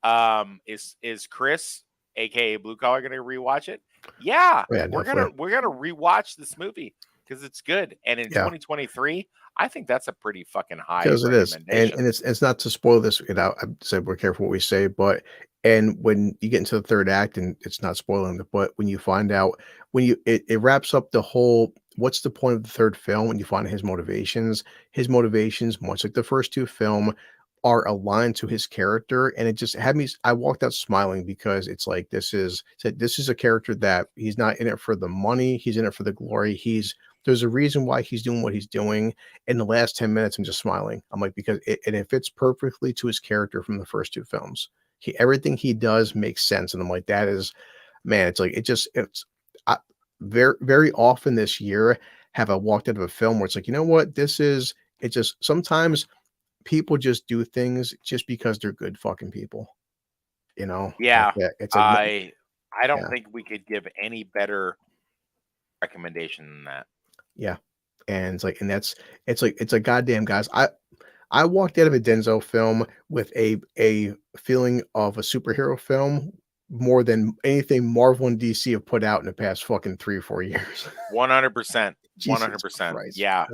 S2: am. Is Chris, aka Blue Collar, going to rewatch it? Yeah. We're gonna rewatch this movie because it's good. And in 2023, I think that's a pretty fucking high recommendation.
S1: It is. And it's not to spoil this, I said we're careful what we say, but when you get into the third act, and it's not spoiling it, but when you find out, it wraps up the whole, what's the point of the third film, when you find his motivations, much like the first two film, are aligned to his character, and it just had me. I walked out smiling because it's like this is a character that he's not in it for the money, he's in it for the glory. There's a reason why he's doing what he's doing. In the last 10 minutes, I'm just smiling. I'm like, because it fits perfectly to his character from the first two films. Everything he does makes sense, and I'm like, that is, man. It's like very, very often this year have I walked out of a film where it's like, you know what, this is. It just sometimes people just do things just because they're good fucking people.
S2: Yeah.
S1: It's like,
S2: I don't think we could give any better recommendation than that.
S1: Yeah. And it's like, it's like, goddamn guys, I walked out of a Denzel film with a feeling of a superhero film more than anything Marvel and DC have put out in the past fucking 3 or 4 years.
S2: 100%. 100%.
S1: Christ.
S2: Yeah.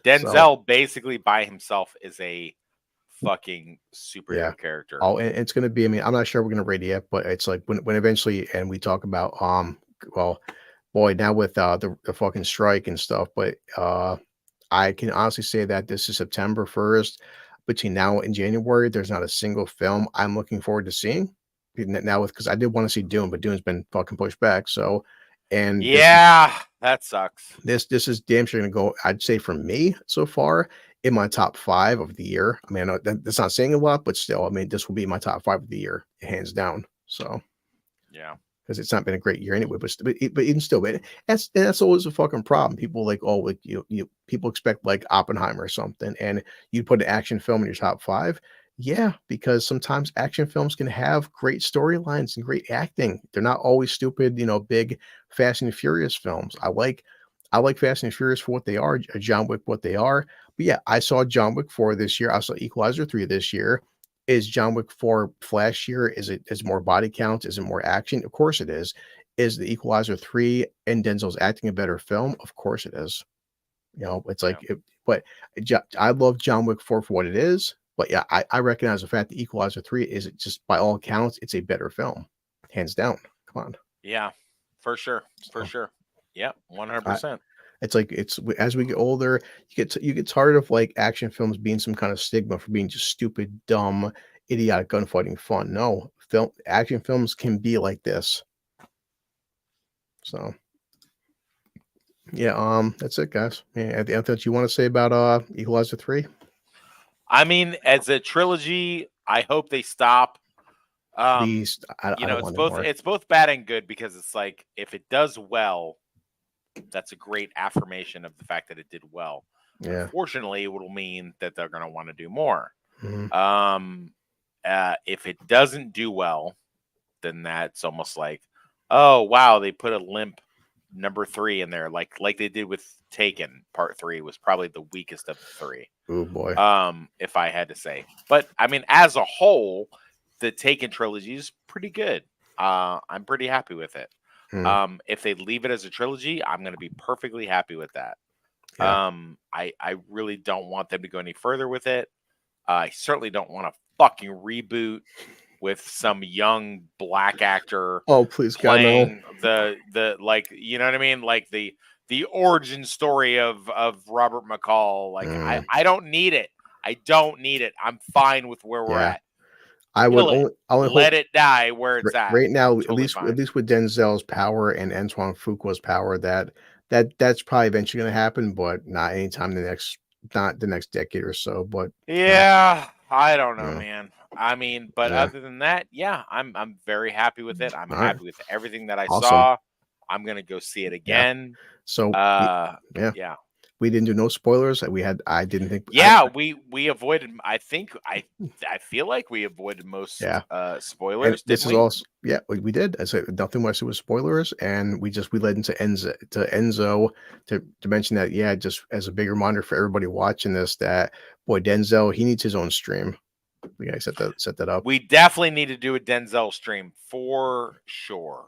S2: Denzel basically by himself is a fucking superhero character.
S1: Oh, and it's going to be, I mean, I'm not sure we're going to rate it yet, but it's like when eventually, and we talk about, well, boy, now with the fucking strike and stuff, but I can honestly say that this is September 1st. Between now and January, there's not a single film I'm looking forward to seeing. now because I did want to see Dune, but Dune's been fucking pushed back. So, and
S2: Yeah, that sucks.
S1: this is damn sure gonna go. I'd say for me so far in my top 5 of the year. I mean, I know that's not saying a lot, but still, I mean, this will be my top 5 of the year, hands down. So.
S2: Yeah.
S1: Because it's not been a great year anyway, but even still, but that's always a fucking problem. People like, oh, like people expect like Oppenheimer or something, and you put an action film in your top 5. Yeah, because sometimes action films can have great storylines and great acting. They're not always stupid, big Fast and Furious films. I like Fast and Furious for what they are, John Wick what they are. But yeah, I saw John Wick 4 this year. I saw Equalizer 3 this year. Is John Wick 4 flashier? Is more body counts? Is it more action? Of course it is. Is the Equalizer 3 and Denzel's acting a better film? Of course it is. It's
S2: Yeah.
S1: like, but I love John Wick 4 for what it is. But yeah, I recognize the fact that Equalizer 3 is just by all accounts, it's a better film, hands down. Come on.
S2: Yeah, for sure. For
S1: So
S2: sure. Yeah,
S1: I,
S2: 100%.
S1: it's like as we get older, you get tired of like action films being some kind of stigma for being just stupid, dumb, idiotic gunfighting fun. No, action films can be like this. So yeah, that's it, guys. Yeah, anything that you want to say about Equalizer 3?
S2: I mean, as a trilogy, I hope they stop.
S1: Please, I don't
S2: It's
S1: want any
S2: both
S1: more.
S2: bad and good because it's like if it does well, that's a great affirmation of the fact that it did well.
S1: Yeah.
S2: Unfortunately, it will mean that they're going to want to do more.
S1: Mhm.
S2: If it doesn't do well, then that's almost like, oh wow, they put a limp number 3 in there, like they did with Taken. Part 3 was probably the weakest of the 3.
S1: Oh boy.
S2: If I had to say, but I mean, as a whole, the Taken trilogy is pretty good. I'm pretty happy with it.
S1: Mm,
S2: If they leave it as a trilogy, I'm going to be perfectly happy with that.
S1: yeah.
S2: I really don't want them to go any further with it. I certainly don't want a fucking reboot with some young black actor
S1: Oh please, God, no.
S2: playing the like, you know what I mean, like the origin story of Robert McCall. Like
S1: Mm,
S2: I don't need it. I don't need it. I'm fine with where we're
S1: yeah.
S2: at.
S1: I would
S2: Kill it.
S1: only hope
S2: Let it die where it's at.
S1: right now, at
S2: Totally
S1: least
S2: fine.
S1: with Denzel's power and Antoine Fuqua's power, that's probably eventually going to happen, but not anytime not the next decade or so. But
S2: Yeah, I don't know,
S1: yeah,
S2: man. I mean, but
S1: yeah.
S2: other than that, yeah, I'm very happy with it. I'm
S1: All right,
S2: happy with everything that I
S1: awesome.
S2: saw. I'm gonna go see it
S1: Yeah.
S2: again.
S1: So
S2: Uh,
S1: yeah,
S2: yeah,
S1: we didn't do no spoilers. I didn't think
S2: yeah. We avoided. I think I feel like we avoided most
S1: yeah. And
S2: spoilers,
S1: this
S2: didn't
S1: is
S2: we?
S1: also yeah, we did. I said nothing was with spoilers, and we led into Enzo to mention that yeah, just as a big reminder for everybody watching this that boy Denzel he needs his own stream. We gotta set that up.
S2: We definitely need to do a Denzel stream for sure.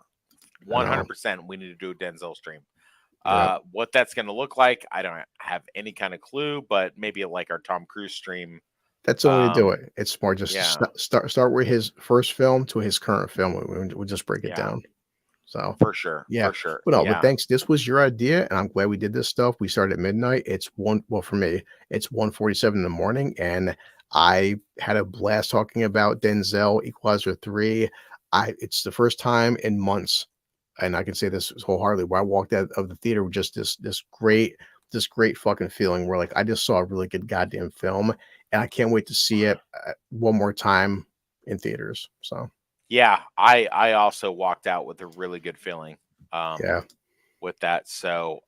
S1: I know.
S2: 100%. We need to do a Denzel stream.
S1: Yep.
S2: What that's going to look like, I don't have any kind of clue, but maybe like our Tom Cruise stream.
S1: That's the only way to do
S2: Um,
S1: it. It's smart just to
S2: yeah,
S1: start with his first film to his current film. We'll just break it
S2: yeah,
S1: down. So
S2: for sure,
S1: yeah,
S2: for sure.
S1: but no, but
S2: Yeah,
S1: thanks. This was your idea, and I'm glad we did this stuff. We started at midnight. Well, for me, it's 1:47 in the morning, and I had a blast talking about Denzel Equalizer 3. It's the first time in months, and I can say this wholeheartedly, where I walked out of the theater with just this great fucking feeling where like I just saw a really good goddamn film, and I can't wait to see it one more time in theaters. So
S2: yeah. I also walked out with a really good feeling. Um,
S1: yeah,
S2: with that. So,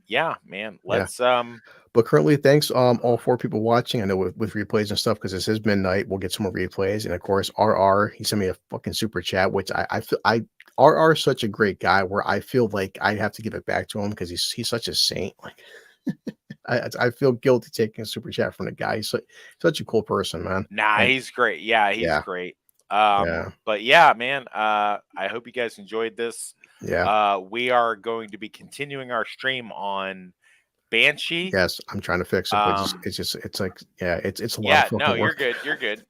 S2: yeah, man.
S1: yeah.
S2: Let's
S1: But currently, thanks all 4 people watching. I know with replays and stuff because this is midnight. We'll get some more replays, and of course, RR he sent me a fucking super chat, which I feel RR is such a great guy where I feel like I have to give it back to him because he's such a saint. Like I feel guilty taking a super chat from the guy. He's such a cool person, man.
S2: Nah,
S1: And
S2: he's great. Yeah, he's
S1: yeah,
S2: great.
S1: yeah,
S2: But yeah, man, I hope you guys enjoyed this.
S1: yeah.
S2: We are going to be continuing our stream on Banshee.
S1: Yes, I'm trying to fix it, but
S2: Um,
S1: it's like yeah, it's a lot of
S2: yeah, no,
S1: fucking
S2: you're
S1: work.
S2: good. You're good.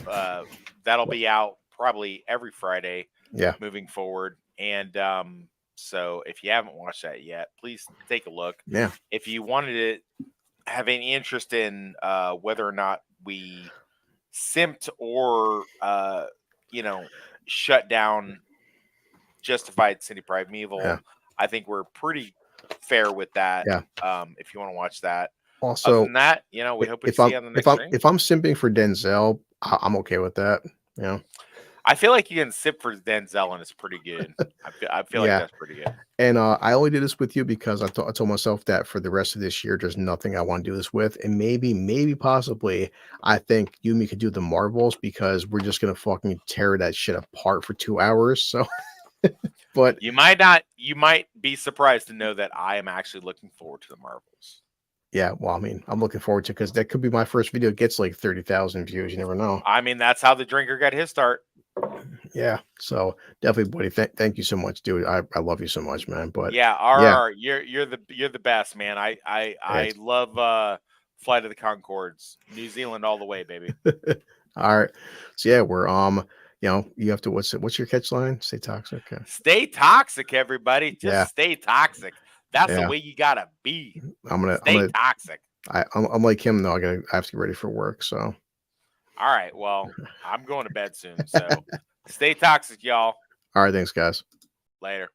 S2: Uh, that'll be out probably every Friday
S1: Yeah,
S2: moving forward. And so if you haven't watched that yet, please take a look.
S1: yeah,
S2: If you wanted to have any interest in whether or not we simped or shut down Justified City Primeval.
S1: Yeah.
S2: I think we're pretty fair with that.
S1: Yeah.
S2: If you want to watch that. Other
S1: Also,
S2: than that, we hope we
S1: if
S2: see
S1: I'm
S2: you on the next stream.
S1: if I'm simping for Denzel, I'm okay with that. Yeah.
S2: I feel like you can sip for Denzel and it's pretty good. I feel like
S1: Yeah.
S2: that's pretty good.
S1: And I only did this with you because I told myself that for the rest of this year, there's nothing I want to do this with. And maybe, possibly, I think you and me could do the Marvels because we're just gonna fucking tear that shit apart for 2 hours. So, but
S2: You might be surprised to know that I am actually looking forward to the Marvels.
S1: yeah, well, I mean, I'm looking forward to because that could be my first video gets like 30,000 views. You never know.
S2: I mean, that's how the drinker got his start.
S1: Yeah, so definitely, buddy. Thank you so much, dude. I love you so much, man. But
S2: yeah, RR, you're the best, man. I love Flight of the Conchords, New Zealand all the way, baby.
S1: All right, so yeah, we're you have to what's your catch line? Stay toxic. Okay.
S2: Stay toxic, everybody. Just stay toxic. That's the
S1: Yeah.
S2: way you gotta be.
S1: I'm gonna
S2: toxic.
S1: I'm like him though. I have to get ready for work. So.
S2: All right. Well, I'm going to bed soon. So stay toxic, y'all.
S1: All right. Thanks, guys.
S2: Later.